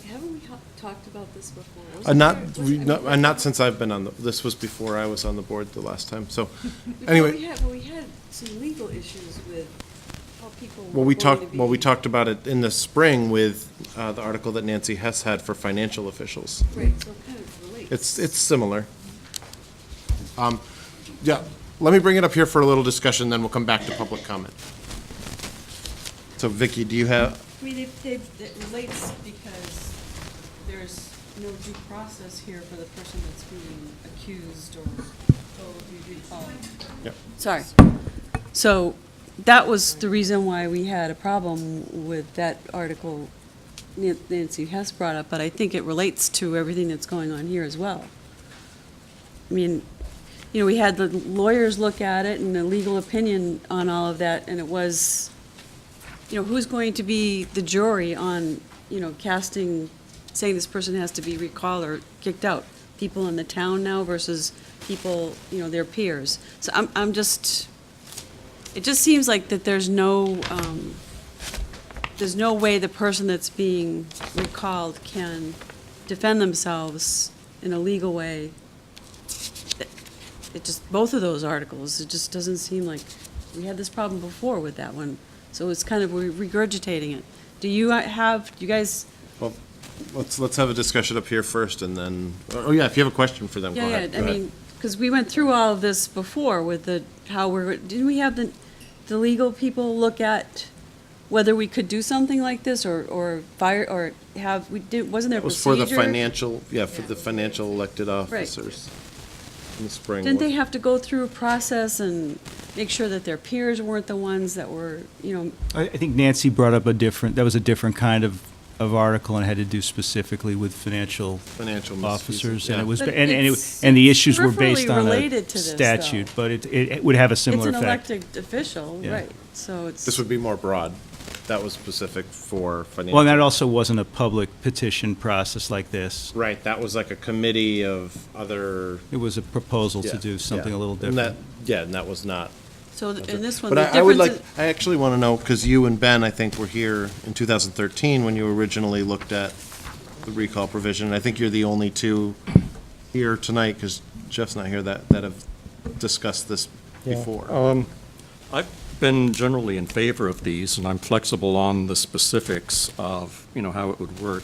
Speaker 23: Haven't we talked about this before? Wasn't
Speaker 7: Not,
Speaker 23: there-
Speaker 7: we,
Speaker 23: wasn't-
Speaker 7: not, not since I've been on the, this was before I was on the board the last time, so,
Speaker 23: Before
Speaker 7: anyway.
Speaker 23: we had some legal issues with how people.
Speaker 7: Well,
Speaker 23: were
Speaker 7: we
Speaker 23: going to
Speaker 7: talked, well, we
Speaker 23: be-
Speaker 7: talked about it in the spring with, the article that Nancy Hess had for financial officials.
Speaker 23: Right, so it kind of relates.
Speaker 7: It's similar. Yeah, let me bring it up here for a little discussion, then we'll come back to public comment. So Vicky, do you have,
Speaker 23: I mean, it relates because there's no due process here for the person that's being accused or told to be recalled.
Speaker 7: Yep.
Speaker 23: Sorry. So that was the reason why we had a problem with that article Nancy Hess brought up, but I think it relates to everything that's going on here as well. I mean, you know, we had the lawyers look at it and a legal opinion on all of that, and it was, you know, who's going to be the jury on, you know, casting, saying this person has to be recalled or kicked out? People in the town now versus people, you know, their peers. So I'm just, it just seems like that there's no way the person that's being recalled can defend themselves in a legal way. It just, both of those articles, it just doesn't seem like, we had this problem before with that one. So it's kind of, we're regurgitating it. Do you guys?
Speaker 7: well, let's have a discussion up here first, and then, oh yeah, if you have a question for them, go
Speaker 23: Yeah,
Speaker 7: ahead.
Speaker 23: yeah, I mean, because we went through all of this before with didn't we have the legal people look at whether we could do something like this or fire, or wasn't there
Speaker 7: It was for
Speaker 23: procedure?
Speaker 7: the financial, for the financial elected officers in the spring.
Speaker 23: Didn't they have to go through a process and make sure that their peers weren't the ones that were, you know?
Speaker 1: I think Nancy brought up that was a different kind of article and had to do specifically with financial officers. And it was,
Speaker 23: But
Speaker 1: and the issues were based
Speaker 23: peripherally
Speaker 1: on
Speaker 23: related
Speaker 1: a
Speaker 23: to this,
Speaker 1: statute,
Speaker 23: though.
Speaker 1: but it would have a similar
Speaker 23: It's an
Speaker 1: effect.
Speaker 23: elected official,
Speaker 1: Yeah.
Speaker 23: right, so it's.
Speaker 7: This would be more broad. That was specific for financial.
Speaker 1: Well, and that also wasn't a public petition process like this.
Speaker 7: Right, that was like a committee of other.
Speaker 1: It was a proposal to
Speaker 7: Yeah,
Speaker 1: do something
Speaker 7: yeah.
Speaker 1: a little
Speaker 7: And
Speaker 1: different.
Speaker 7: and that was not.
Speaker 23: So in this one,
Speaker 7: But
Speaker 23: the
Speaker 7: I would
Speaker 23: difference
Speaker 7: like, I actually want to know, because you and Ben, I think, were here in 2013 when you originally looked at the recall provision. I think you're the only two here tonight, because Jeff's not here, that have discussed this before.
Speaker 11: I've been generally in favor of these, and I'm flexible on the specifics of, you know, how it would work.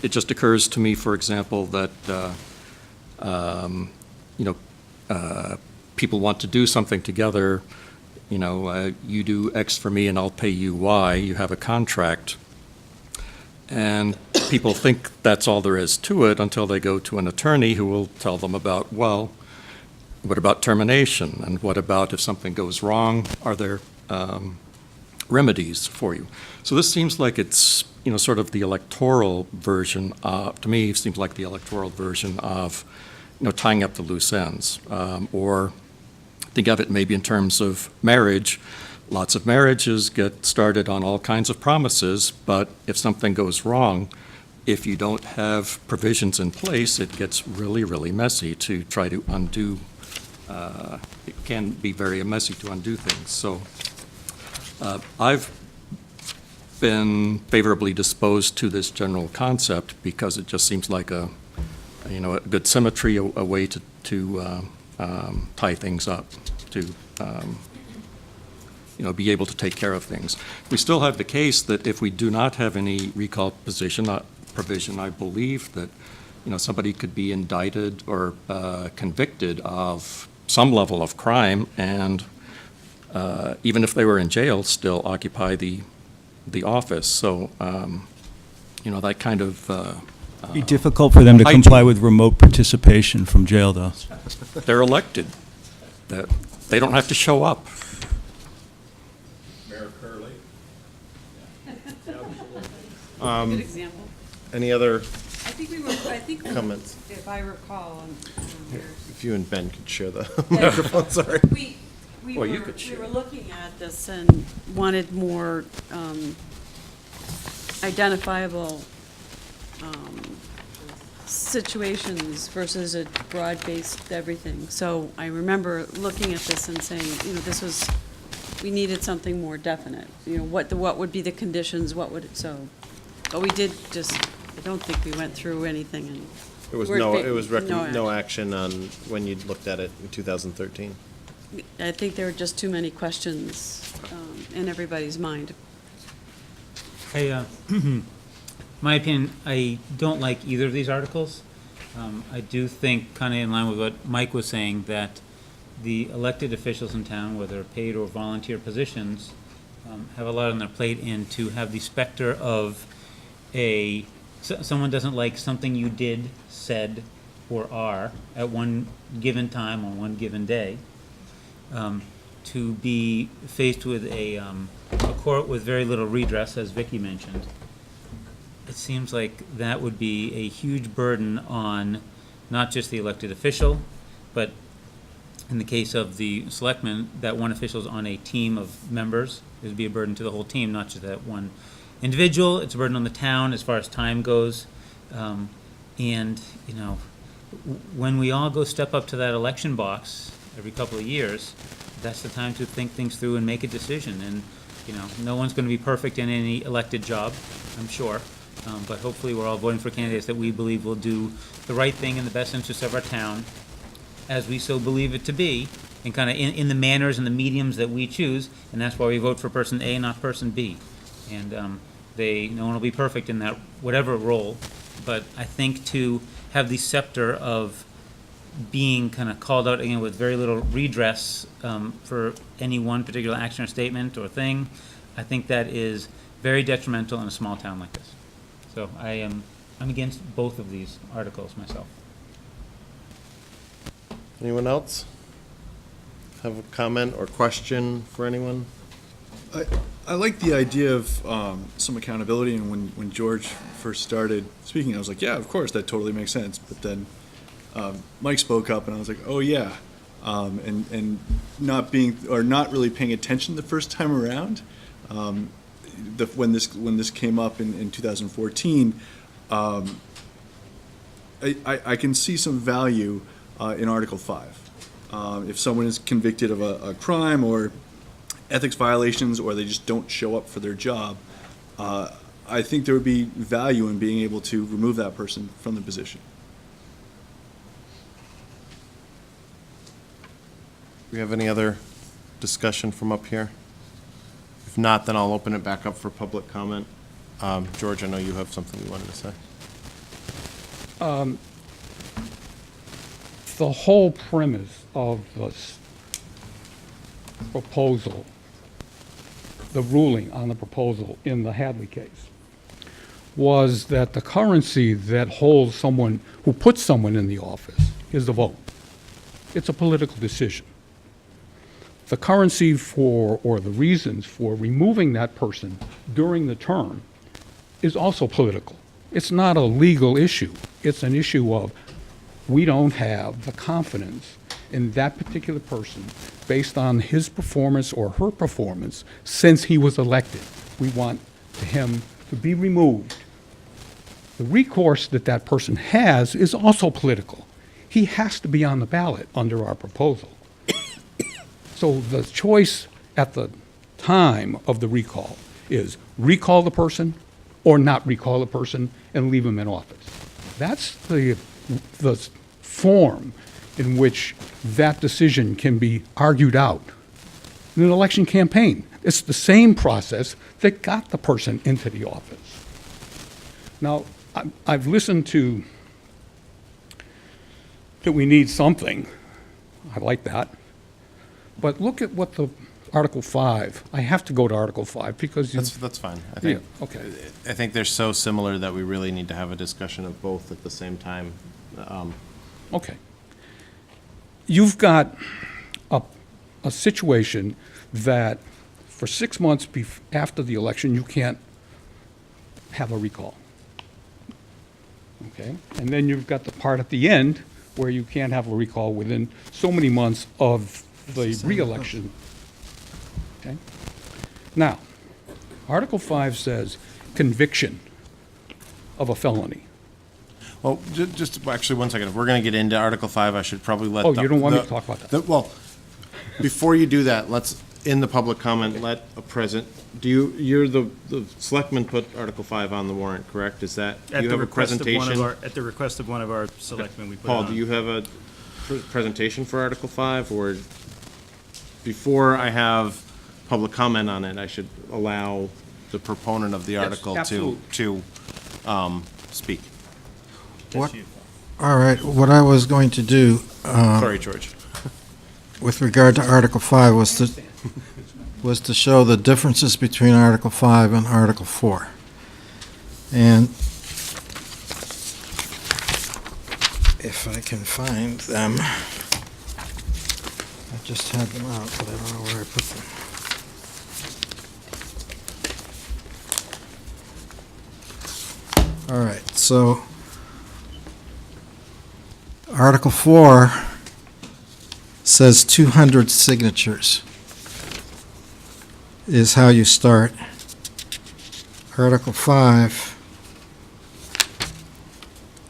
Speaker 11: It just occurs to me, for example, that, you know, people want to do something together, you know, you do X for me and I'll pay you Y, you have a contract. And people think that's all there is to it until they go to an attorney who will tell them about, well, what about termination? And what about if something goes wrong? Are there remedies for you? So this seems like it's, you know, sort of the electoral version, to me, it seems like the electoral version of, you know, tying up the loose ends. Or think of it maybe in terms of marriage. Lots of marriages get started on all kinds of promises, but if something goes wrong, if you don't have provisions in place, it gets really, really messy to try to undo. It can be very messy to undo things. So I've been favorably disposed to this general concept because it just seems like a good symmetry, a way to tie things up, to be able to take care of things. We still have the case that if we do not have any recall provision, I believe that, you know, somebody could be indicted or convicted of some level of crime, and even if they were in jail, still occupy the office. So, that kind of
Speaker 1: It'd be difficult for them to comply with remote participation from jail, though.
Speaker 11: They're elected. They don't have to show up.
Speaker 7: Mayor Curley.
Speaker 23: Good example.
Speaker 7: Any other
Speaker 23: I think
Speaker 7: comments?
Speaker 23: if I recall,
Speaker 7: If you and Ben could share the microphone, sorry.
Speaker 23: We were looking at this and wanted more identifiable situations versus a broad-based everything. So I remember looking at this and saying, this was we needed something more definite. You know, what would be the conditions, what would it, so, but we did just, I don't think we went through anything and.
Speaker 7: It was no action on when you looked at it in 2013.
Speaker 23: I think there were just too many questions in everybody's mind.
Speaker 21: My opinion, I don't like either of these articles. I do think, kind of in line with what Mike was saying, that the elected officials in town, whether paid or volunteer positions, have a lot on their plate, and to have the specter of someone doesn't like something you did, said, or are at one given time on one given day, to be faced with a court with very little redress, as Vicky mentioned. It seems like that would be a huge burden on not just the elected official, but in the case of the selectmen, that one official is on a team of members. It would be a burden to the whole team, not just that one individual. It's a burden on the town as far as time goes. And, you know, when we all go step up to that election box every couple of years, that's the time to think things through and make a decision. And, you know, no one's going to be perfect in any elected job, I'm sure. But hopefully we're all voting for candidates that we believe will do the right thing in the best interest of our town, as we so believe it to be, and kind of in the manners and the mediums that we choose, and that's why we vote for person A, not person B. And no one will be perfect in that whatever role, but I think to have the scepter of being kind of called out again with very little redress for any one particular action or statement or thing, I think that is very detrimental in a small town like this. So I'm against both of these articles myself.
Speaker 7: Anyone else have a comment or question for anyone?
Speaker 22: I like the idea of some accountability, and when George first started speaking, I was like, yeah, of course, that totally makes sense. But then Mike spoke up, and I was like, oh yeah, and not really paying attention the first time around. When this came up in 2014, I can see some value in Article 5. If someone is convicted of a crime or ethics violations, or they just don't show up for their job, I think there would be value in being able to remove that person from the position.
Speaker 7: Do we have any other discussion from up here? If not, then I'll open it back up for public comment. George, I know you have something you wanted to say.
Speaker 5: The whole premise of this proposal, the ruling on the proposal in the Hadley case, was that the currency that holds someone, who puts someone in the office, is the vote. It's a political decision. The currency for, or the reasons for removing that person during the term is also political. It's not a legal issue. It's an issue of, we don't have the confidence in that particular person based on his performance or her performance since he was elected. We want him to be removed. The recourse that that person has is also political. He has to be on the ballot under our proposal. So the choice at the time of the recall is recall the person or not recall the person and leave him in office. That's the form in which that decision can be argued out in an election campaign. It's the same process that got the person into the office. Now, I've listened to that we need something. I like that. But look at what the Article 5, I have to go to Article 5 because
Speaker 7: That's fine. I think,
Speaker 5: yeah, okay.
Speaker 7: I think they're so similar that we really need to have a discussion of both at the same time.
Speaker 5: Okay. You've got a situation that for 6 months after the election, you can't have a recall. Okay? And then you've got the part at the end where you can't have a recall within so many months of the re-election. Okay? Now, Article 5 says conviction of a felony.
Speaker 7: Well, just actually 1 second. If we're going to get into Article 5, I should probably let.
Speaker 5: Oh, you don't want me to talk about that?
Speaker 7: Well, before you do that, in the public comment, let a present, you're the selectmen put Article 5 on the warrant, correct? Is that,
Speaker 1: At
Speaker 7: you
Speaker 1: the
Speaker 7: have a
Speaker 1: request of one of
Speaker 7: presentation?
Speaker 1: our, at the request of one of our selectmen, we put it
Speaker 7: Paul,
Speaker 1: on.
Speaker 7: do you have a presentation for Article 5, or before I have public comment on it, I should allow the proponent of the
Speaker 1: Yes,
Speaker 7: article
Speaker 1: absolutely.
Speaker 7: to speak?
Speaker 3: What, all right, what I was going to do,
Speaker 7: Sorry, George.
Speaker 3: with regard to Article 5 was to show the differences between Article 5 and Article 4. And if I can find them, I just had them out, but I don't know where I put them. All right, so Article 4 says 200 signatures is how you start. Article 5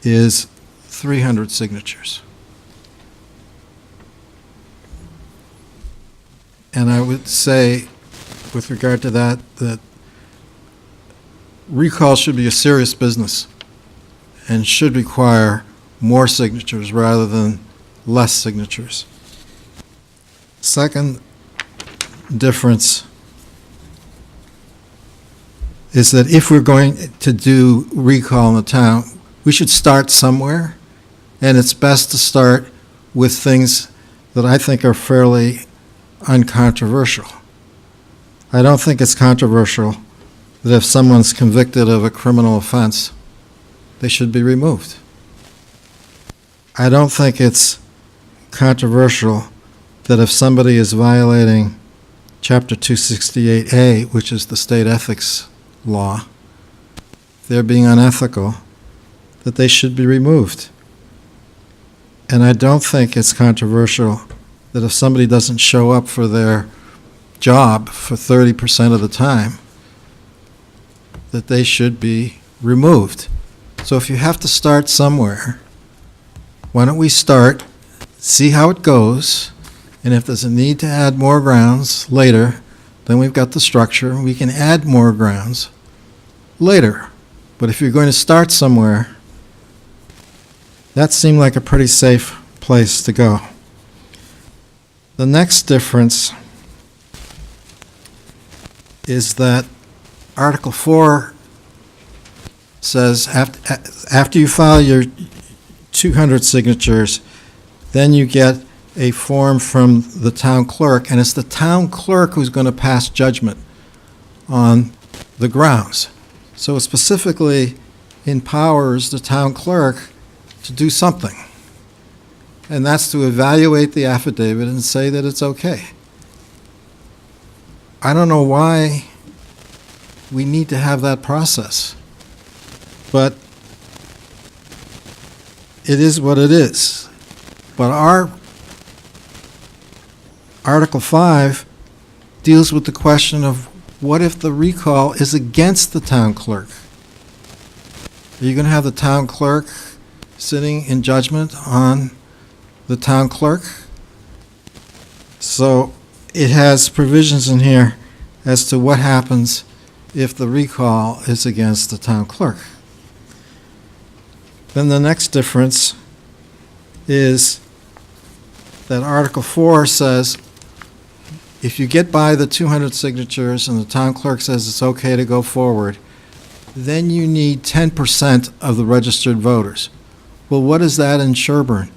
Speaker 3: is 300 signatures. And I would say, with regard to that, that recall should be a serious business and should require more signatures rather than less signatures. Second difference is that if we're going to do recall in the town, we should start somewhere, and it's best to start with things that I think are fairly uncontroversial. I don't think it's controversial that if someone's convicted of a criminal offense, they should be removed. I don't think it's controversial that if somebody is violating Chapter 268A, which is the state ethics law, they're being unethical, that they should be removed. And I don't think it's controversial that if somebody doesn't show up for their job for 30% of the time, that they should be removed. So if you have to start somewhere, why don't we start, see how it goes, and if there's a need to add more grounds later, then we've got the structure, and we can add more grounds later. But if you're going to start somewhere, that seemed like a pretty safe place to go. The next difference is that Article 4 says after you file your 200 signatures, then you get a form from the town clerk, and it's the town clerk who's going to pass judgment on the grounds. So it specifically empowers the town clerk to do something, and that's to evaluate the affidavit and say that it's okay. I don't know why we need to have that process, but it is what it is. But our Article 5 deals with the question of what if the recall is against the town clerk? Are you going to have the town clerk sitting in judgment on the town clerk? So it has provisions in here as to what happens if the recall is against the town clerk. Then the next difference is that Article 4 says if you get by the 200 signatures and the town clerk says it's okay to go forward, then you need 10% of the registered voters. Well, what is that in Sherburne?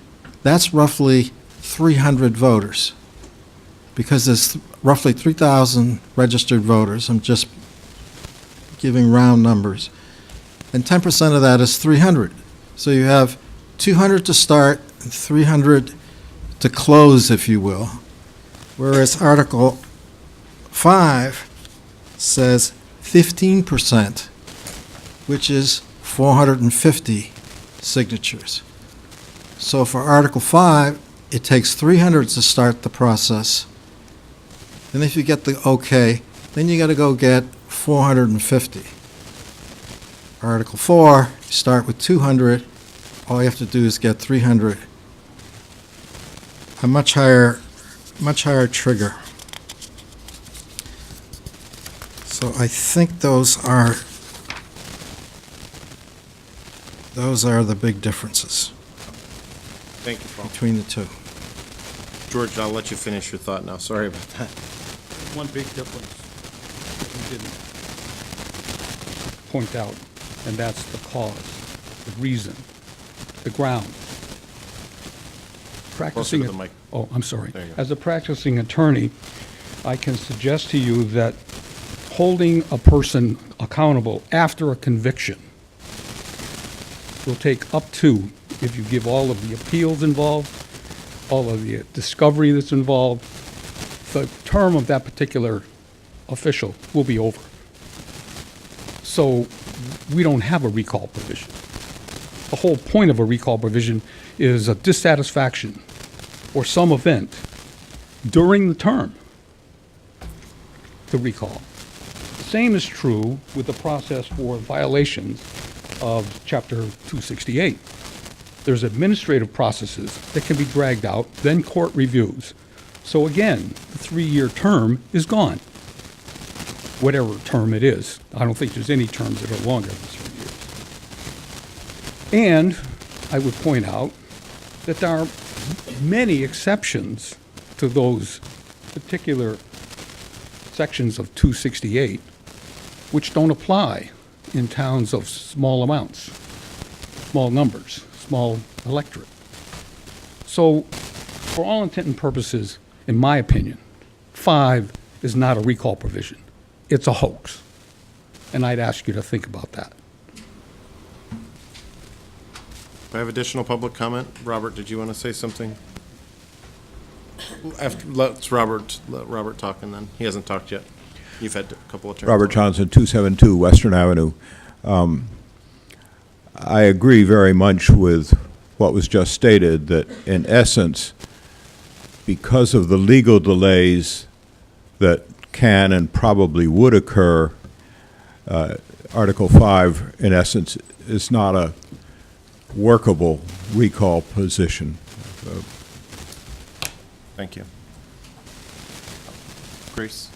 Speaker 3: That's roughly 300 voters, because there's roughly 3,000 registered voters. I'm just giving round numbers. And 10% of that is 300. So you have 200 to start, and 300 to close, if you will. Whereas Article 5 says 15%, which is 450 signatures. So for Article 5, it takes 300 to start the process. And if you get the okay, then you got to go get 450. Article 4, you start with 200. All you have to do is get 300. A much higher trigger. So I think those are the big differences
Speaker 7: Thank you, Paul.
Speaker 3: between the two.
Speaker 7: George, I'll let you finish your thought now. Sorry about that.
Speaker 5: One big difference we didn't point out, and that's the cause, the reason, the ground. Practicing,
Speaker 7: to the mic.
Speaker 5: oh, I'm sorry.
Speaker 7: There you go.
Speaker 5: As a practicing attorney, I can suggest to you that holding a person accountable after a conviction will take up to, if you give all of the appeals involved, all of the discovery that's involved, the term of that particular official will be over. So we don't have a recall provision. The whole point of a recall provision is a dissatisfaction or some event during the term to recall. The same is true with the process for violations of Chapter 268. There's administrative processes that can be dragged out, then court reviews. So again, the 3-year term is gone, whatever term it is. I don't think there's any terms that are longer than 3 years. And I would point out that there are many exceptions to those particular sections of 268 which don't apply in towns of small amounts, small numbers, small electorate. So, for all intent and purposes, in my opinion, 5 is not a recall provision. It's a hoax. And I'd ask you to think about that.
Speaker 7: Do I have additional public comment? Robert, did you want to say something? Let Robert talk, and then he hasn't talked yet. You've had a couple of turns.
Speaker 12: Robert Johnson, 272 Western Avenue. I agree very much with what was just stated, that in essence, because of the legal delays that can and probably would occur, Article 5, in essence, is not a workable recall position.
Speaker 7: Thank you. Grace?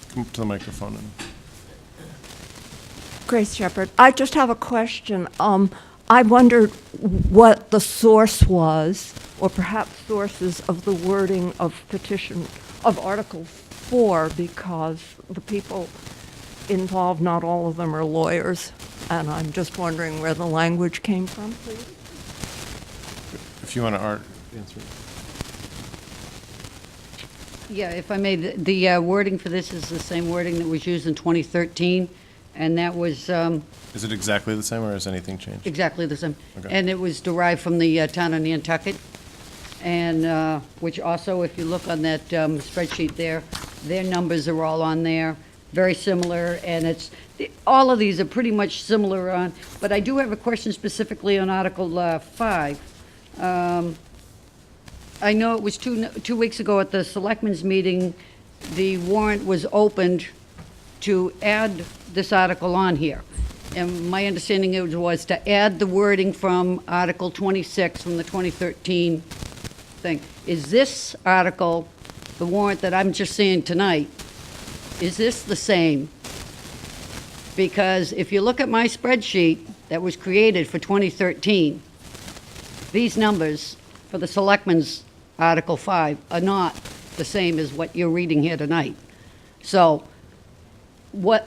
Speaker 7: Come up to the microphone.
Speaker 19: Grace Shepherd, I just have a question. I wondered what the source was, or perhaps sources of the wording of petition, of Article 4, because the people involved, not all of them are lawyers, and I'm just wondering where the language came from, please.
Speaker 7: If you want to answer.
Speaker 10: Yeah, if I may, the wording for this is the same wording that was used in 2013, and that was
Speaker 7: Is it exactly the same, or has anything changed?
Speaker 10: exactly the same.
Speaker 7: Okay.
Speaker 10: And it was derived from the town of Nantucket, and which also, if you look on that spreadsheet there, their numbers are all on there, very similar, and all of these are pretty much similar on, but I do have a question specifically on Article 5. I know it was two weeks ago at the Selectmen's meeting, the warrant was opened to add this article on here. And my understanding was to add the wording from Article 26 from the 2013 thing. Is this article, the warrant that I'm just seeing tonight, is this the same? Because if you look at my spreadsheet that was created for 2013, these numbers for the Selectmen's Article 5 are not the same as what you're reading here tonight. So,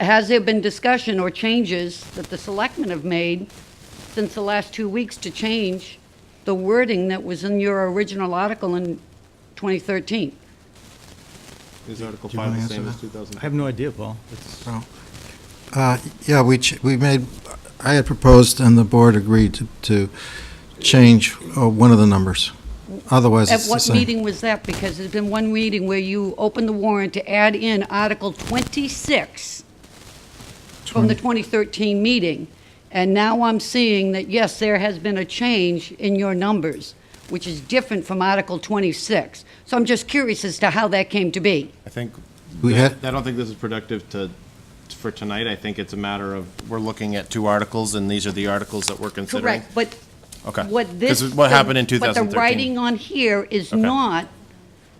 Speaker 10: has there been discussion or changes that the Selectmen have made since the last 2 weeks to change the wording that was in your original article in 2013?
Speaker 7: Is Article
Speaker 3: Do you wanna
Speaker 7: 5 the same
Speaker 3: answer
Speaker 7: as
Speaker 3: that?
Speaker 7: 2000?
Speaker 1: I have no idea, Paul.
Speaker 3: Yeah, we made, I had proposed and the board agreed to change one of the numbers. Otherwise, it's
Speaker 10: At
Speaker 3: the
Speaker 10: what
Speaker 3: same.
Speaker 10: meeting was that? Because there's been one meeting where you opened the warrant to add in Article 26 from the 2013 meeting, and now I'm seeing that, yes, there has been a change in your numbers, which is different from Article 26. So I'm just curious as to how that came to be.
Speaker 7: I think,
Speaker 3: We
Speaker 7: I
Speaker 3: had-
Speaker 7: don't think this is productive for tonight. I think it's a matter of, we're looking at 2 articles, and these are the articles that we're considering.
Speaker 10: Correct, but
Speaker 7: Okay.
Speaker 10: what this...
Speaker 7: 'Cause what happened in
Speaker 10: But
Speaker 7: 2013.
Speaker 10: the writing on here is
Speaker 7: Okay.
Speaker 10: not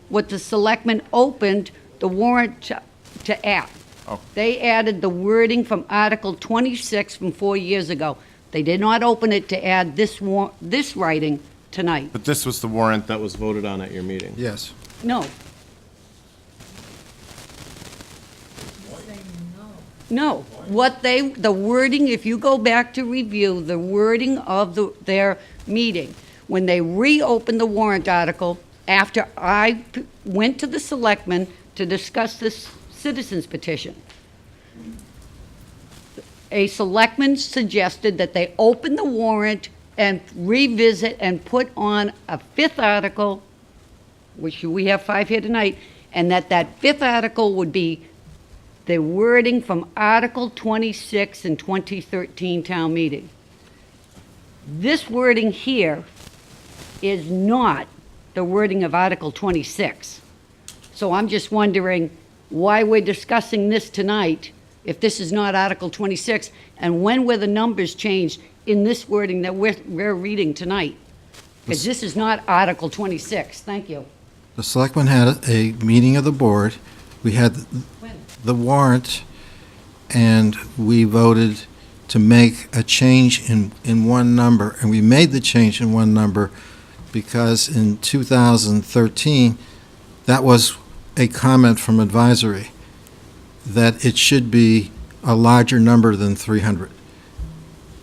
Speaker 10: what the Selectmen opened the warrant to add.
Speaker 7: Oh.
Speaker 10: They added the wording from Article 26 from 4 years ago. They did not open it to add this writing tonight.
Speaker 7: But this was the warrant that was voted on at your meeting.
Speaker 3: Yes.
Speaker 10: No. No. The wording, if you go back to review the wording of their meeting, when they reopened the warrant article, after I went to the selectmen to discuss this citizens petition, a selectman suggested that they open the warrant and revisit and put on a fifth article, which we have 5 here tonight, and that fifth article would be the wording from Article 26 in 2013 town meeting. This wording here is not the wording of Article 26. So I'm just wondering why we're discussing this tonight if this is not Article 26, and when were the numbers changed in this wording that we're reading tonight? Because this is not Article 26. Thank you.
Speaker 3: The selectmen had a meeting of the board. We had the warrant, and we voted to make a change in one number. And we made the change in one number because in 2013, that was a comment from advisory that it should be a larger number than 300.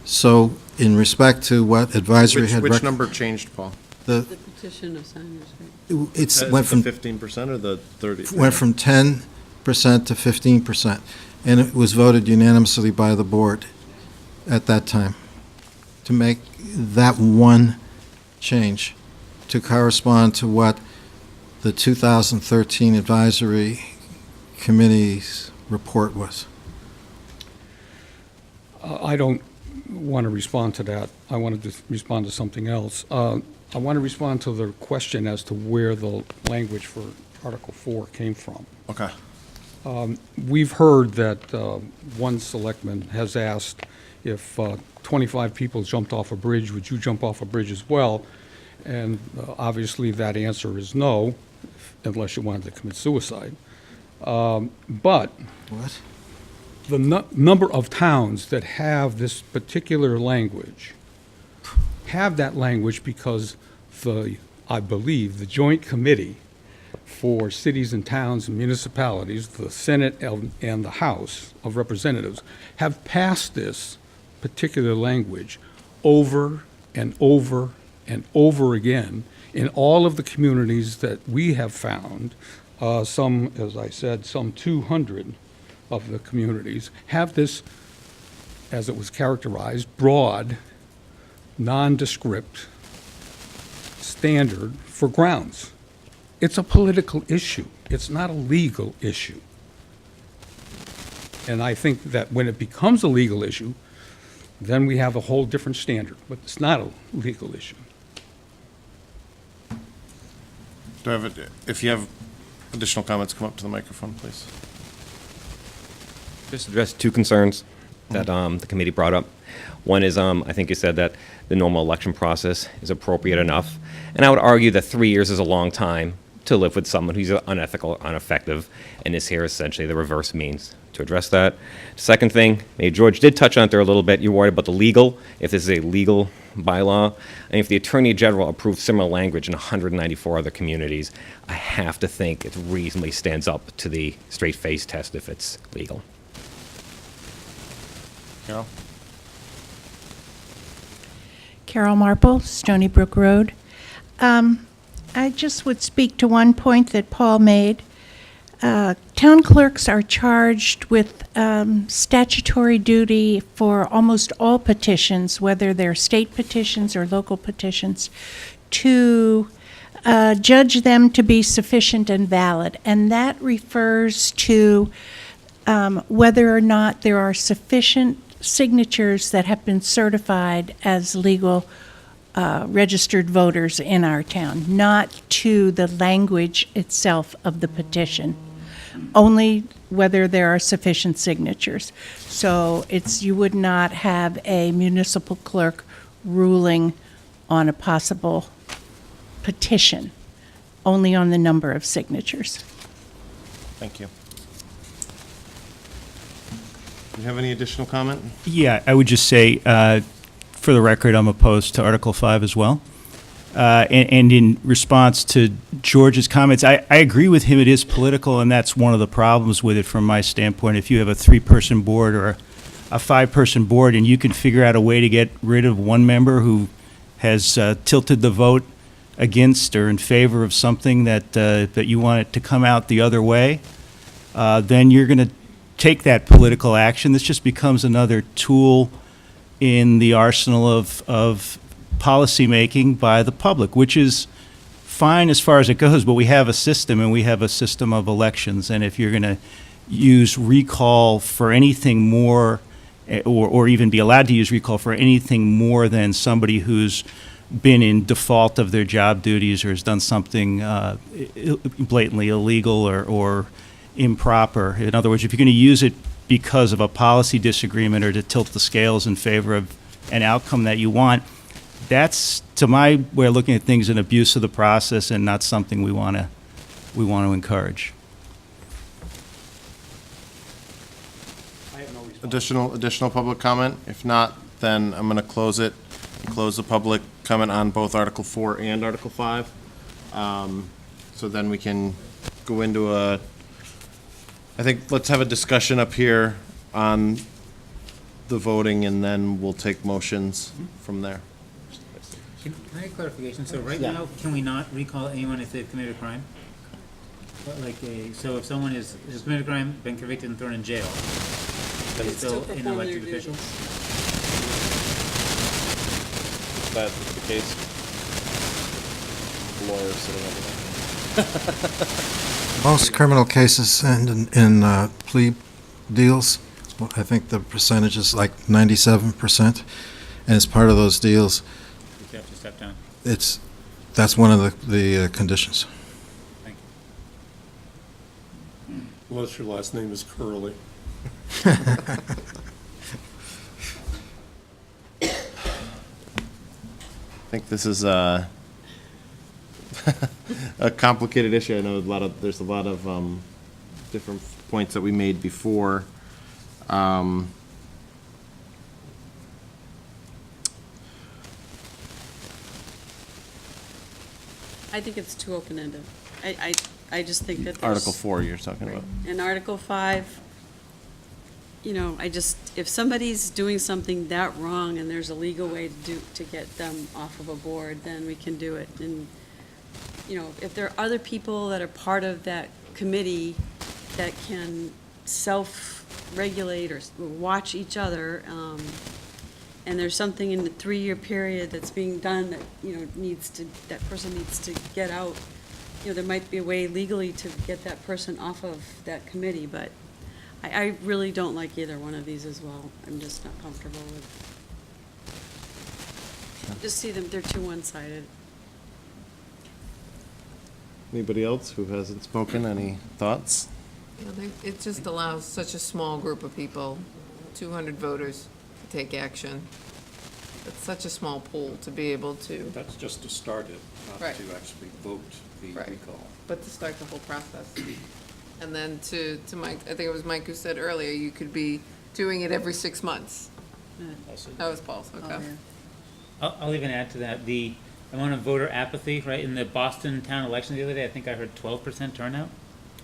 Speaker 3: So in respect to what advisory had...
Speaker 7: Which number changed, Paul?
Speaker 23: The petition of signers, right?
Speaker 3: It's went from...
Speaker 7: 15% or the 30?
Speaker 3: Went from 10% to 15%, and it was voted unanimously by the board at that time to make that one change to correspond to what the 2013 advisory committee's report was.
Speaker 5: I don't want to respond to that. I wanted to respond to something else. I want to respond to the question as to where the language for Article 4 came from.
Speaker 7: Okay.
Speaker 5: We've heard that one selectman has asked if 25 people jumped off a bridge, would you jump off a bridge as well? And obviously that answer is no, unless you wanted to commit suicide. But
Speaker 3: what?
Speaker 5: The number of towns that have this particular language have that language because I believe, the Joint Committee for Cities and Towns and Municipalities, the Senate and the House of Representatives, have passed this particular language over and over and over again in all of the communities that we have found. Some, as I said, some 200 of the communities have this, as it was characterized, broad, nondescript standard for grounds. It's a political issue. It's not a legal issue. And I think that when it becomes a legal issue, then we have a whole different standard, but it's not a legal issue.
Speaker 7: If you have additional comments, come up to the microphone, please.
Speaker 6: Just address two concerns that the committee brought up. One is, I think you said that the normal election process is appropriate enough. And I would argue that 3 years is a long time to live with someone who's unethical, ineffective, and this here is essentially the reverse means to address that. Second thing, maybe George did touch on it there a little bit, you're worried about the legal, if this is a legal bylaw, and if the Attorney General approved similar language in 194 other communities, I have to think it reasonably stands up to the straight face test if it's legal.
Speaker 7: Carol?
Speaker 8: Carol Marple, Stony Brook Road. I just would speak to one point that Paul made. Town clerks are charged with statutory duty for almost all petitions, whether they're state petitions or local petitions, to judge them to be sufficient and valid. And that refers to whether or not there are sufficient signatures that have been certified as legal registered voters in our town, not to the language itself of the petition, only whether there are sufficient signatures. So you would not have a municipal clerk ruling on a possible petition, only on the number of signatures.
Speaker 7: Thank you. Do you have any additional comment?
Speaker 1: Yeah, I would just say, for the record, I'm opposed to Article 5 as well. And in response to George's comments, I agree with him, it is political, and that's one of the problems with it from my standpoint. If you have a 3-person board or a 5-person board, and you can figure out a way to get rid of one member who has tilted the vote against or in favor of something that you want it to come out the other way, then you're going to take that political action. This just becomes another tool in the arsenal of policymaking by the public, which is fine as far as it goes, but we have a system, and we have a system of elections, and if you're going to use recall for anything more, or even be allowed to use recall for anything more than somebody who's been in default of their job duties or has done something blatantly illegal or improper. In other words, if you're going to use it because of a policy disagreement or to tilt the scales in favor of an outcome that you want, that's, to my way of looking at things, an abuse of the process and not something we want to encourage.
Speaker 7: Additional public comment? If not, then I'm going to close it. Close the public comment on both Article 4 and Article 5. So then we can go into I think let's have a discussion up here on the voting, and then we'll take motions from there.
Speaker 21: Can I have clarification? So right now, can we not recall anyone if they've committed a crime? So if someone has committed a crime, been convicted and thrown in jail, but is still an elected official?
Speaker 7: If that's the case, lawyer sitting over there.
Speaker 3: Most criminal cases end in plea deals. Well, I think the percentage is like 97%. And as part of those deals,
Speaker 21: You have to step down.
Speaker 3: that's one of the conditions.
Speaker 21: Thank you.
Speaker 2: Unless your last name is Curley.
Speaker 7: I think this is a complicated issue. I know there's a lot of different points that we made before.
Speaker 23: I think it's too open-ended. I just think that there's...
Speaker 7: Article 4 you're talking about.
Speaker 23: In Article 5, if somebody's doing something that wrong and there's a legal way to get them off of a board, then we can do it. And, if there are other people that are part of that committee that can self-regulate or watch each other, and there's something in the 3-year period that's being done that, that person needs to get out, there might be a way legally to get that person off of that committee, but I really don't like either one of these as well. I'm just not comfortable with. Just see them, they're too one-sided.
Speaker 7: Anybody else who hasn't spoken? Any thoughts?
Speaker 15: It just allows such a small group of people, 200 voters, to take action. It's such a small pool to be able to.
Speaker 11: That's just to start it, not
Speaker 15: Right.
Speaker 11: to actually vote the
Speaker 15: Right.
Speaker 11: recall.
Speaker 15: But to start the whole process. And then to Mike, I think it was Mike who said earlier, you could be doing it every 6 months. That was Paul's, okay.
Speaker 21: I'll even add to that, the amount of voter apathy, right, in the Boston town election the other day, I think I heard 12% turnout,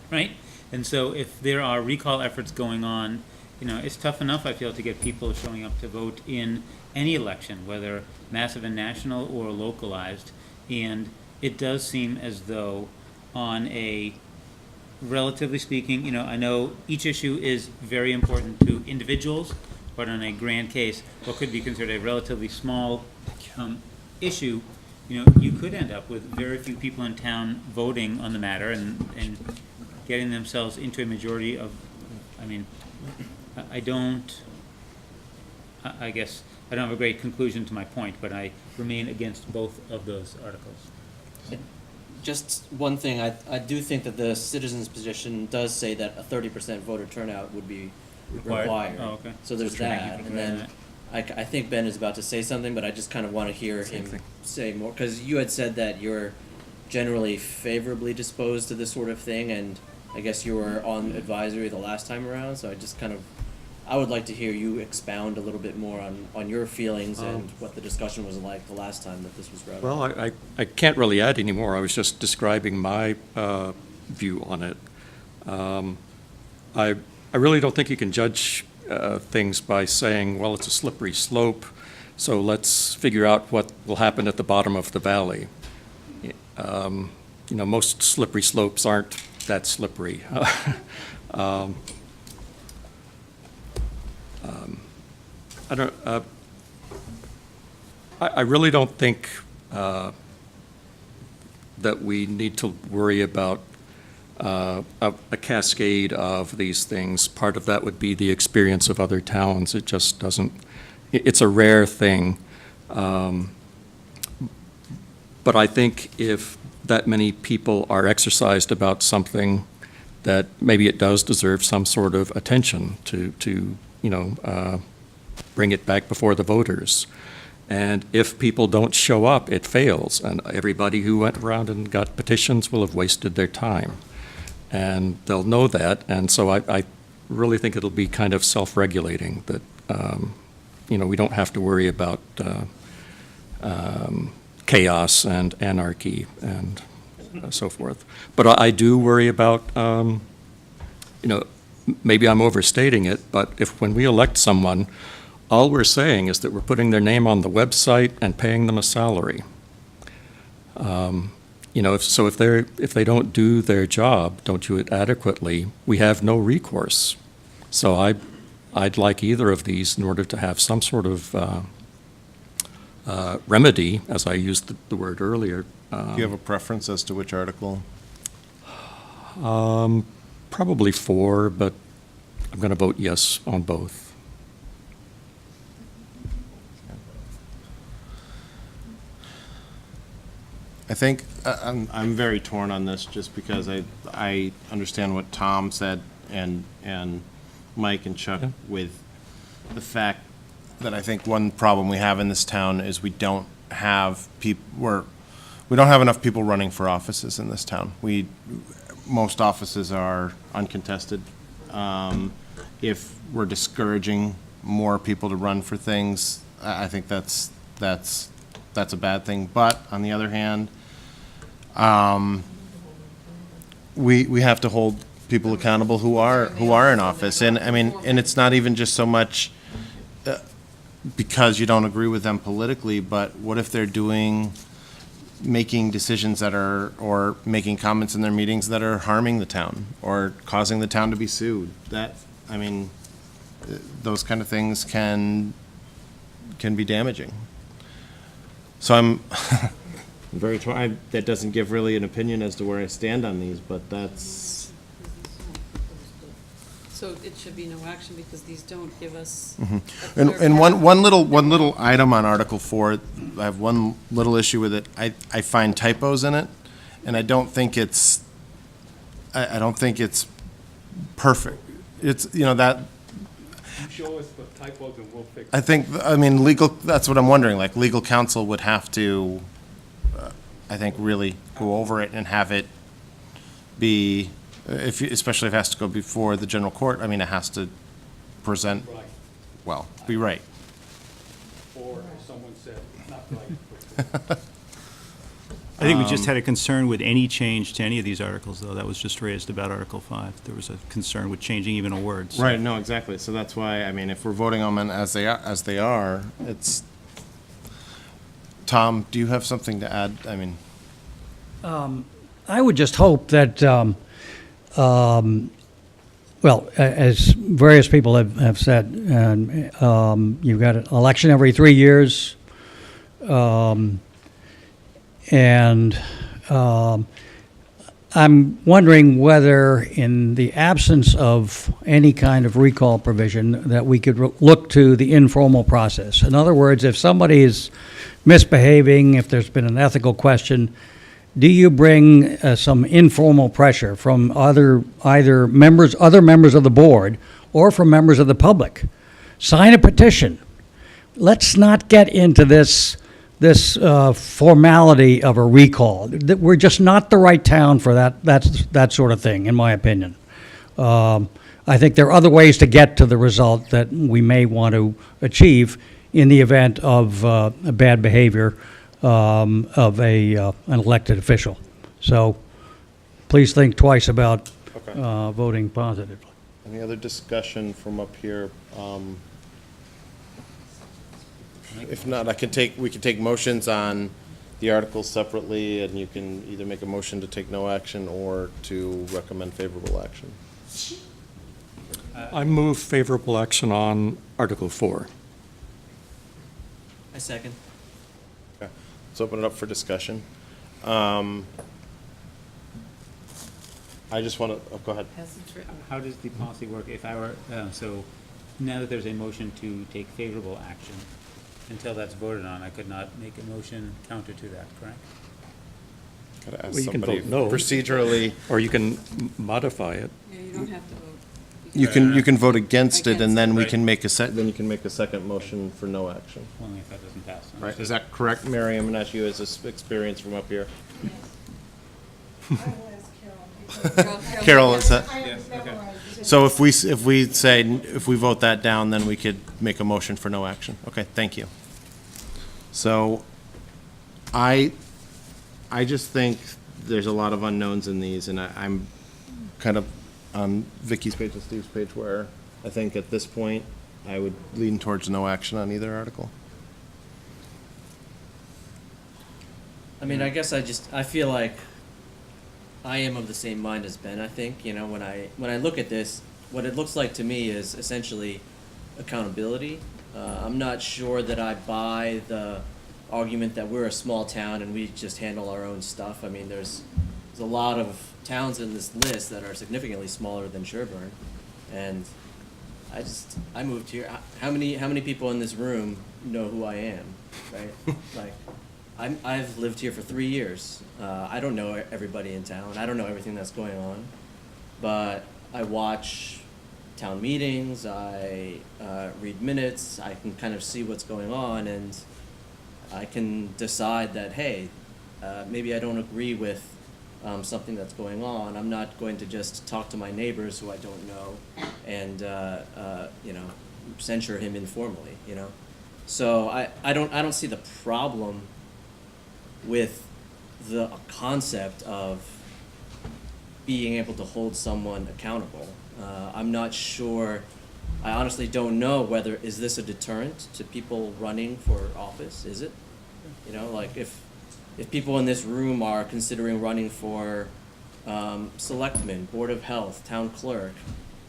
Speaker 21: right? And so if there are recall efforts going on, it's tough enough, I feel, to get people showing up to vote in any election, whether massive and national or localized. And it does seem as though on a, relatively speaking, I know each issue is very important to individuals, but on a grand case, what could be considered a relatively small issue, you could end up with very few people in town voting on the matter and getting themselves into a majority of, I guess, I don't have a great conclusion to my point, but I remain against both of those articles.
Speaker 16: Just one thing, I do think that the citizens' petition does say that a 30% voter turnout would be required.
Speaker 21: Oh, okay.
Speaker 16: So there's that, and then I think Ben is about to say something, but I just kind of want to hear him say more, because you had said that you're generally favorably disposed to this sort of thing, and I guess you were on advisory the last time around, so I just kind of I would like to hear you expound a little bit more on your feelings and what the discussion was like the last time that this was brought up.
Speaker 11: Well, I can't really add any more. I was just describing my view on it. I really don't think you can judge things by saying, well, it's a slippery slope, so let's figure out what will happen at the bottom of the valley. Most slippery slopes aren't that slippery. I really don't think that we need to worry about a cascade of these things. Part of that would be the experience of other towns. It just doesn't, it's a rare thing. But I think if that many people are exercised about something, that maybe it does deserve some sort of attention to bring it back before the voters. And if people don't show up, it fails. And everybody who went around and got petitions will have wasted their time. And they'll know that. And so I really think it'll be kind of self-regulating, that, we don't have to worry about chaos and anarchy and so forth. But I do worry about, maybe I'm overstating it, but when we elect someone, all we're saying is that we're putting their name on the website and paying them a salary. If they don't do their job, don't do it adequately, we have no recourse. So I'd like either of these in order to have some sort of remedy, as I used the word earlier.
Speaker 7: Do you have a preference as to which article?
Speaker 11: Probably 4, but I'm going to vote yes on both.
Speaker 7: I think I'm very torn on this, just because I understand what Tom said and Mike and Chuck, with the fact that I think one problem we have in this town is we don't have enough people running for offices in this town. Most offices are uncontested. If we're discouraging more people to run for things, I think that's a bad thing. But on the other hand, we have to hold people accountable who are in office, and it's not even just so much because you don't agree with them politically, but what if they're making decisions or making comments in their meetings that are harming the town or causing the town to be sued? Those kind of things can be damaging. So I'm very torn. That doesn't give really an opinion as to where I stand on these, but that's.
Speaker 23: So it should be no action because these don't give us.
Speaker 7: Mm-hmm. And one little item on Article 4, I have one little issue with it. I find typos in it, and I don't think it's perfect. It's that.
Speaker 5: Show us the typos and we'll fix
Speaker 7: it. Legal, that's what I'm wondering, like, legal counsel would have to, I think, really go over it and have it be, especially if it has to go before the general court, it has to present, be right.
Speaker 5: Or, as someone said, not right.
Speaker 1: I think we just had a concern with any change to any of these articles, though. That was just raised about Article 5. There was a concern with changing even a word. So.
Speaker 7: Right, no, exactly. So that's why, if we're voting on them as they are, it's... Tom, do you have something to add?
Speaker 9: I would just hope that, as various people have said, and you've got an election every 3 years, and I'm wondering whether, in the absence of any kind of recall provision, that we could look to the informal process. In other words, if somebody is misbehaving, if there's been an ethical question, do you bring some informal pressure from other members of the board or from members of the public? Sign a petition. Let's not get into this formality of a recall. We're just not the right town for that sort of thing, in my opinion. I think there are other ways to get to the result that we may want to achieve in the event of a bad behavior of an elected official. So please think twice about voting positively.
Speaker 7: Any other discussion from up here? If not, we can take motions on the articles separately, and you can either make a motion to take no action or to recommend favorable action.
Speaker 11: I move favorable action on Article 4.
Speaker 16: I second.
Speaker 7: Okay, let's open it up for discussion. I just want to, go ahead.
Speaker 21: How does the policy work if I were, so now that there's a motion to take favorable action, until that's voted on, I could not make a motion counter to that, correct?
Speaker 7: Gotta ask
Speaker 11: Well, you can
Speaker 7: somebody
Speaker 11: vote no.
Speaker 7: procedurally.
Speaker 11: Or you can modify it.
Speaker 23: Yeah, you don't have to vote.
Speaker 7: You can vote against it, and then we
Speaker 21: Right.
Speaker 7: can make then you can make a second motion for no action.
Speaker 21: Only if that doesn't pass.
Speaker 7: Right, is
Speaker 21: Understood.
Speaker 7: that correct, Mary? I'm gonna ask you as this experience from up here. Carol, is that?
Speaker 21: Yes, okay.
Speaker 7: So if we vote that down, then we could make a motion for no action. Okay, thank you. So I just think there's a lot of unknowns in these, and I'm kind of on Vicky's page and Steve's page, where I think at this point, I would lean towards no action on either article.
Speaker 16: I mean, I guess I feel like I am of the same mind as Ben. I think, when I look at this, what it looks like to me is essentially accountability. I'm not sure that I buy the argument that we're a small town and we just handle our own stuff. I mean, there's a lot of towns in this list that are significantly smaller than Sherburne, and I moved here. How many people in this room know who I am, right? Like, I've lived here for 3 years. I don't know everybody in town. I don't know everything that's going on, but I watch town meetings. I read minutes. I can kind of see what's going on, and I can decide that, hey, maybe I don't agree with something that's going on. I'm not going to just talk to my neighbors who I don't know and censure him informally. So I don't see the problem with the concept of being able to hold someone accountable. I'm not sure. I honestly don't know whether is this a deterrent to people running for office. Is it? Like if people in this room are considering running for selectmen, board of health, town clerk,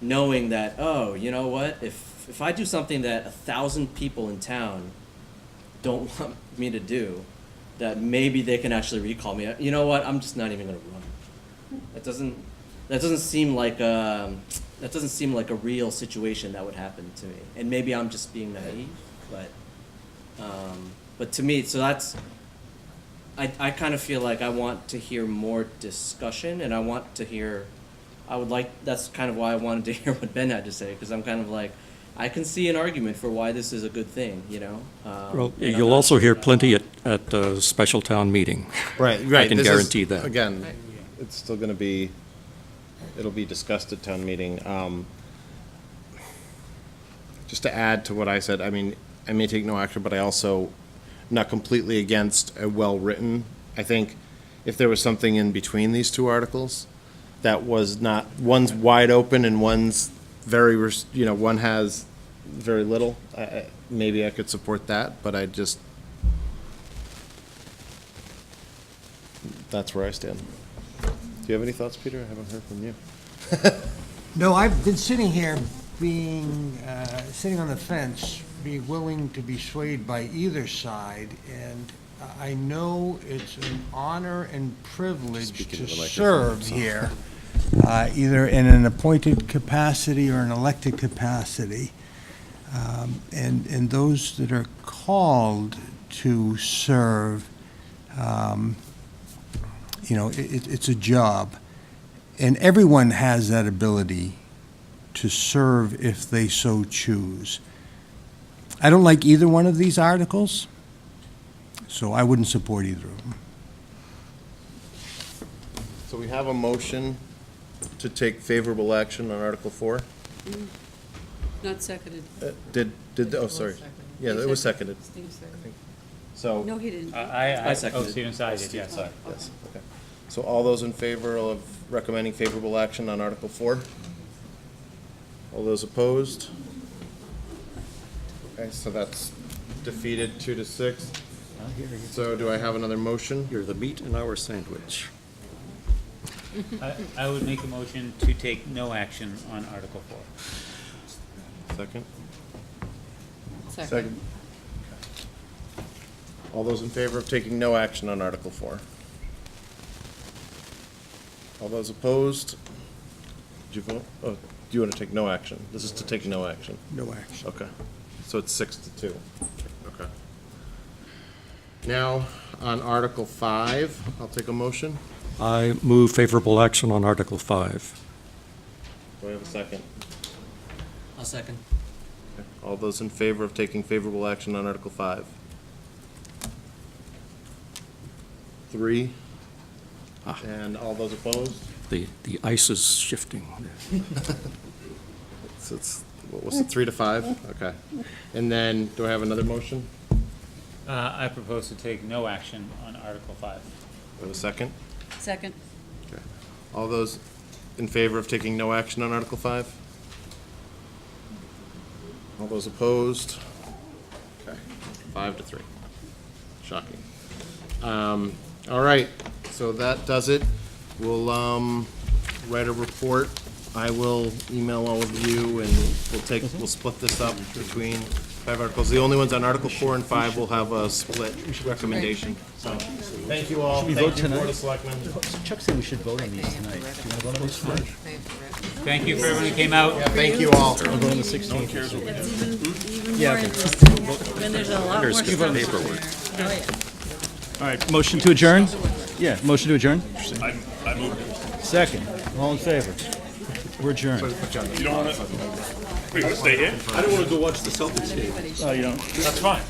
Speaker 16: knowing that, oh, you know what, if I do something that 1,000 people in town don't want me to do, that maybe they can actually recall me. You know what, I'm just not even going to run. That doesn't seem like a real situation that would happen to me. And maybe I'm just being naive, but to me, so that's. I kind of feel like I want to hear more discussion, and that's kind of why I wanted to hear what Ben had to say, because I'm kind of like, I can see an argument for why this is a good thing,
Speaker 11: Well, you'll also hear plenty at the special town meeting.
Speaker 7: Right.
Speaker 11: I can guarantee that.
Speaker 7: Again, it's still going to be, it'll be discussed at town meeting. Just to add to what I said, I mean, I may take no action, but I also not completely against a well-written. I think if there was something in between these two articles that was not, one's wide open and one's very, one has very little, maybe I could support that, but that's where I stand. Do you have any thoughts, Peter? I haven't heard from you.
Speaker 13: No, I've been sitting here sitting on the fence, being willing to be swayed by either side, and I know it's an honor and privilege to serve here, either in an appointed capacity or an elected capacity. And those that are called to serve, it's a job. And everyone has that ability to serve if they so choose. I don't like either one of these articles, so I wouldn't support either of them.
Speaker 7: So we have a motion to take favorable action on Article 4.
Speaker 23: Not seconded.
Speaker 7: Oh, sorry. Yeah, it was seconded.
Speaker 15: Steve seconded.
Speaker 7: So.
Speaker 23: No, he didn't.
Speaker 21: I
Speaker 16: seconded.
Speaker 21: Oh, Stephen sided, yes.
Speaker 7: Sorry, yes, okay. So all those in favor of recommending favorable action on Article 4? All those opposed? Okay, so that's defeated 2-6. So do I have another motion?
Speaker 11: You're the meat in our sandwich.
Speaker 21: I would make a motion to take no action on Article 4.
Speaker 7: Second?
Speaker 15: Second.
Speaker 7: All those in favor of taking no action on Article 4? All those opposed? Did you vote? Oh, do you want to take no action? This is to take no action.
Speaker 2: No action.
Speaker 7: Okay. So it's 6-2. Okay. Now, on Article 5, I'll take a motion.
Speaker 11: I move favorable action on Article 5.
Speaker 7: Do I have a second?
Speaker 16: I'll second.
Speaker 7: Okay. All those in favor of taking favorable action on Article 5? 3. And all those opposed?
Speaker 11: The ice is shifting.
Speaker 7: So it's, what was it, 3-5? Okay. And then, do I have another motion?
Speaker 21: I propose to take no action on Article 5.
Speaker 7: Do I have a second?
Speaker 23: Second.
Speaker 7: Okay. All those in favor of taking no action on Article 5? All those opposed? Okay, 5-3. Shocking. All right, so that does it. We'll write a report. I will email all of you, and we'll split this up between 5 articles. The only ones on Article 4 and 5 will have a split recommendation. So, thank you all.
Speaker 1: Should we
Speaker 7: Thank
Speaker 1: vote
Speaker 7: you,
Speaker 1: tonight?
Speaker 7: Board of Selectmen.
Speaker 1: Chuck said we should vote on these tonight. Do you want to vote on these tonight?
Speaker 21: Thank you for everyone who came out.
Speaker 7: Yeah, thank you all.
Speaker 1: I'll vote on the 16th.
Speaker 23: It's even
Speaker 1: Yeah,
Speaker 23: more
Speaker 1: okay.
Speaker 23: interesting when there's a lot more stuff in there.
Speaker 11: paperwork.
Speaker 23: Oh, yeah.
Speaker 1: All right, motion to adjourn? Yeah, motion to adjourn?
Speaker 4: I moved.
Speaker 1: Second. All in favor? We're adjourned.
Speaker 4: You don't want to, wait, you want to stay here?
Speaker 2: I don't want to go watch the Celtics game.
Speaker 1: Oh, you don't?
Speaker 4: That's fine.